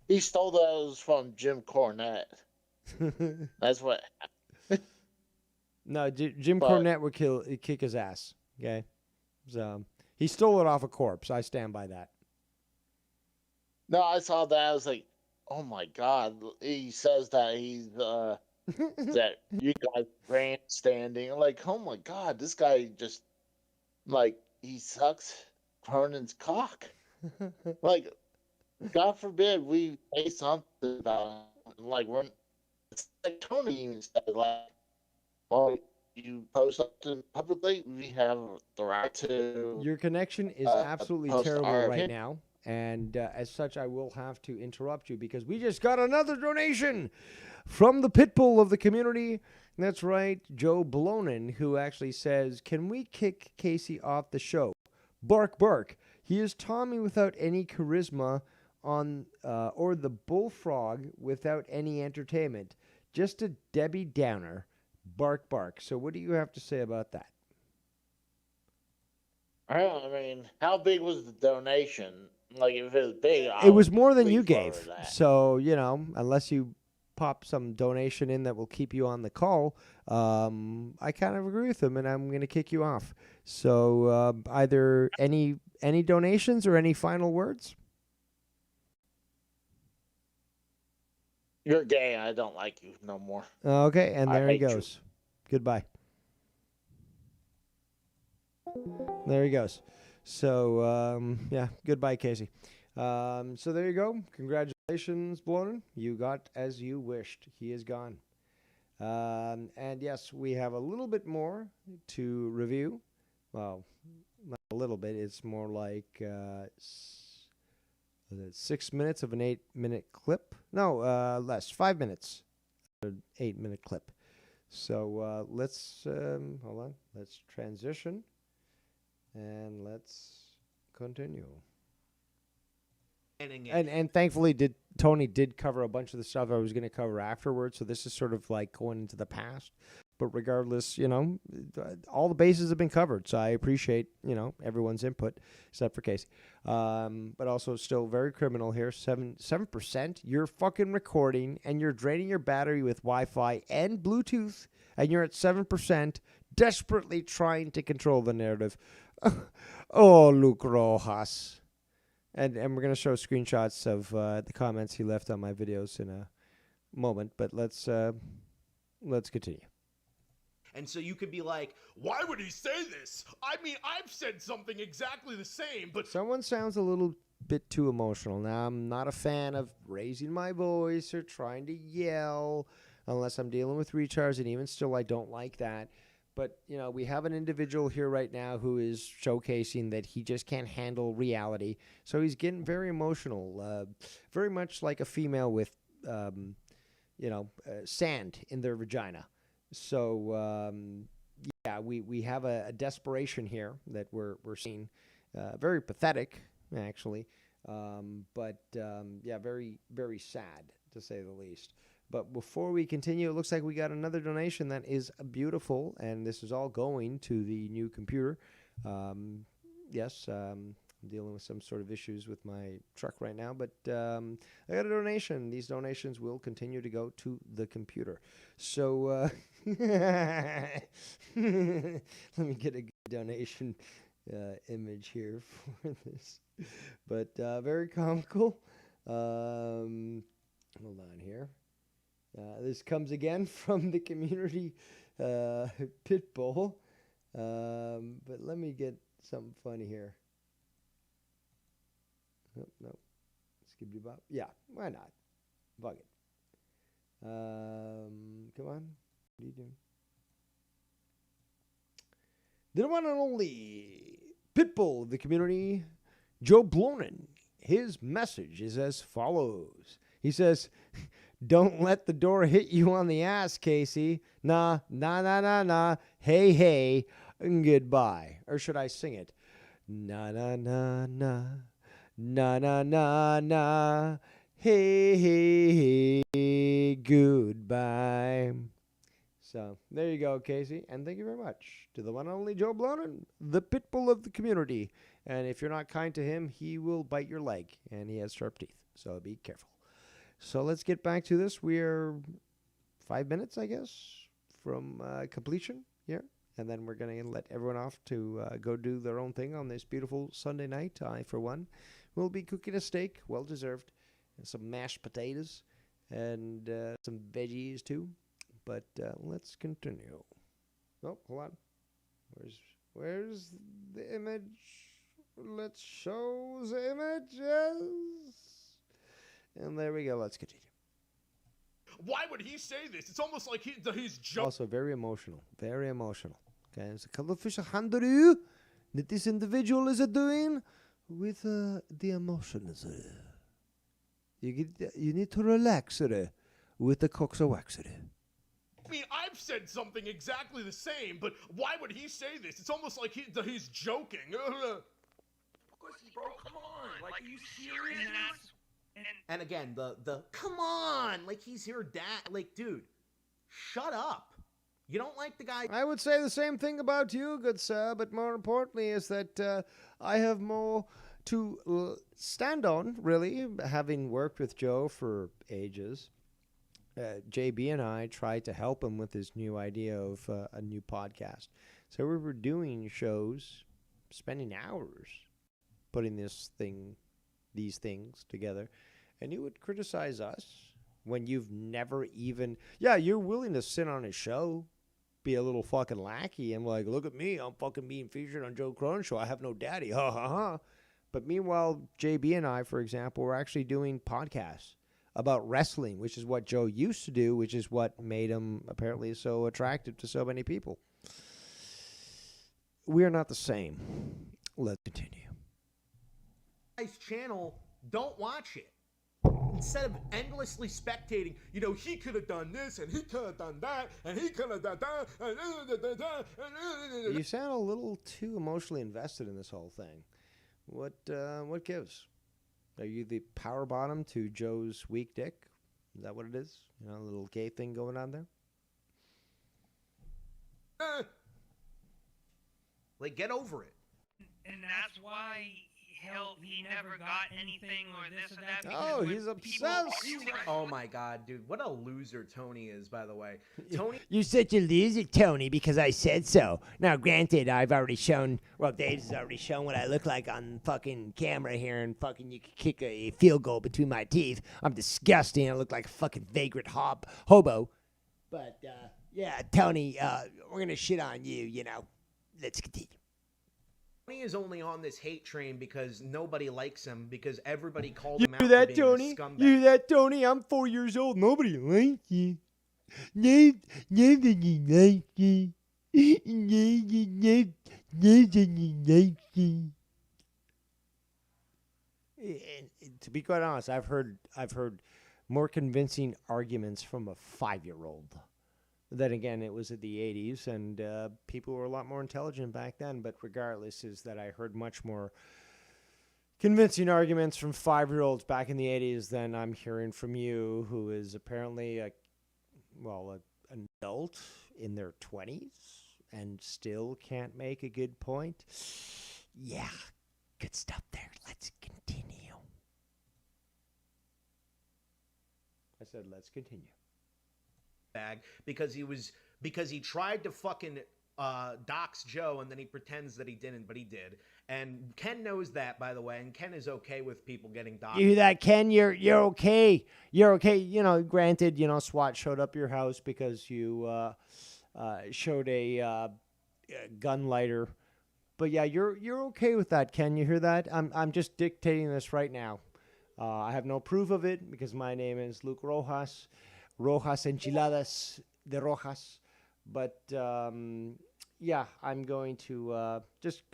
he stole those from Jim Cornette. That's what. No, Jim But- Cornette would kick his ass. Okay, so he stole it off a corpse. I stand by that. No, I saw that. I was like, oh my god. He says that he's that you guys grandstanding. I'm like, oh my god, this guy just like he sucks Cronin's cock. Like, God forbid we say something about him. Like, it's like Tony even said, like, well, you post something publicly, we have the right to Your connection is absolutely post terrible our right opinion. now. And as such, I will have to interrupt you because we just got another donation from the pitbull of the community. That's right, Joe Blonin, who actually says, "Can we kick Casey off the show? Bark, bark. He is Tommy without any charisma on, or the bullfrog without any entertainment. Just a Debbie Downer. Bark, bark." So what do you have to say about that? Well, I mean, how big was the donation? Like, if it was big, I It was would more than please you forward gave. that. So, unless you pop some donation in that will keep you on the call, I kind of agree with him, and I'm going to kick you off. So, either any donations or any final words? You're gay. I don't like you no more. Okay, and I there he hate you. goes. Goodbye. There he goes. So, yeah, goodbye, Casey. So there you go. Congratulations, Blonin. You got as you wished. He is gone. And yes, we have a little bit more to review. Well, not a little bit. It's more like 6 minutes of an 8-minute clip. No, less. 5 minutes. An 8-minute clip. So let's hold on. Let's transition. And let's continue. And thankfully, Tony did cover a bunch of the stuff I was going to cover afterwards. So this is sort of like going into the past. But regardless, all the bases have been covered. So I appreciate, everyone's input, except for Casey. But also still very criminal here. 7%. You're fucking recording and you're draining your battery with Wi-Fi and Bluetooth. And you're at 7%, desperately trying to control the narrative. Oh, Luke Rojas. And we're going to show screenshots of the comments he left on my videos in a moment. But let's continue. And so you could be like, why would he say this? I mean, I've said something exactly the same, but... Someone sounds a little bit too emotional. Now, I'm not a fan of raising my voice or trying to yell unless I'm dealing with recharge, and even still, I don't like that. But, we have an individual here right now who is showcasing that he just can't handle reality. So he's getting very emotional, very much like a female with, sand in their vagina. So, yeah, we have a desperation here that we're seeing. Very pathetic, actually. But, yeah, very, very sad, to say the least. But before we continue, it looks like we got another donation that is beautiful, and this is all going to the new computer. Yes, I'm dealing with some sort of issues with my truck right now, but I got a donation. These donations will continue to go to the computer. So let me get a good donation image here for this. But very comical. Hold on here. This comes again from the community pitbull. But let me get something funny here. No. Skibbity bop. Yeah, why not? Fuck it. Come on. What are you doing? The one and only pitbull of the community, Joe Blonin. His message is as follows. He says, "Don't let the door hit you on the ass, Casey. Nah. Hey, hey, goodbye." Or should I sing it? Na na na na. Na na na na. Hey, hey, hey, goodbye. So there you go, Casey. And thank you very much to the one and only Joe Blonin, the pitbull of the community. And if you're not kind to him, he will bite your leg. And he has sharp teeth. So be careful. So let's get back to this. We're 5 minutes, I guess, from completion here. And then we're going to let everyone off to go do their own thing on this beautiful Sunday night. I, for one, will be cooking a steak, well-deserved, and some mashed potatoes, and some veggies, too. But let's continue. Oh, hold on. Where's the image? Let's show the images. And there we go. Let's continue. why would he say this? It's almost like he's joking. Also very emotional. Very emotional. Okay, it's a cuttlefish handle that this individual is doing with the emotions. You need to relax with the coxawax. I mean, I've said something exactly the same, but why would he say this? It's almost like he's joking. Pussy, bro, come on. Like, are you serious? And again, the come on, like he's your dad. Like, dude, shut up. You don't like the guy. I would say the same thing about you, good sir, but more importantly is that I have more to stand on, really, having worked with Joe for ages. JB and I tried to help him with his new idea of a new podcast. So we were doing shows, spending hours putting these things together, and he would criticize us when you've never even... Yeah, you're willing to sit on his show, be a little fucking lackey, and like, look at me, I'm fucking being featured on Joe Cronin Show, I have no daddy, ha ha ha. But meanwhile, JB and I, for example, were actually doing podcasts about wrestling, which is what Joe used to do, which is what made him apparently so attractive to so many people. We are not the same. Let's continue. Guy's channel, don't watch it. Instead of endlessly spectating, he could have done this, and he could have done that, and he could have done that. You sound a little too emotionally invested in this whole thing. What gives? Are you the power bottom to Joe's weak dick? Is that what it is? A little gay thing going on there? Like, get over it. And that's why he never got anything or this or that. Oh, he's obsessed. Oh my God, dude. What a loser Tony is, by the way. Tony. You're such a loser, Tony, because I said so. Now, granted, I've already shown, well, Dave's already shown what I look like on fucking camera here, and fucking you could kick a field goal between my teeth. I'm disgusting. I look like a fucking vagrant hobo. But, yeah, Tony, we're going to shit on you, Let's continue. Tony is only on this hate train because nobody likes him, because everybody called him out You hear that, for being Tony? a scumbag. You hear that, Tony? I'm 4 years old. Nobody likes you. Nobody likes you. Nobody likes you. To be quite honest, I've heard more convincing arguments from a 5-year-old. Then again, it was at the 80s, and people were a lot more intelligent back then. But regardless, is that I heard much more convincing arguments from 5-year-olds back in the 80s than I'm hearing from you, who is apparently an adult in their 20s and still can't make a good point. Yeah, good stuff there. Let's continue. I said, let's continue. Bag because he tried to fucking dox Joe, and then he pretends that he didn't, but he did. And Ken knows that, by the way, and Ken is okay with people getting doxed. You hear that, Ken? You're okay. You're okay. Granted, SWAT showed up your house because you showed a gun lighter. But yeah, you're okay with that, Ken. You hear that? I'm just dictating this right now. I have no proof of it because my name is Luke Rojas. Rojas Enchiladas de Rojas. But yeah, I'm going to just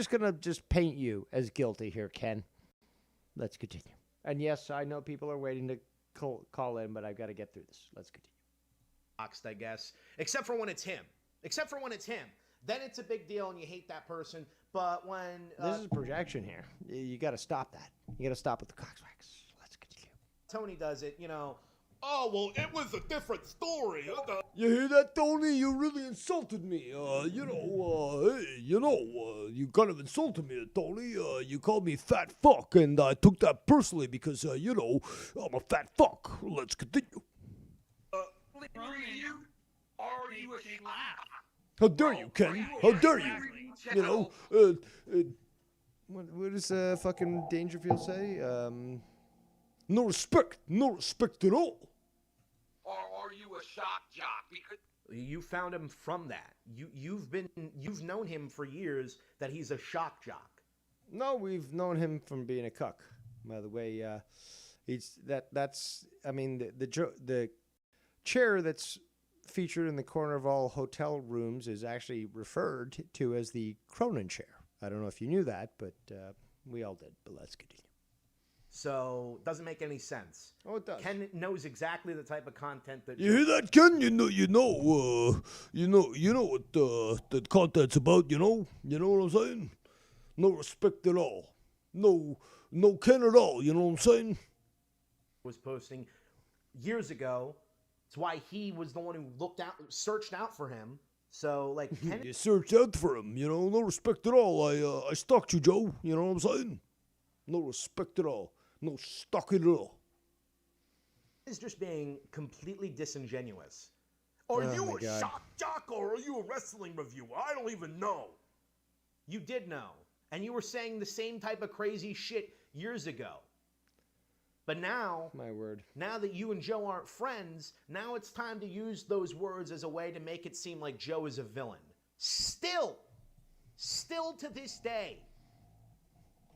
gonna paint you as guilty here, Ken. Let's continue. And yes, I know people are waiting to call in, but I've got to get through this. Let's continue. I guess, except for when it's him. Then it's a big deal, and you hate that person. But when this is projection here, you got to stop that. You got to stop with the coxwax. Let's continue. Tony does it, Oh, well, it was a different story. You hear that, Tony? You really insulted me. You kind of insulted me, Tony. You called me fat fuck, and I took that personally because, I'm a fat fuck. Let's continue. Are you a slap? How dare you, Ken? How dare you? What does fucking Dangerfield say? No respect at all. Or are you a shock jock? Because you found him from that. You've known him for years that he's a shock jock. No, we've known him from being a cuck. By the way, the chair that's featured in the corner of all hotel rooms is actually referred to as the Cronin chair. I don't know if you knew that, but we all did. But let's continue. So doesn't make any sense. Oh, it does. Ken knows exactly the type of content that. You hear that, Ken? You know what the content's about. You know what I'm saying? No respect at all. No Ken at all. You know what I'm saying? Was posting years ago. It's why he was the one who searched out for him. So like, Ken You searched out for him. No respect at all. I stalked you, Joe. You know what I'm saying? No respect at all. No stalking at all. is just being completely disingenuous. Are you a shock jock or are you a wrestling reviewer? I don't even know. You did know. And you were saying the same type of crazy shit years ago. But now, my word, now that you and Joe aren't friends, now it's time to use those words as a way to make it seem like Joe is a villain. Still to this day.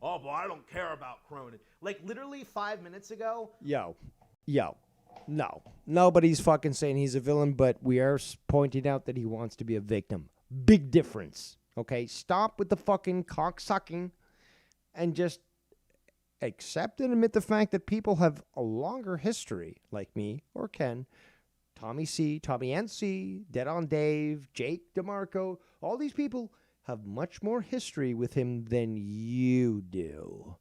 Oh, but I don't care about Cronin. Like literally 5 minutes ago. Yo. No. Nobody's fucking saying he's a villain, but we are pointing out that he wants to be a victim. Big difference. Okay? Stop with the fucking cock-sucking and just accept and admit the fact that people have a longer history, like me or Ken, Tommy C, Tommy NC, Dead on Dave, Jake DeMarco. All these people have much more history with him than you do.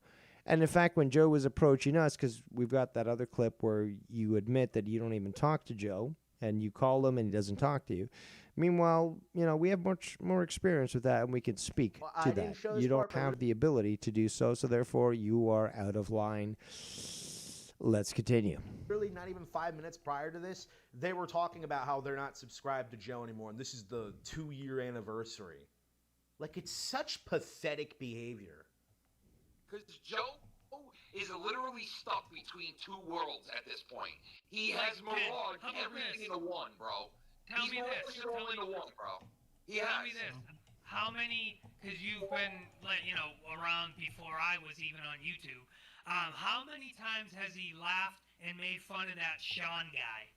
And in fact, when Joe was approaching us, because we've got that other clip where you admit that you don't even talk to Joe, and you call him and he doesn't talk to you. Meanwhile, we have much more experience with that, and we can speak to that. You don't have the ability to do so, so therefore you are out of line. Let's continue. Really, not even 5 minutes prior to this, they were talking about how they're not subscribed to Joe anymore, and this is the 2-year anniversary. Like, it's such pathetic behavior. Because Joe is literally stuck between two worlds at this point. He has miraged everything into one, bro. Tell me this. Tell me this. How many, because you've been, around before I was even on YouTube, how many times has he laughed and made fun of that Sean guy?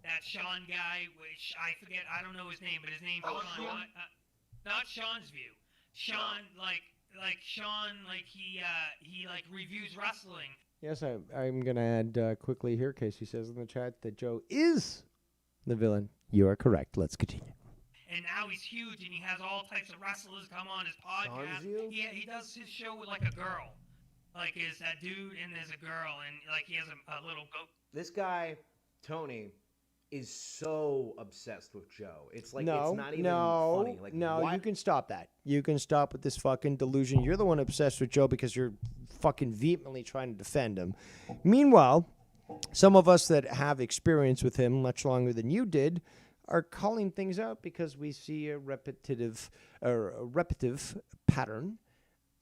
That Sean guy, which I forget, I don't know his name, but his name's Sean. Not Sean's View. Sean, he reviews wrestling. Yes, I'm going to add quickly here, Casey says in the chat that Joe is the villain. You are correct. Let's continue. And now he's huge, and he has all types of wrestlers come on his podcast. He does his show with a girl, is that dude, and there's a girl, and he has a little goat. This guy, Tony, is so obsessed with Joe. It's like it's not even funny. Why? You can stop that. You can stop with this fucking delusion. You're the one obsessed with Joe because you're fucking vehemently trying to defend him. Meanwhile, some of us that have experience with him much longer than you did are calling things out because we see a repetitive pattern,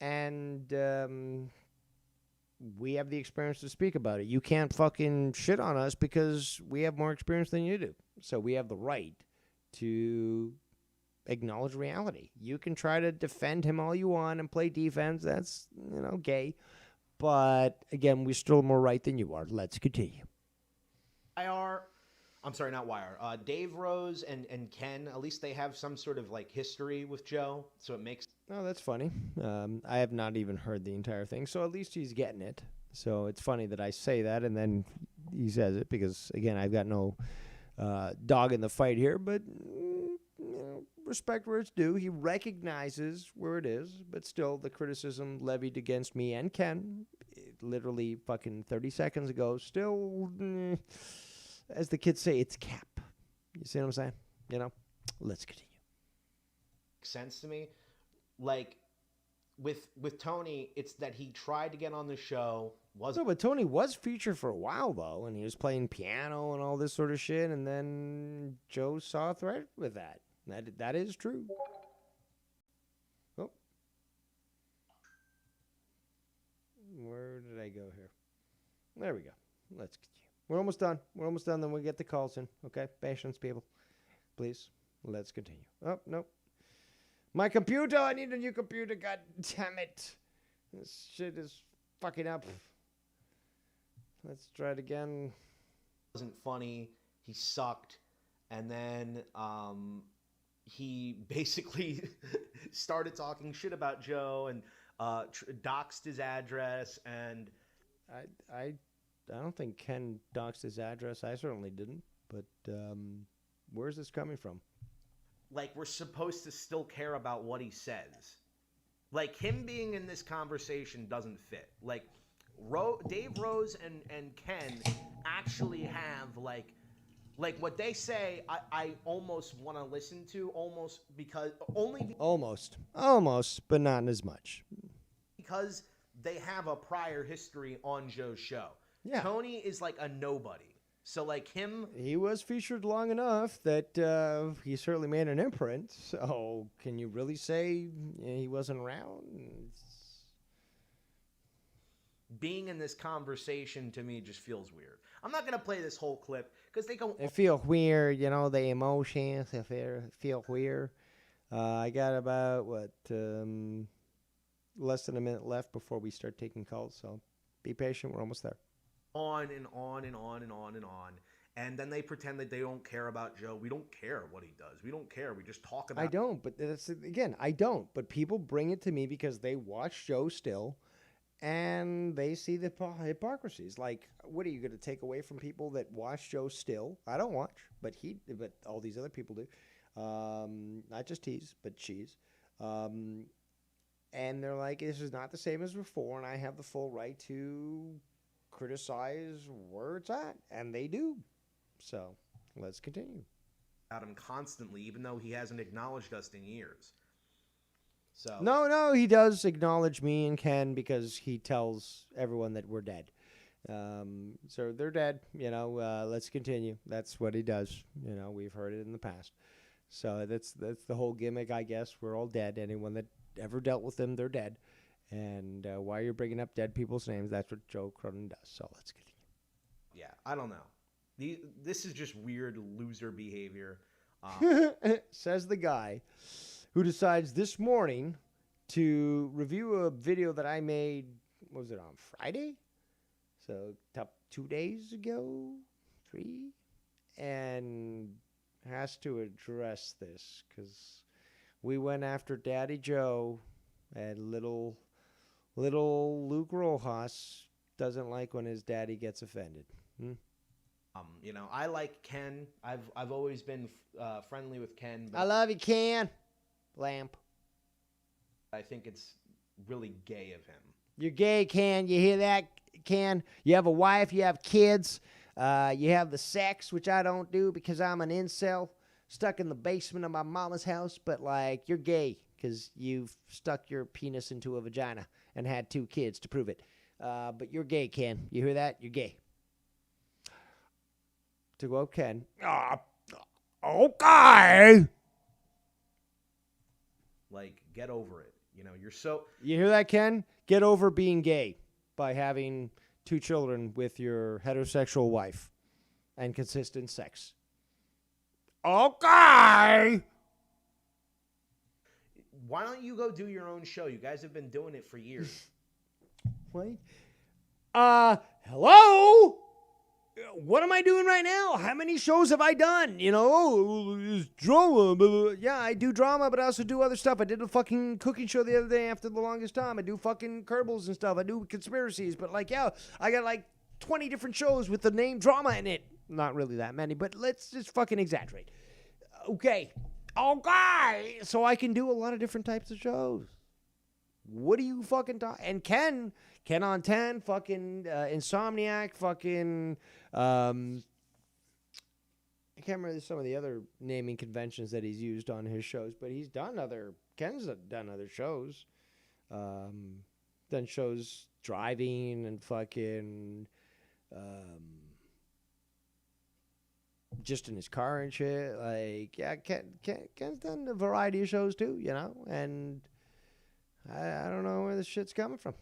and we have the experience to speak about it. You can't fucking shit on us because we have more experience than you do. So we have the right to acknowledge reality. You can try to defend him all you want and play defense. That's, gay. But, again, we're still more right than you are. Let's continue. I'm sorry, not Wire. Dave Rose and Ken, at least they have some sort of, history with Joe, so it makes... Oh, that's funny. I have not even heard the entire thing, so at least he's getting it. So it's funny that I say that, and then he says it, because, again, I've got no dog in the fight here, but... respect where it's due. He recognizes where it is, but still the criticism levied against me and Ken, literally fucking 30 seconds ago, still, as the kids say, it's cap. You see what I'm saying? Let's continue. Sense to me. With Tony, it's that he tried to get on the show. But Tony was featured for a while, though, and he was playing piano and all this sort of shit, and then Joe saw a threat with that. That is true. Oh. Where did I go here? There we go. Let's continue. We're almost done. Then we'll get the calls in. Okay? Patience, people. Please. Let's continue. Oh, no. My computer! I need a new computer. God damn it. This shit is fucking up. Let's try it again. Wasn't funny. he sucked, and then he basically started talking shit about Joe and doxed his address. And I don't think Ken doxed his address. I certainly didn't. But where's this coming from? Like, we're supposed to still care about what he says. Like, him being in this conversation doesn't fit. Like, Dave Rose and Ken actually have, like what they say, I almost want to listen to, almost because, Almost, but not as much. because they have a prior history on Joe's show. Yeah. Tony is like a nobody. So, like, him... He was featured long enough that he certainly made an imprint. So, can you really say he wasn't around? Being in this conversation, to me, just feels weird. I'm not going to play this whole clip, because they go... It feels weird, the emotions, feel weird. I got about, less than a minute left before we start taking calls. So, be patient. We're almost there. On and on and on and on and on. And then they pretend that they don't care about Joe. We don't care what he does. We don't care. We just talk about... I don't, but I don't. But people bring it to me because they watch Joe still, and they see the hypocrisies. Like, what are you going to take away from people that watch Joe still? I don't watch, but all these other people do. Not just Tease, but Cheese. And they're like, this is not the same as before, and I have the full right to criticize where it's at, and they do. So let's continue. About him constantly, even though he hasn't acknowledged us in years. So No, he does acknowledge me and Ken because he tells everyone that we're dead. So they're dead. Let's continue. That's what he does. We've heard it in the past. So that's the whole gimmick, I guess. We're all dead. Anyone that ever dealt with them, they're dead. And while you're bringing up dead people's names, that's what Joe Cronin does. So let's continue. yeah, I don't know. This is just weird loser behavior. Says the guy who decides this morning to review a video that I made, what was it, on Friday? So 2 days ago, 3? And has to address this because we went after Daddy Joe, and little Luke Rojas doesn't like when his daddy gets offended. I like Ken. I've always been friendly with Ken. But I love you, Ken. Lamp. I think it's really gay of him. You're gay, Ken. You hear that, Ken? You have a wife. You have kids. You have the sex, which I don't do because I'm an incel stuck in the basement of my mama's house. But, you're gay because you've stuck your penis into a vagina and had 2 kids to prove it. But you're gay, Ken. You hear that? You're gay. To quote Ken. Okay. Get over it. You're so... You hear that, Ken? Get over being gay by having 2 children with your heterosexual wife and consistent sex. Okay. Why don't you go do your own show? You guys have been doing it for years. Wait. Hello? What am I doing right now? How many shows have I done? It's drama. Yeah, I do drama, but I also do other stuff. I did a fucking cooking show the other day after the longest time. I do fucking Kerbals and stuff. I do conspiracies. But, I got 20 different shows with the name drama in it. Not really that many, but let's just fucking exaggerate. Okay. So I can do a lot of different types of shows. What are you fucking talking? And Ken on 10, fucking Insomniac, fucking... I can't remember some of the other naming conventions that he's used on his shows, but Ken's done other shows. Done shows driving and fucking... just in his car and shit. Ken's done a variety of shows too, and I don't know where this shit's coming from.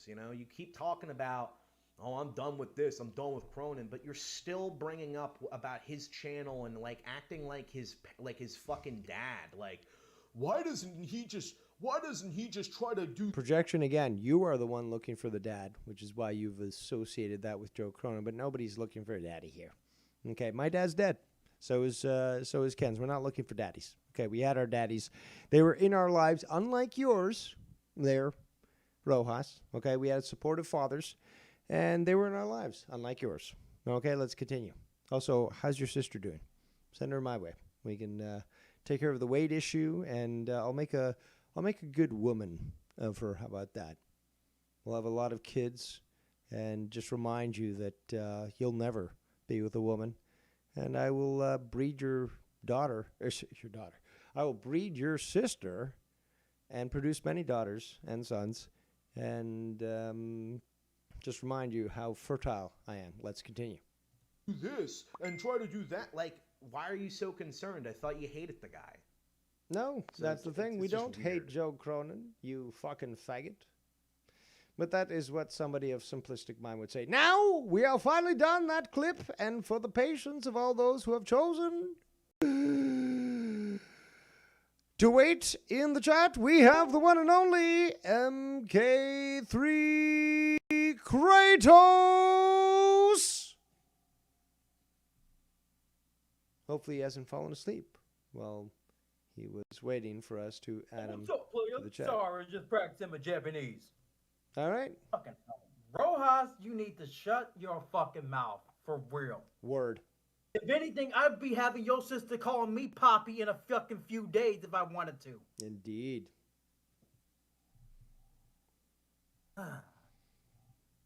You keep talking about, I'm done with this, I'm done with Cronin, but you're still bringing up about his channel and acting like his fucking dad. Why doesn't he just try to do projection again? You are the one looking for the dad, which is why you've associated that with Joe Cronin, but nobody's looking for a daddy here. Okay, my dad's dead. So is Ken's. We're not looking for daddies. Okay, we had our daddies. They were in our lives, unlike yours there, Rojas. Okay, we had supportive fathers, and they were in our lives, unlike yours. Okay, let's continue. Also, how's your sister doing? Send her my way. We can take care of the weight issue, and I'll make a good woman of her. How about that? We'll have a lot of kids, and just remind you that you'll never be with a woman. And I will breed your daughter, your daughter. I will breed your sister and produce many daughters and sons. And just remind you how fertile I am. Let's continue. Do this and try to do that. Like, why are you so concerned? I thought you hated the guy. No, So that's the thing. We just don't hate weird. Joe Cronin, you fucking faggot. But that is what somebody of simplistic mind would say. Now, we are finally done that clip, and for the patience of all those who have chosen to wait in the chat, we have the one and only MK3 Kratos! Hopefully he hasn't fallen asleep while he was waiting for us to add him What's up, player? to the chat. Sorry, just practicing my Japanese. All right. Fucking hell. Rojas, you need to shut your fucking mouth. For real. Word. If anything, I'd be having your sister calling me Poppy in a fucking few days if I wanted to. Indeed.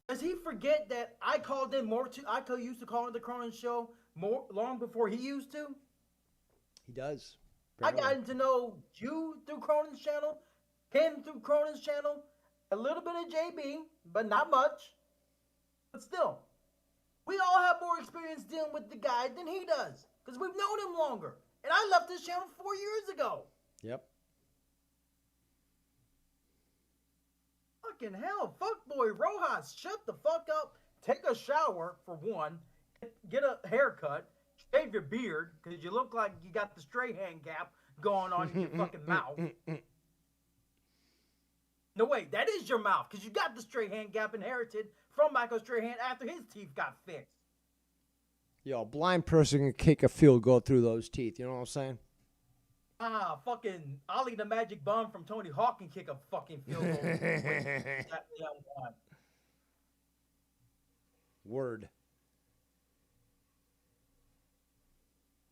Does he forget that I called in more to? I used to call in the Cronin show long before he used to. He does. I got to know you through Cronin's channel, him through Cronin's channel, a little bit of JB, but not much. But still, we all have more experience dealing with the guy than he does, because we've known him longer. And I left this channel 4 years ago. Yep. Fucking hell, fuckboy Rojas, shut the fuck up. Take a shower, for one. Get a haircut. Shave your beard, because you look like you got the straight hand gap going on in your fucking mouth. No, wait, that is your mouth, because you got the straight hand gap inherited from Michael Strahan after his teeth got fixed. Yo, a blind person can kick a field goal through those teeth. You know what I'm saying? Fucking Ollie the Magic Bum from Tony Hawk can kick a fucking field goal. Word.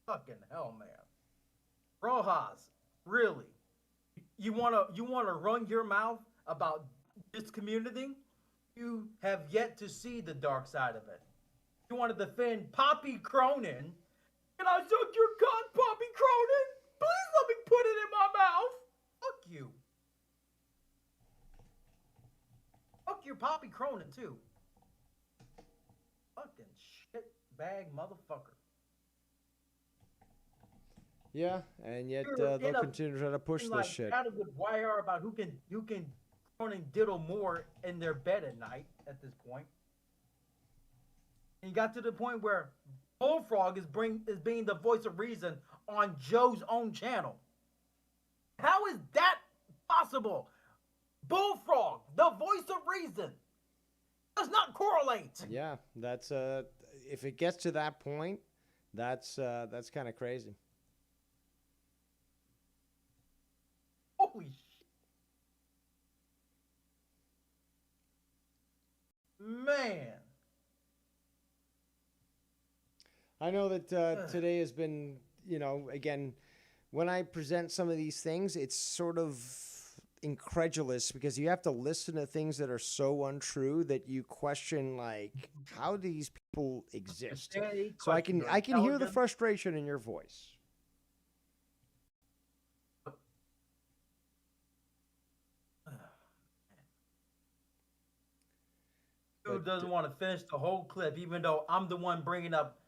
Fucking hell, man. Rojas, really? You wanna run your mouth about this community? You have yet to see the dark side of it. You want to defend Poppy Cronin? Can I suck your cock, Poppy Cronin? Please let me put it in my mouth. Fuck you. Fuck your Poppy Cronin too. Fucking shit bag motherfucker. Yeah, and yet You're they'll continue to try to push this shit. Out of the wire about who can Cronin diddle more in their bed at night at this point. And you got to the point where Bullfrog is being the voice of reason on Joe's own channel. How is that possible? Bullfrog, the voice of reason, does not correlate. Yeah, that's if it gets to that point, that's kind of crazy. Holy shit. Man. I know that today has been, again, when I present some of these things, it's sort of incredulous because you have to listen to things that are so untrue that you question, like, how do these people exist? So I can hear the frustration in your voice. Who doesn't want to finish the whole clip, even though I'm the one bringing up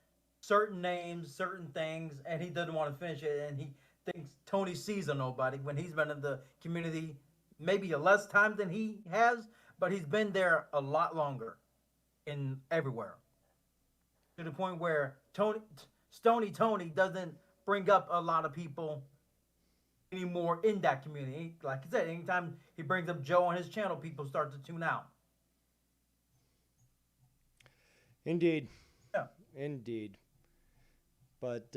certain names, certain things, and he doesn't want to finish it, and he thinks Tony sees a nobody when he's been in the community maybe a less time than he has, but he's been there a lot longer in everywhere. To the point where Stony Tony doesn't bring up a lot of people anymore in that community. Like I said, anytime he brings up Joe on his channel, people start to tune out. Indeed. Yeah. Indeed. But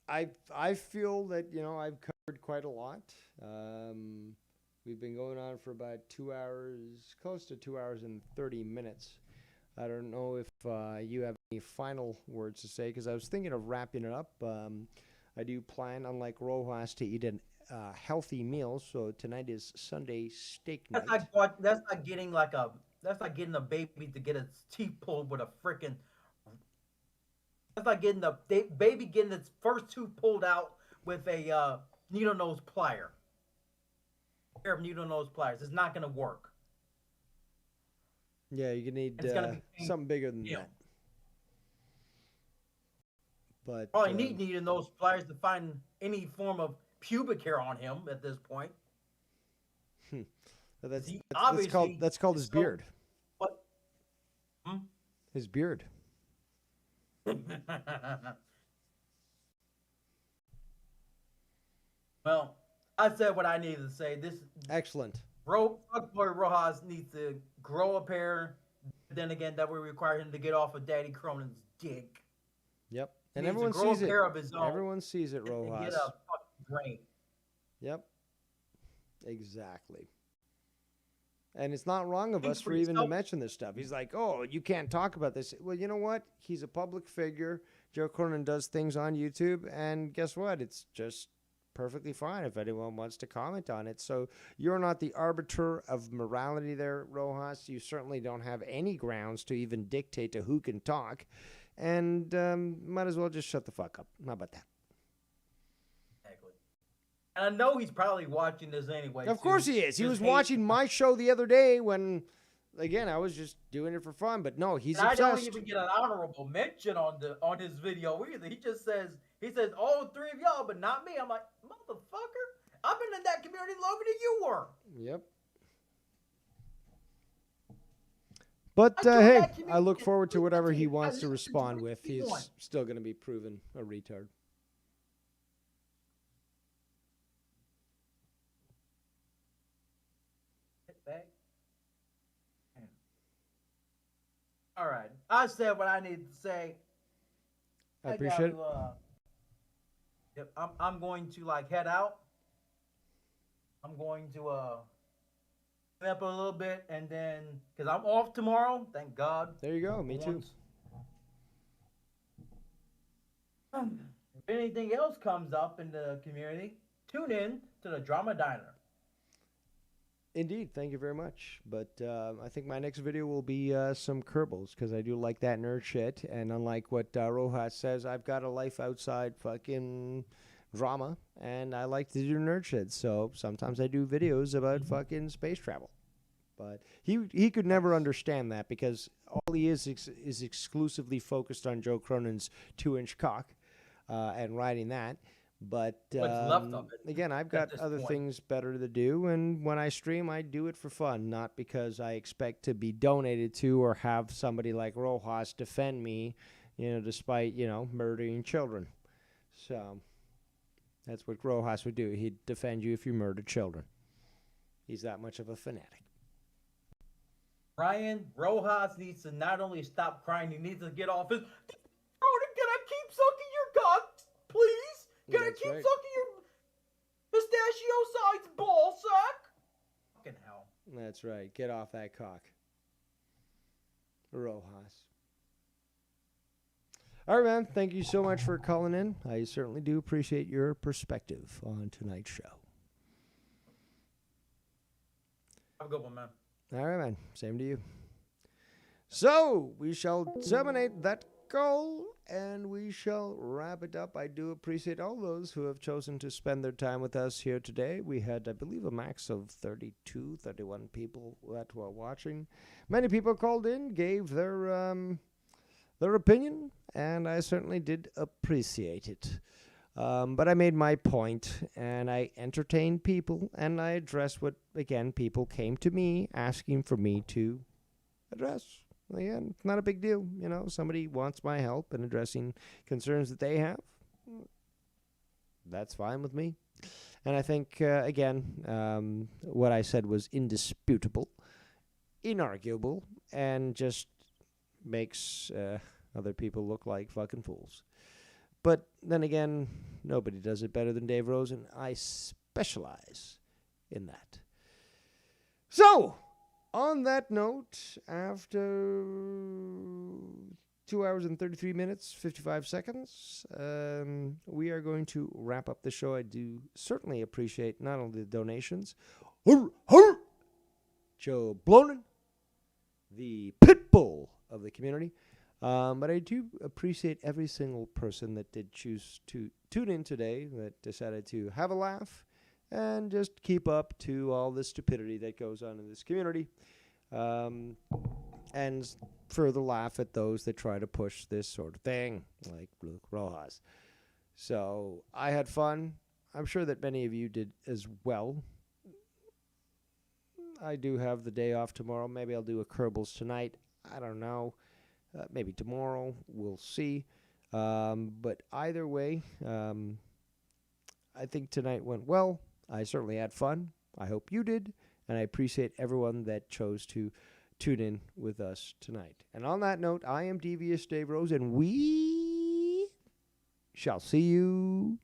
I feel that I've covered quite a lot. We've been going on for about 2 hours, close to 2 hours and 30 minutes. I don't know if you have any final words to say, because I was thinking of wrapping it up. I do plan, unlike Rojas, to eat a healthy meal. So tonight is Sunday steak night. That's like getting a baby to get its teeth pulled with a freaking. That's like getting the baby getting its first tooth pulled out with a needle nose plier. A pair of needle nose pliers. It's not gonna work. Yeah, you're gonna need something bigger than that. But probably need needle nose pliers to find any form of pubic hair on him at this point. That's called his beard. What? His beard. Well, I said what I needed to say. This excellent. Fuckboy Rojas needs to grow a pair. Then again, that would require him to get off of Daddy Cronin's dick. Yep, He and needs to everyone grow a sees it. pair of his own Everyone sees it, and Rojas. get a fucking brain. Yep, exactly. And it's not wrong of Think us for for even to yourself. mention this stuff. He's like, oh, you can't talk about this. Well, you know what? He's a public figure. Joe Cronin does things on YouTube, and guess what? It's just perfectly fine if anyone wants to comment on it. So you're not the arbiter of morality there, Rojas. You certainly don't have any grounds to even dictate to who can talk. And might as well just shut the fuck up. How about that? Exactly. And I know he's probably watching this anyway. Of course he is. He was watching my show the other day when, again, I was just doing it for fun. But no, he's I obsessed. don't even get an honorable mention on his video either. He says all three of y'all, but not me. I'm like, motherfucker, I've been in that community longer than you were. Yep. But hey, I look forward to whatever he wants to respond with. He's still going to be proven a retard. Back. All right, I said what I needed to say. I appreciate it. Yep, I'm going to head out. I'm going to clean up a little bit, and then because I'm off tomorrow, thank God. There you go. Me too. If anything else comes up in the community, tune in to the Drama Diner. Indeed, thank you very much. But I think my next video will be some Kerbals, because I do like that nerd shit. And unlike what Rojas says, I've got a life outside fucking drama, and I like to do nerd shit. So sometimes I do videos about fucking space travel. But he could never understand that, because all he is exclusively focused on Joe Cronin's 2-inch cock and riding that. But What's left of it again, I've got other things better to do, and when I stream, I do it for fun, not because I expect to be donated to or have somebody like Rojas defend me, despite murdering children. So that's what Rojas would do. He'd defend you if you murdered children. He's that much of a fanatic. Ryan Rojas needs to not only stop crying, he needs to get off his. Cronin, can I keep sucking your cock, please? Can I keep sucking your pistachio-sized ball sack? Fucking hell. That's right. Get off that cock. Rojas. All right, man. Thank you so much for calling in. I certainly do appreciate your perspective on tonight's show. Have a good one, man. All right, man. Same to you. So, we shall terminate that call, and we shall wrap it up. I do appreciate all those who have chosen to spend their time with us here today. We had, I believe, a max of 31 people that were watching. Many people called in, gave their opinion, and I certainly did appreciate it. But I made my point, and I entertained people, and I addressed what, again, people came to me asking for me to address. Again, it's not a big deal. Somebody wants my help in addressing concerns that they have. That's fine with me. And I think, again, what I said was indisputable, inarguable, and just makes other people look like fucking fools. But then again, nobody does it better than Dave Rose, and I specialize in that. So, on that note, after 2 hours and 33 minutes, 55 seconds, we are going to wrap up the show. I do certainly appreciate not only the donations, Joe Blonin, the pit bull of the community, but I do appreciate every single person that did choose to tune in today, that decided to have a laugh and just keep up to all the stupidity that goes on in this community, and further laugh at those that try to push this sort of thing, like Luke Rojas. So I had fun. I'm sure that many of you did as well. I do have the day off tomorrow. Maybe I'll do a Kerbals tonight. I don't know. Maybe tomorrow. We'll see. But either way, I think tonight went well. I certainly had fun. I hope you did. And I appreciate everyone that chose to tune in with us tonight. And on that note, I am Devious Dave Rose, and we shall see you